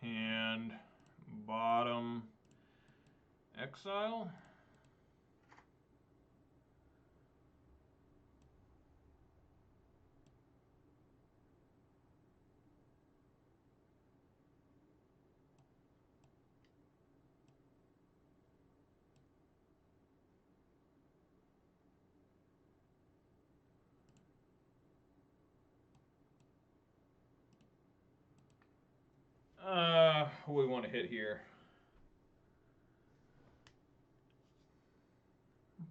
Hand, bottom, exile. What do we want to hit here?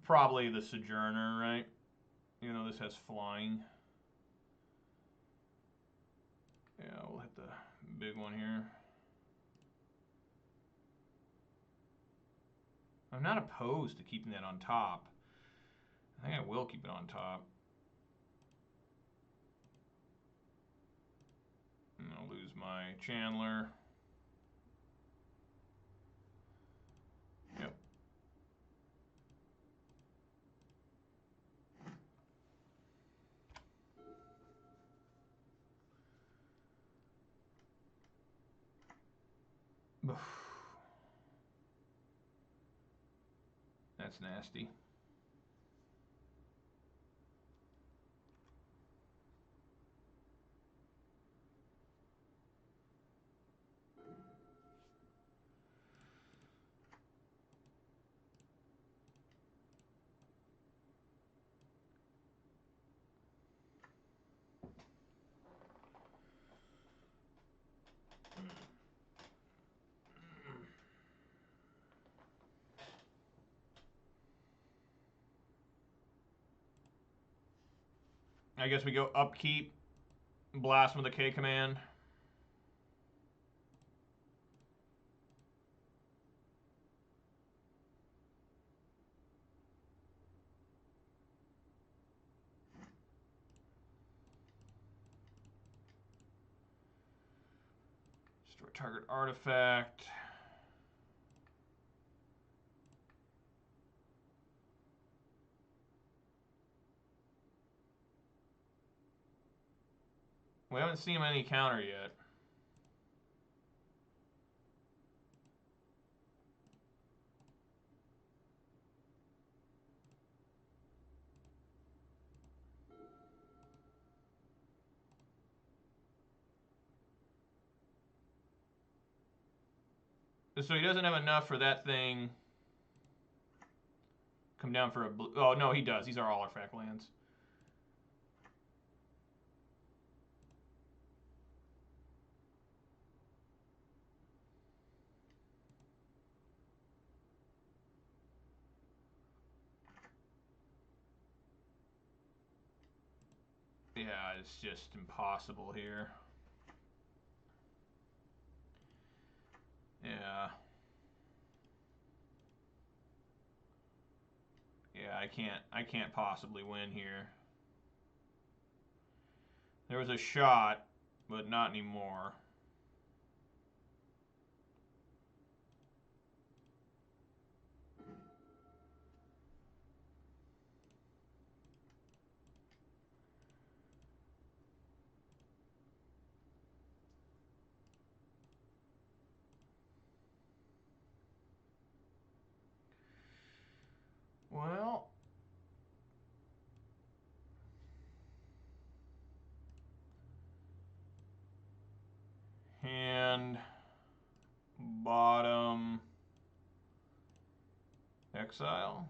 Probably the Sojourner, right? You know, this has flying. Yeah, we'll hit the big one here. I'm not opposed to keeping that on top. I think I will keep it on top. And I'll lose my Chandler. Yep. That's nasty. I guess we go upkeep, blast with a K command. Destroy target artifact. We haven't seen any counter yet. So he doesn't have enough for that thing. Come down for a blue. Oh, no, he does. These are all artifact lands. Yeah, it's just impossible here. Yeah. Yeah, I can't possibly win here. There was a shot, but not anymore. Well, hand, bottom, exile.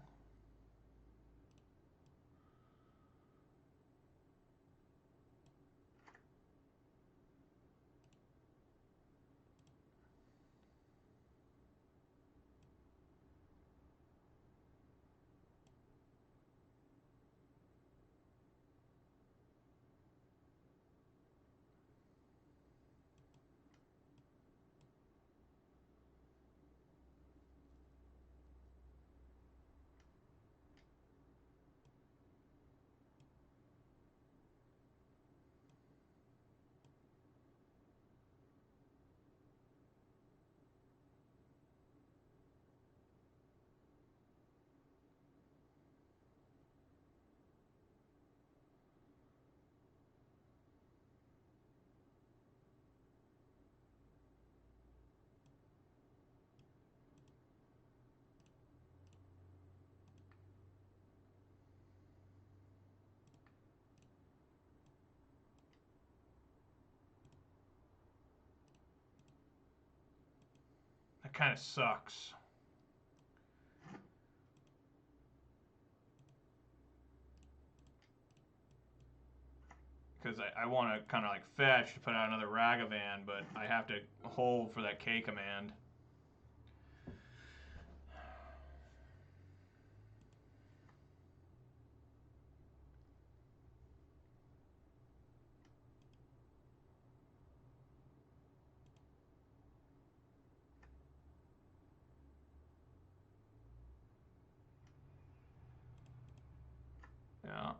That kind of sucks. Because I want to kind of like fetch to put out another Ragavan, but I have to hold for that K command. Yeah.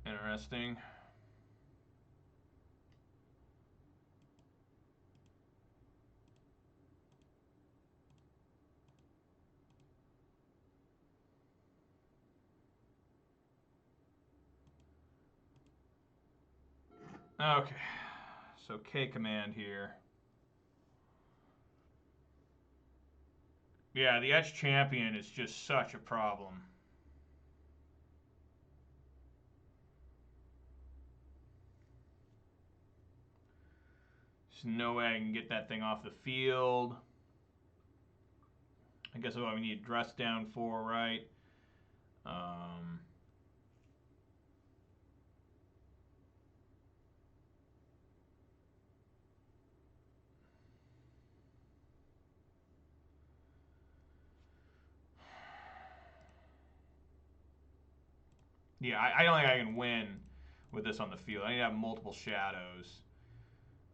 Interesting. Okay. So K command here. Yeah, the Etch Champion is just such a problem. There's no way I can get that thing off the field. I guess what we need dress down for, right? Yeah, I don't think I can win with this on the field. I need to have multiple shadows.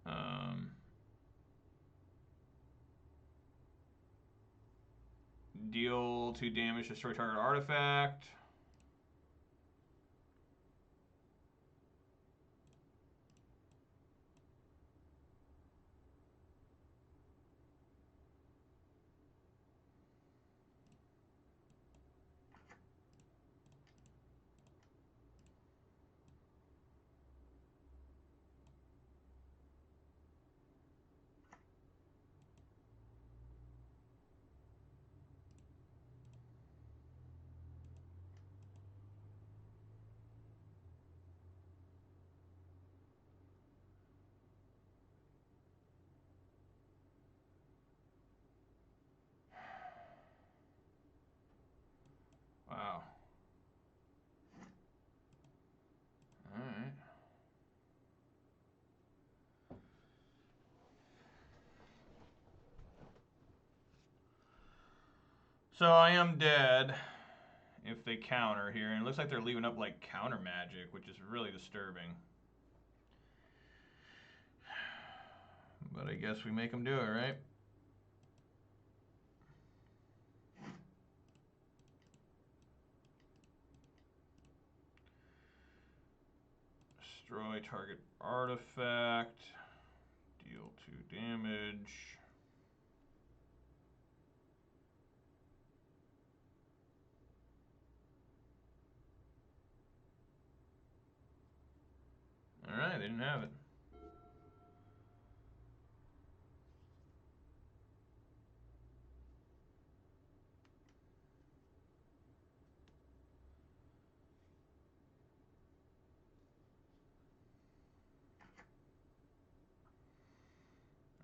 Um, deal 2 damage, destroy target artifact. Wow. All right. So I am dead if they counter here. And it looks like they're leaving up like counter magic, which is really disturbing. But I guess we make them do it, right? Destroy target artifact. Deal 2 damage. Alright, they didn't have it.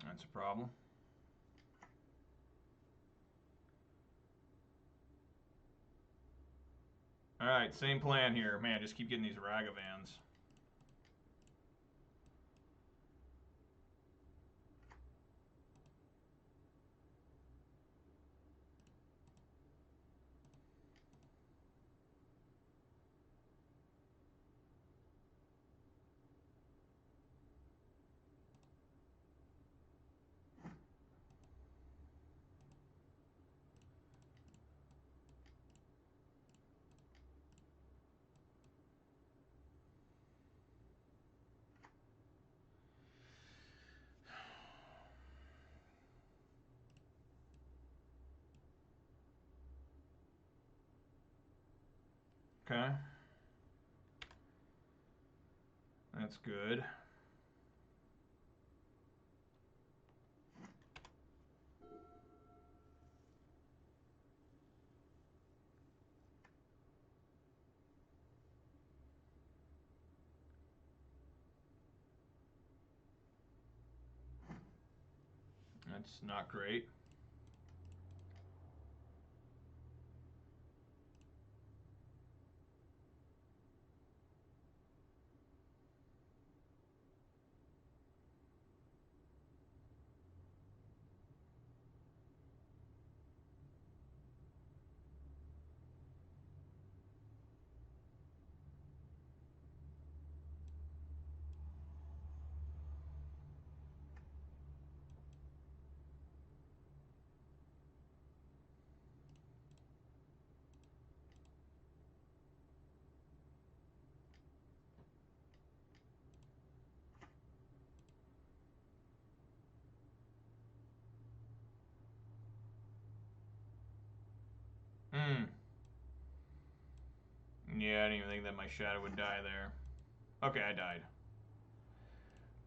That's a problem. Alright, same plan here. Man, just keep getting these Ragavans. Okay. That's good. That's not great. Hmm. Yeah, I didn't even think that my shadow would die there. Okay, I died.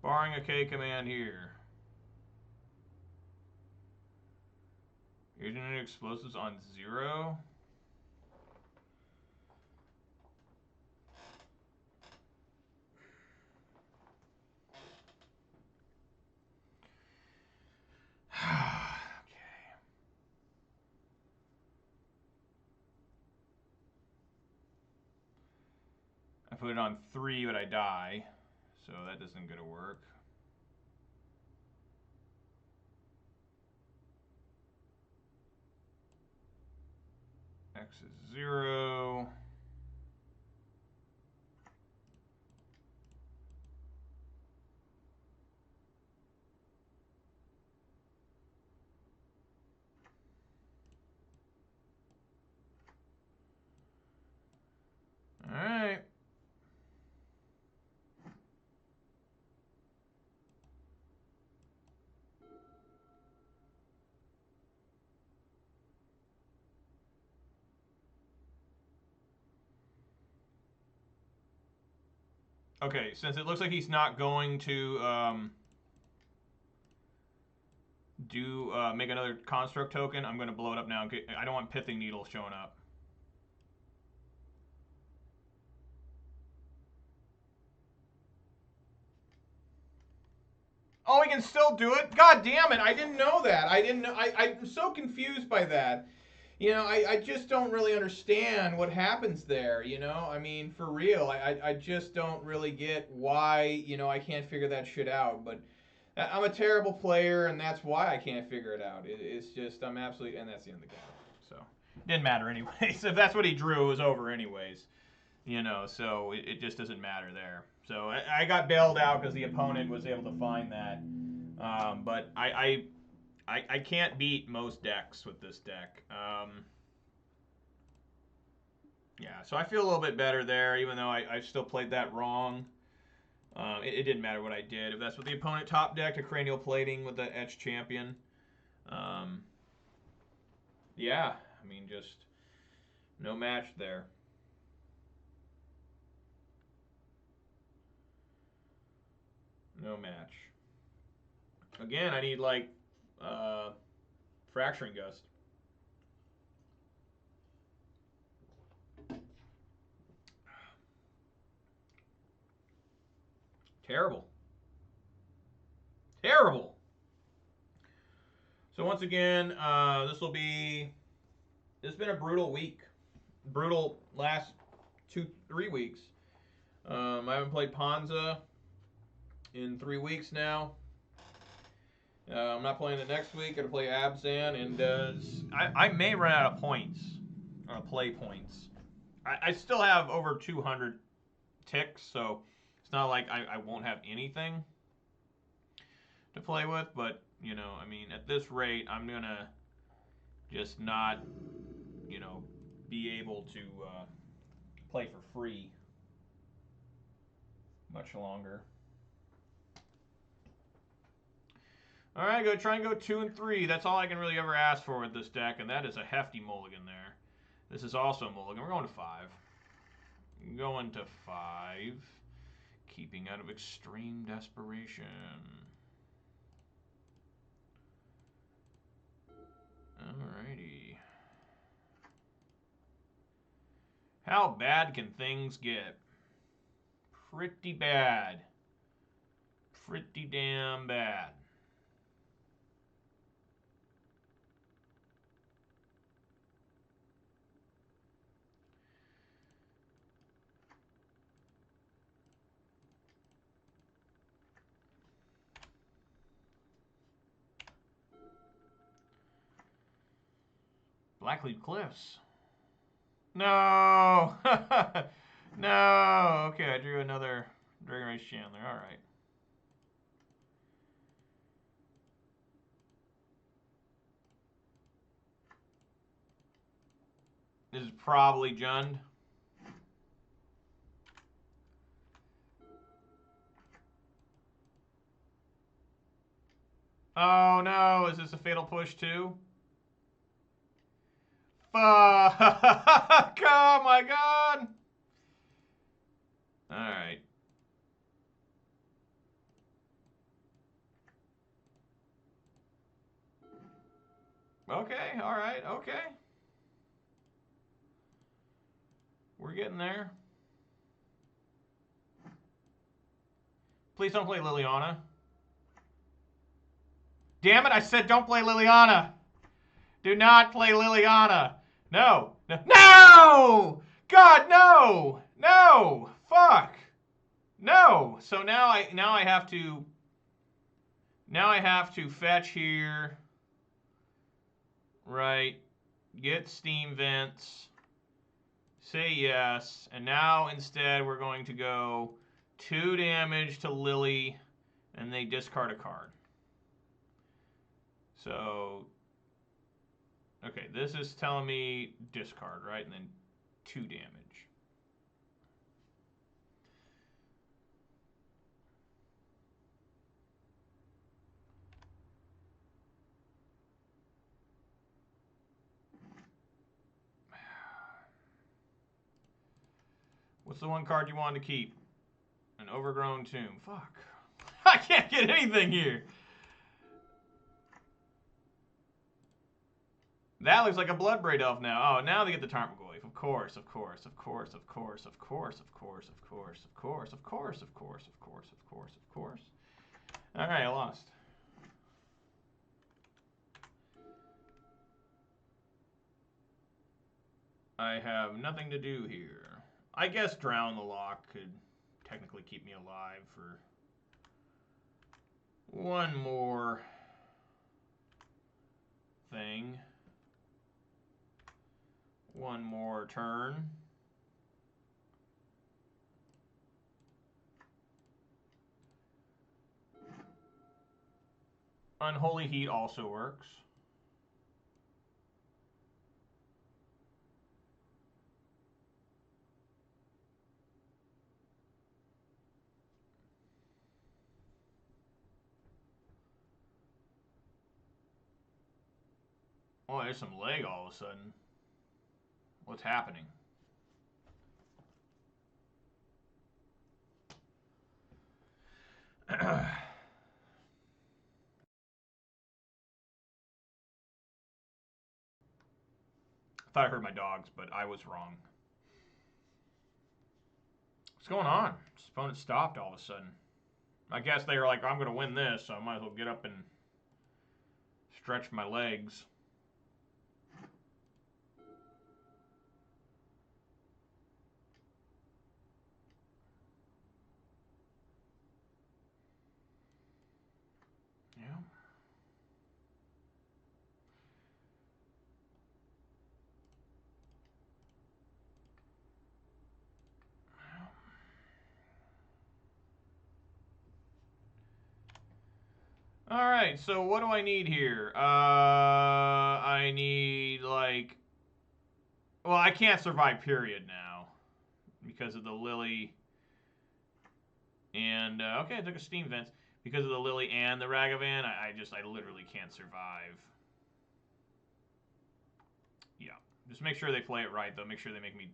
Barring a K command here. Agent explosives on 0. Okay. I put it on 3, but I die. So that doesn't gonna work. X is 0. Okay, since it looks like he's not going to make another construct token, I'm going to blow it up now. I don't want Pithing Needle showing up. Oh, he can still do it? God damn it, I didn't know that. I didn't know. I'm so confused by that. You know, I just don't really understand what happens there, you know? I mean, for real, I just don't really get why, you know, I can't figure that shit out. But I'm a terrible player, and that's why I can't figure it out. It's just, I'm absolutely, and that's the end of the game. So, didn't matter anyways. If that's what he drew, it was over anyways. You know, so it just doesn't matter there. So I got bailed out because the opponent was able to find that. But I can't beat most decks with this deck. Yeah, so I feel a little bit better there, even though I still played that wrong. It didn't matter what I did. If that's what the opponent top decked, a cranial plating with the Etched Champion. Yeah, I mean, just no match there. No match. Again, I need like Fracturing Gust. Terrible. Terrible. So once again, it's been a brutal week. Brutal last 2-3 weeks. I haven't played Ponza in 3 weeks now. I'm not playing it next week. Gonna play Abzan, and I may run out of points, play points. I still have over 200 ticks, so it's not like I won't have anything to play with. But you know, I mean, at this rate, I'm gonna just not, you know, be able to play for free much longer. All right, go try and go 2 and 3. That's all I can really ever ask for with this deck, and that is a hefty mulligan there. This is also a mulligan. We're going to 5. Going to 5. Keeping out of extreme desperation. Alrighty. How bad can things get? Pretty bad. Pretty damn bad. Blackleaf Cliffs. No! No! Okay, I drew another Dragon Race Chandler. Alright. This is probably Jund. Oh no, is this a fatal push too? Fuck! Oh my god! Alright. Okay, alright, okay. We're getting there. Please don't play Liliana. Damn it, I said don't play Liliana! Do not play Liliana! No! No! No! God, no! No! Fuck! No! So now I have to fetch here. Right. Get Steam Vents. Say yes. And now instead we're going to go 2 damage to Lily, and they discard a card. So, okay, this is telling me discard, right? And then 2 damage. What's the one card you wanted to keep? An overgrown tomb. Fuck. I can't get anything here. That looks like a Bloodbraid elf now. Oh, now they get the Tarmogoyf. Of course, of course, of course, of course, of course, of course, of course, of course, of course, of course, of course, of course, of course. All right, I lost. I have nothing to do here. I guess Drown the Lock could technically keep me alive for one more thing. One more turn. Unholy Heat also works. Oh, there's some leg all of a sudden. What's happening? I thought I heard my dogs, but I was wrong. What's going on? This opponent stopped all of a sudden. I guess they were like, I'm going to win this, so I might as well get up and stretch my legs. Yeah. All right, so what do I need here? I need, like... Well, I can't survive period now because of the Lily and... okay, I took a Steam Vents. Because of the Lily and the Ragavan, I literally can't survive. Yeah. Just make sure they play it right, though. Make sure they make me...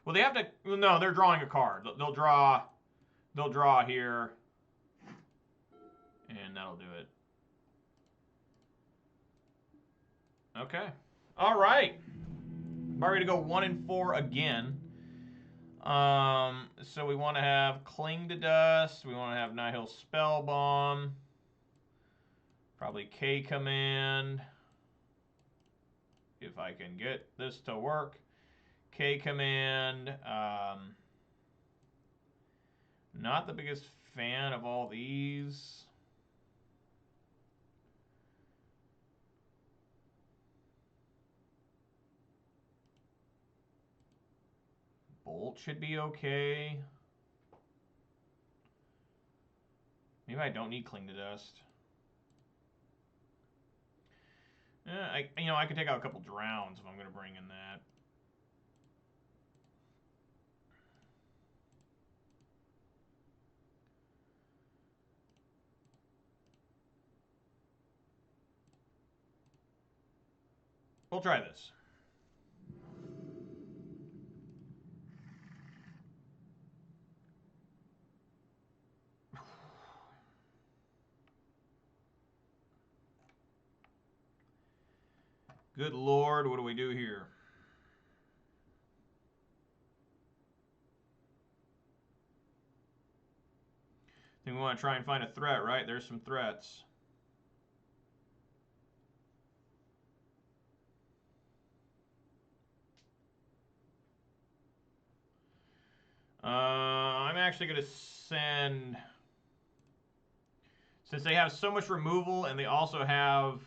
Well, they have to... No, they're drawing a card. They'll draw here. And that'll do it. Okay. All right. We're ready to go 1-4 again. So we want to have Cling to Dust. We want to have Nihil Spellbomb. Probably K Command. If I can get this to work. K Command. Not the biggest fan of all these. Bolt should be okay. Maybe I don't need Cling to Dust. I could take out a couple Drowns if I'm going to bring in that. We'll try this. Good Lord, what do we do here? I think we want to try and find a threat, right? There's some threats. I'm actually going to send... Since they have so much removal and they also have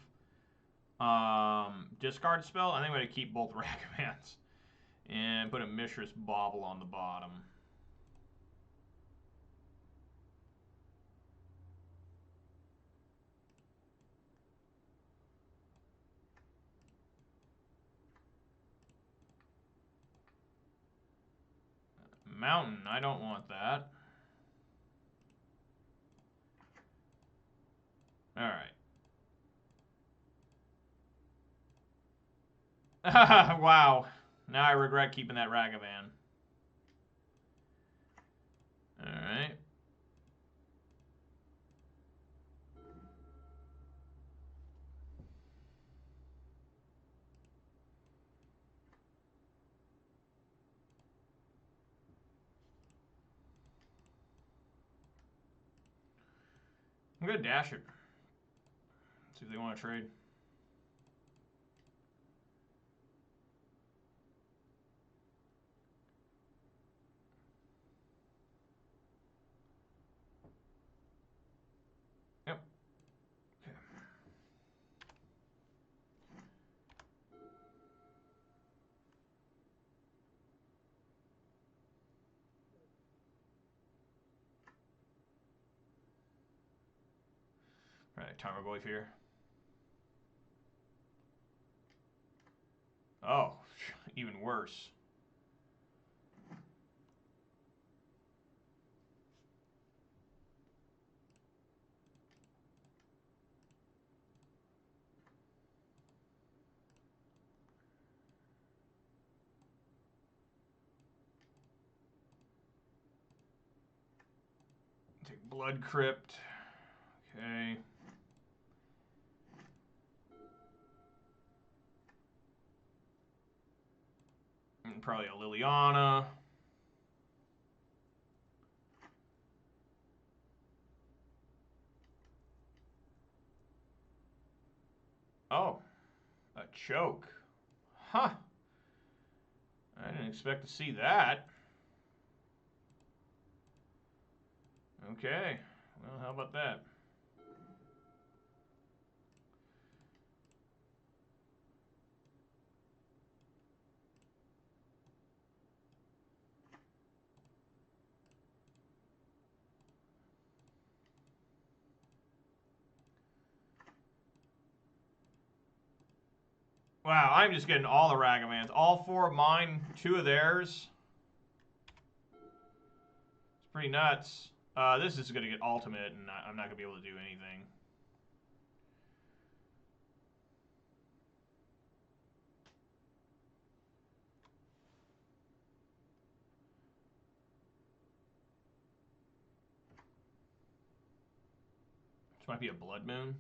discard spell, I think I'm going to keep both Ragavans and put a Mishra's Bauble on the bottom. Mountain, I don't want that. Alright. Wow. Now I regret keeping that Ragavan. Alright. I'm gonna dash it. See if they want to trade. Yep. Okay. Right, Tarmogoyf here. Oh, even worse. Take Blood Crypt. Okay. And probably a Liliana. Oh, a choke. Huh. I didn't expect to see that. Okay. Well, how about that? Wow, I'm just getting all the Ragamans. All 4 of mine, 2 of theirs. It's pretty nuts. This is going to get ultimate, and I'm not going to be able to do anything. This might be a Blood Moon.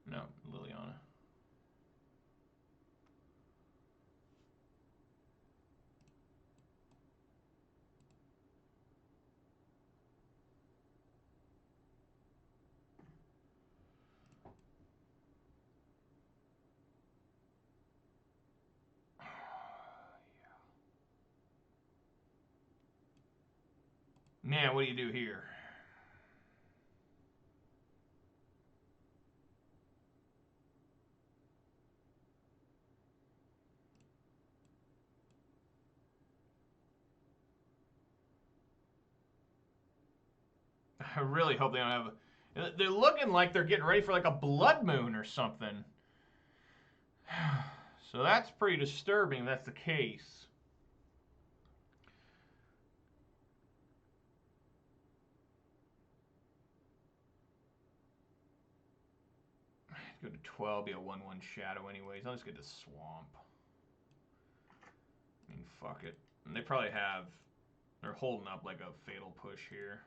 No, Liliana. Man, what do you do here? I really hope they don't have a... They're looking like they're getting ready for like a Blood Moon or something. So that's pretty disturbing if that's the case. Go to 12, be a 1-1 shadow anyways. I'll just get the Swamp. I mean, fuck it. And they probably have... They're holding up like a Fatal Push here.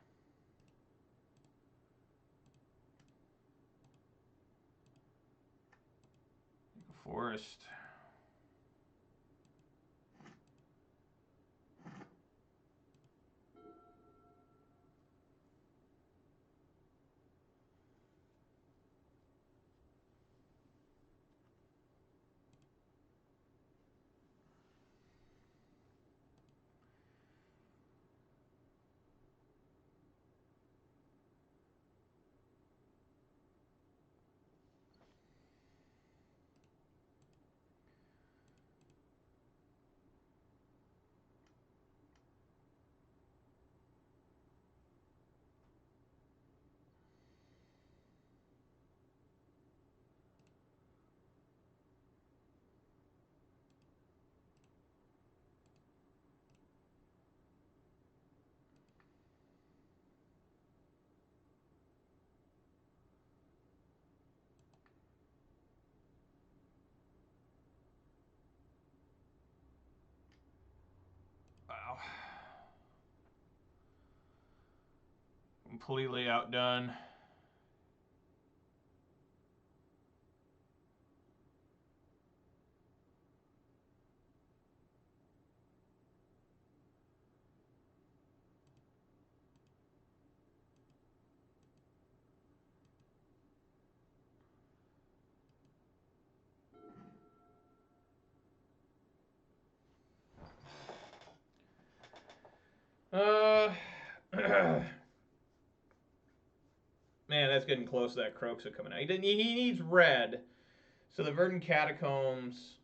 Forest. Wow. Completely outdone. Uh, man, that's getting close to that Croxa coming out. He needs red, so the Verdant Catacombs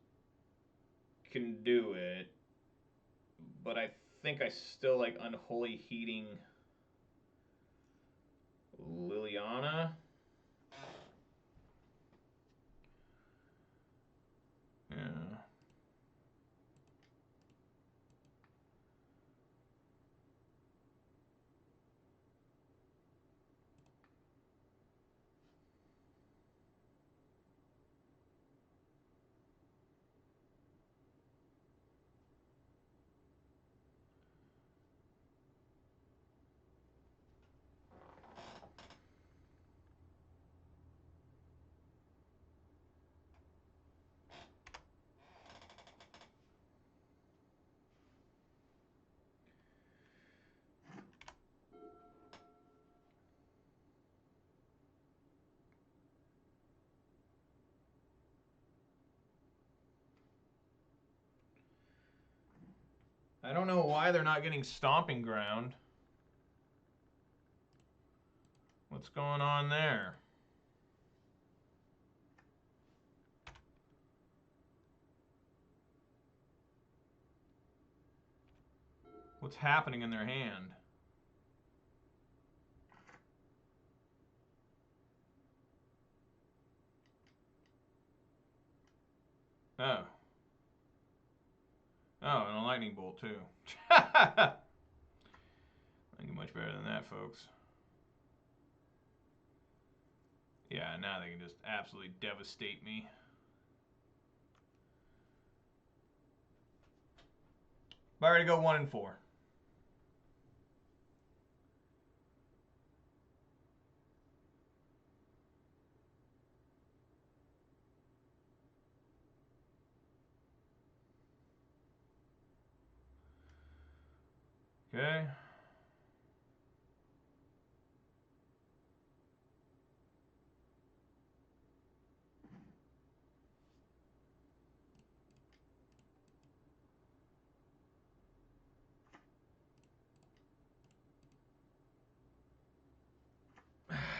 can do it, but I think I still like Unholy Heating Liliana. Yeah. I don't know why they're not getting Stomping Ground. What's going on there? What's happening in their hand? Oh. Oh, and a lightning bolt too. I think much better than that, folks. Yeah, now they can just absolutely devastate me. But I already go 1 and 4. Okay.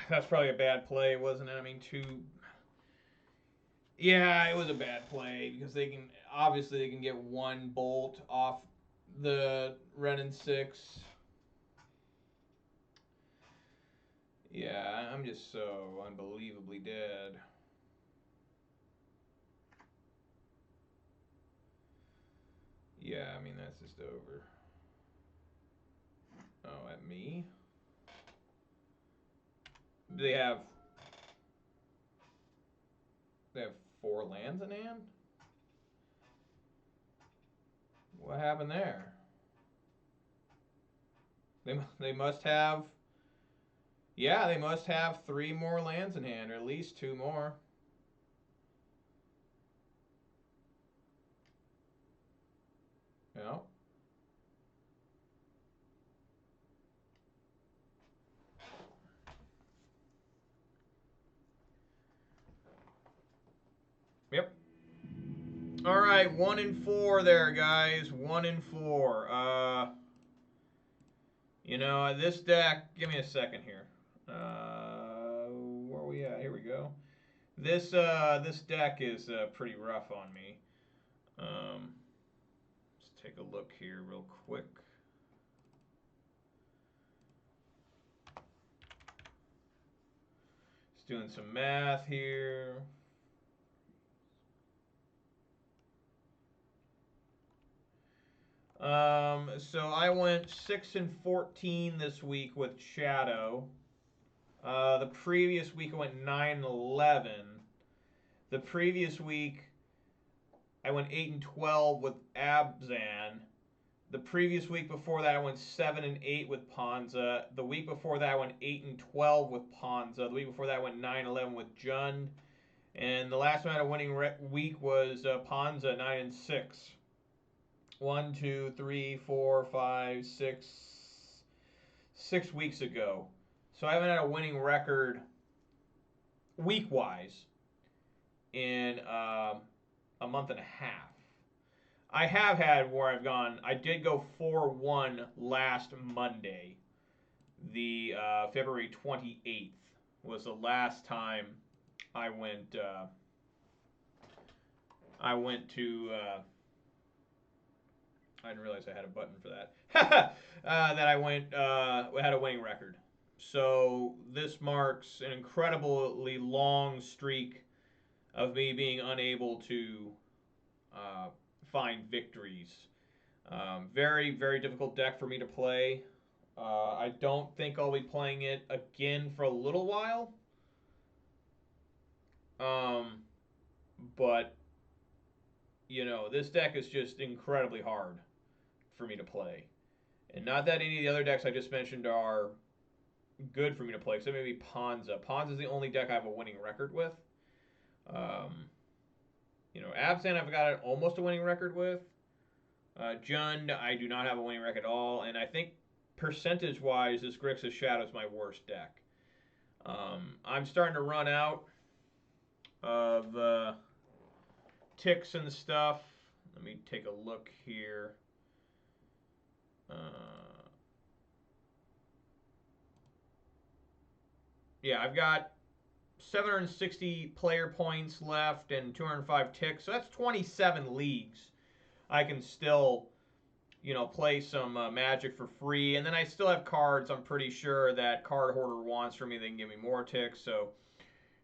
That's probably a bad play, wasn't it? I mean, yeah, it was a bad play because they can get 1 bolt off the Ren and 6. Yeah, I'm just so unbelievably dead. Yeah, I mean, that's just over. Oh, at me? They have 4 lands in hand? What happened there? They must have. Yeah, they must have 3 more lands in hand, or at least 2 more. No. Yep. All right, 1 and 4 there, guys. 1 and 4. This deck. Give me a second here. Where are we at? Here we go. This deck is pretty rough on me. Let's take a look here real quick. Just doing some math here. So I went 6 and 14 this week with Shadow. The previous week I went 9 and 11. The previous week I went 8 and 12 with Abzan. The previous week before that I went 7 and 8 with Ponza. The week before that I went 8 and 12 with Ponza. The week before that I went 9 and 11 with Jund. And the last one I had a winning week was Ponza 9 and 6. 1, 2, 3, 4, 5, 6. 6 weeks ago. So I haven't had a winning record week-wise in a month and a half. I have had where I've gone. I did go 4-1 last Monday. The February 28th was the last time I went. I went to. I didn't realize I had a button for that. That I went had a winning record. So this marks an incredibly long streak of me being unable to uh, find victories. Very, very difficult deck for me to play. I don't think I'll be playing it again for a little while. Um, but, you know, this deck is just incredibly hard for me to play. And not that any of the other decks I just mentioned are good for me to play, except maybe Ponza. Ponza is the only deck I have a winning record with. Um, you know, Abzan I've got almost a winning record with. Jund, I do not have a winning record at all, and I think percentage-wise, this Grixis Shadow is my worst deck. I'm starting to run out of ticks and stuff. Let me take a look here. Yeah, I've got 760 player points left and 205 ticks, so that's 27 leagues. I can still, you know, play some Magic for free, and then I still have cards. I'm pretty sure that Card Hoarder wants from me. They can give me more ticks, so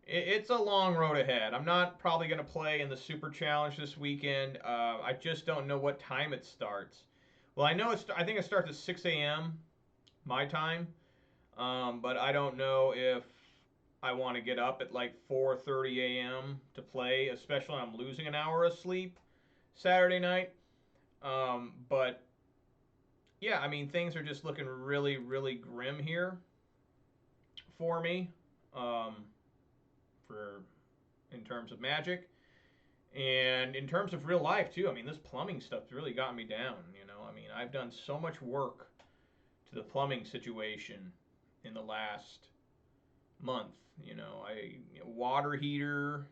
it's a long road ahead. I'm not probably going to play in the Super Challenge this weekend. I just don't know what time it starts. Well, I know I think it starts at 6 a.m. my time, but I don't know if I want to get up at like 4:30 a.m. to play, especially when I'm losing an hour of sleep Saturday night. But yeah, I mean, things are just looking really, really grim here for me, for in terms of Magic and in terms of real life too. I mean, this plumbing stuff's really gotten me down. You know, I mean, I've done so much work to the plumbing situation in the last month. You know, water heater,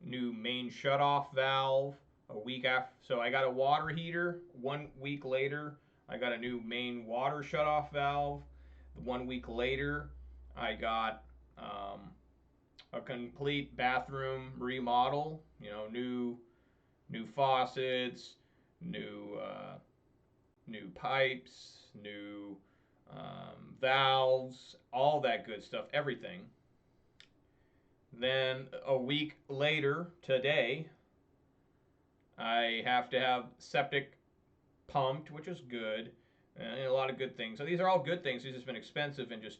new main shutoff valve. A week after, so I got a water heater. 1 week later, I got a new main water shutoff valve. 1 week later, I got a complete bathroom remodel. You know, new faucets, new pipes, new valves, all that good stuff, everything. Then a week later, today, I have to have septic pumped, which is good, and a lot of good things. So these are all good things. These have been expensive and just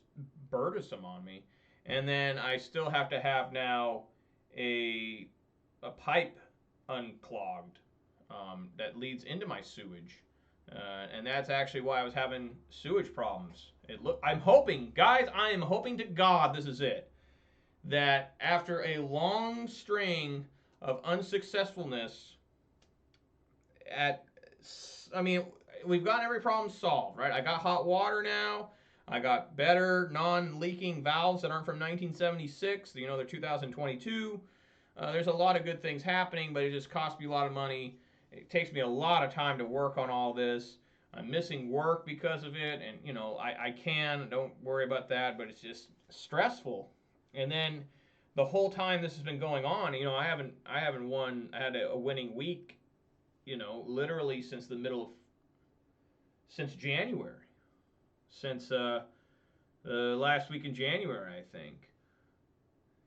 burdensome on me. And then I still have to have now a pipe unclogged that leads into my sewage. And that's actually why I was having sewage problems. I'm hoping, guys, I am hoping to God this is it. That after a long string of unsuccessfulness I mean, we've gotten every problem solved, right? I got hot water now. I got better non-leaking valves that aren't from 1976. You know, they're 2022. There's a lot of good things happening, but it just costs me a lot of money. It takes me a lot of time to work on all this. I'm missing work because of it, and you know, don't worry about that, but it's just stressful. And then the whole time this has been going on, you know, I haven't won. I had a winning week, you know, literally since January, since the last week in January, I think.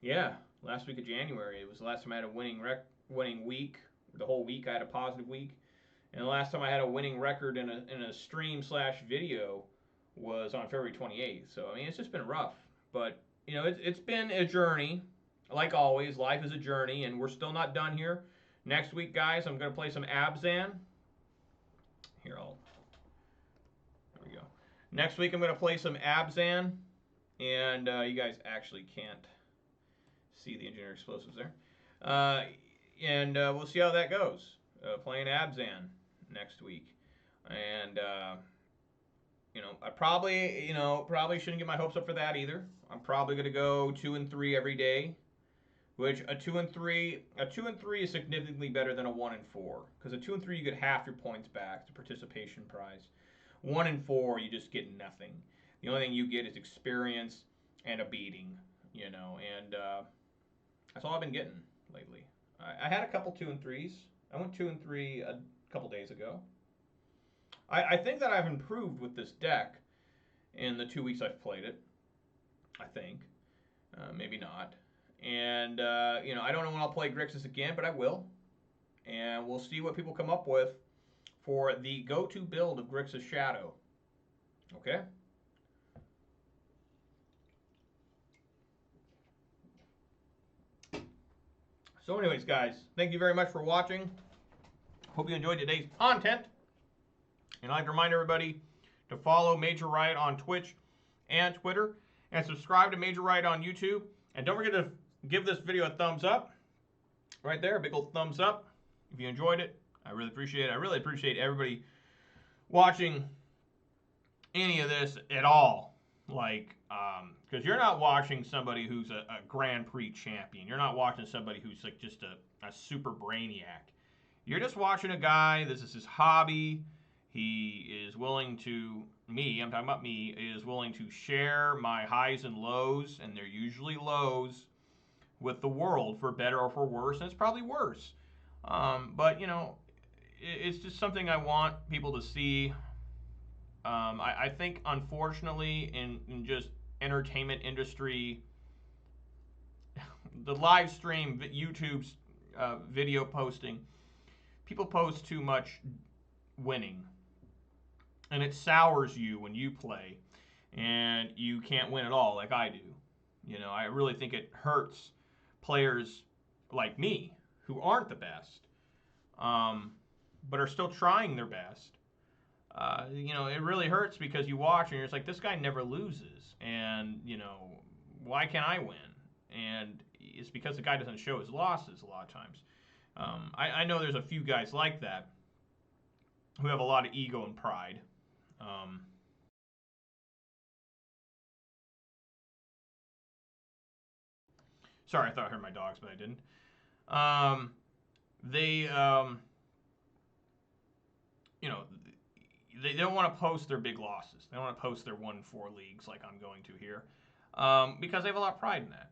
Yeah, last week of January. It was the last time I had a winning week. The whole week I had a positive week, and the last time I had a winning record in a stream/video was on February 28th. So I mean, it's just been rough, but you know, it's been a journey. Like always, life is a journey, and we're still not done here. Next week, guys, I'm going to play some Abzan. Here, there we go. Next week, I'm going to play some Abzan. And you guys actually can't see the engineer explosives there. And we'll see how that goes. Playing Abzan next week. And, you know, I probably shouldn't get my hopes up for that either. I'm probably going to go 2 and 3 every day which a 2 and 3 is significantly better than a 1 and 4, because a 2 and 3 you get half your points back, the participation prize. 1 and 4 you just get nothing. The only thing you get is experience and a beating, you know, and that's all I've been getting lately. I had a couple 2 and 3s. I went 2 and 3 a couple days ago. I think that I've improved with this deck in the 2 weeks I've played it. I think. Maybe not. And, you know, I don't know when I'll play Grixis again, but I will. And we'll see what people come up with for the go-to build of Grixis Shadow. Okay? So anyways, guys, thank you very much for watching. Hope you enjoyed today's content. And I'd like to remind everybody to follow Major Riot on Twitch and Twitter, and subscribe to Major Riot on YouTube. And don't forget to give this video a thumbs up. Right there, a big old thumbs up if you enjoyed it. I really appreciate it. I really appreciate everybody watching any of this at all. Like, because you're not watching somebody who's a Grand Prix champion. You're not watching somebody who's like just a super brainiac. You're just watching a guy, this is his hobby. He is willing to, I'm talking about me, is willing to share my highs and lows, and they're usually lows, with the world, for better or for worse, and it's probably worse. But, you know, it's just something I want people to see. I think, unfortunately, in just entertainment industry, the live stream, YouTube's video posting, people post too much winning. And it sours you when you play, and you can't win at all like I do. You know, I really think it hurts players like me who aren't the best, but are still trying their best. You know, it really hurts because you watch and you're just like, this guy never loses, and, you know, why can't I win? And it's because the guy doesn't show his losses a lot of times. I know there's a few guys like that who have a lot of ego and pride. Sorry, I thought I heard my dogs, but I didn't. You know, they don't want to post their big losses. They don't want to post their 1-4 leagues like I'm going to here, because they have a lot of pride in that.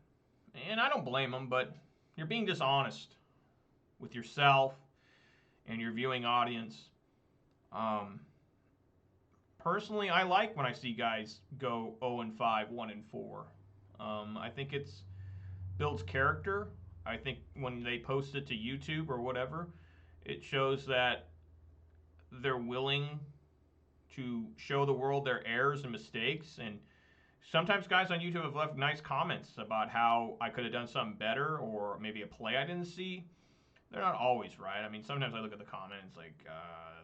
And I don't blame them, but you're being dishonest with yourself and your viewing audience. Personally, I like when I see guys go 0-5, 1-4. I think it's builds character. I think when they post it to YouTube or whatever, it shows that they're willing to show the world their errors and mistakes. And sometimes guys on YouTube have left nice comments about how I could have done something better, or maybe a play I didn't see. They're not always right. I mean, sometimes I look at the comments like,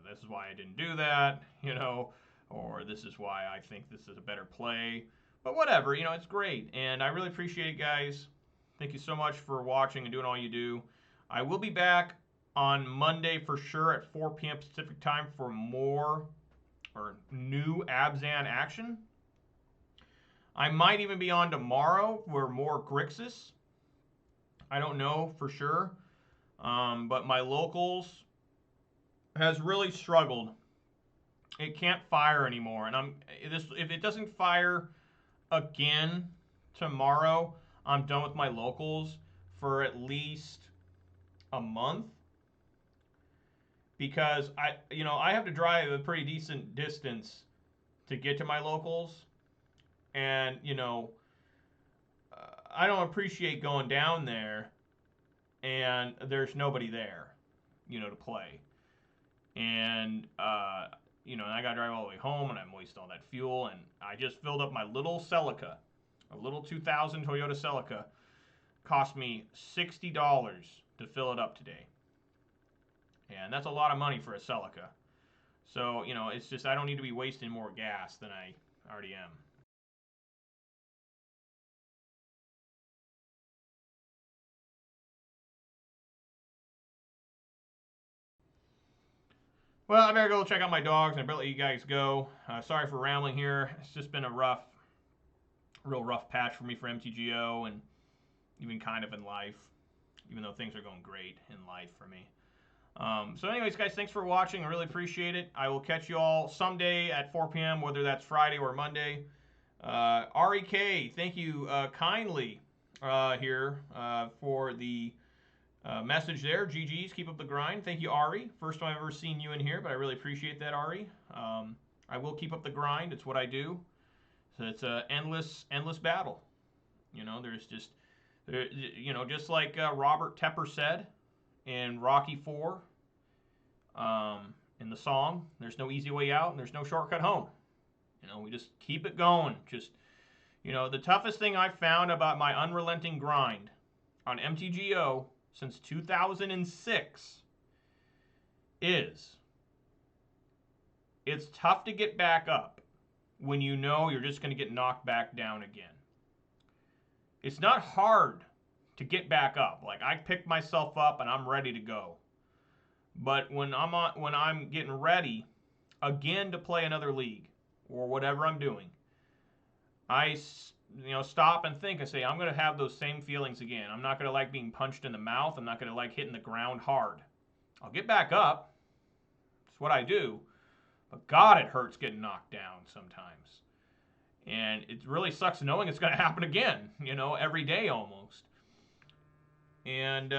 this is why I didn't do that, you know, or this is why I think this is a better play. But whatever, you know, it's great. And I really appreciate it, guys. Thank you so much for watching and doing all you do. I will be back on Monday for sure at 4 p.m. Pacific time for more or new Abzan action. I might even be on tomorrow for more Grixis. I don't know for sure. But my locals has really struggled. It can't fire anymore, and if it doesn't fire again tomorrow, I'm done with my locals for at least a month, because I have to drive a pretty decent distance to get to my locals, and I don't appreciate going down there and there's nobody there, to play. And, I got to drive all the way home, and I'm wasting all that fuel. And I just filled up my little Celica, a little 2000 Toyota Celica. Cost me $60 to fill it up today. And that's a lot of money for a Celica. So, it's just I don't need to be wasting more gas than I already am. Well, I better go check out my dogs, and I better let you guys go. Sorry for rambling here. It's just been a real rough patch for me for MTGO, and even kind of in life. even though things are going great in life for me. So anyways, guys, thanks for watching. I really appreciate it. I will catch you all someday at 4 p.m., whether that's Friday or Monday. REK, thank you kindly here for the message there. GG's, keep up the grind. Thank you, Ari. First time I've ever seen you in here, but I really appreciate that, Ari. I will keep up the grind. It's what I do. So it's an endless battle. You know, there's just, you know, just like Robert Tepper said in Rocky IV, in the song, there's no easy way out and there's no shortcut home. You know, we just keep it going. Just, you know, the toughest thing I've found about my unrelenting grind on MTGO since 2006 is it's tough to get back up when you know you're just going to get knocked back down again. It's not hard to get back up. Like, I pick myself up and I'm ready to go. But when I'm getting ready again to play another league or whatever I'm doing, I stop and think and say, I'm going to have those same feelings again. I'm not going to like being punched in the mouth. I'm not going to like hitting the ground hard. I'll get back up. It's what I do. But God, it hurts getting knocked down sometimes. And it really sucks knowing it's going to happen again, you know, every day almost. And,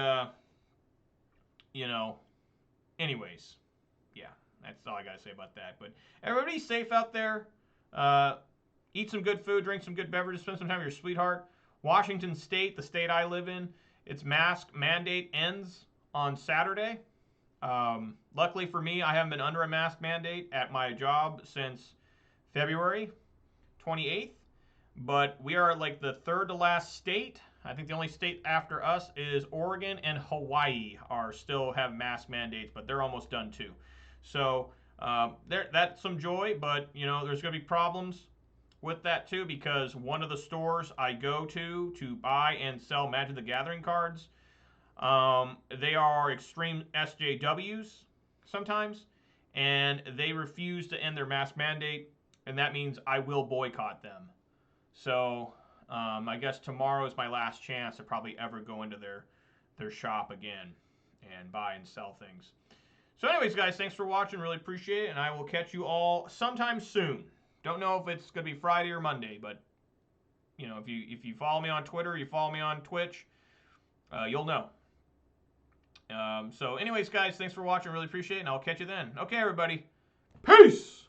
you know, anyways, yeah, that's all I got to say about that. But everybody's safe out there. Eat some good food, drink some good beverages, spend some time with your sweetheart. Washington State, the state I live in, its mask mandate ends on Saturday. Luckily for me, I haven't been under a mask mandate at my job since February 28th. But we are like the third to last state. I think the only state after us is Oregon and Hawaii still have mask mandates, but they're almost done too. So that's some joy, but you know there's going to be problems with that too because one of the stores I go to buy and sell Magic the Gathering cards, they are extreme SJWs sometimes, and they refuse to end their mask mandate, and that means I will boycott them. So I guess tomorrow is my last chance to probably ever go into their shop again and buy and sell things. So anyways, guys, thanks for watching. Really appreciate it, and I will catch you all sometime soon. Don't know if it's going to be Friday or Monday, but you know, if you follow me on Twitter, you follow me on Twitch, you'll know. So anyways, guys, thanks for watching. Really appreciate it, and I'll catch you then. Okay, everybody. Peace!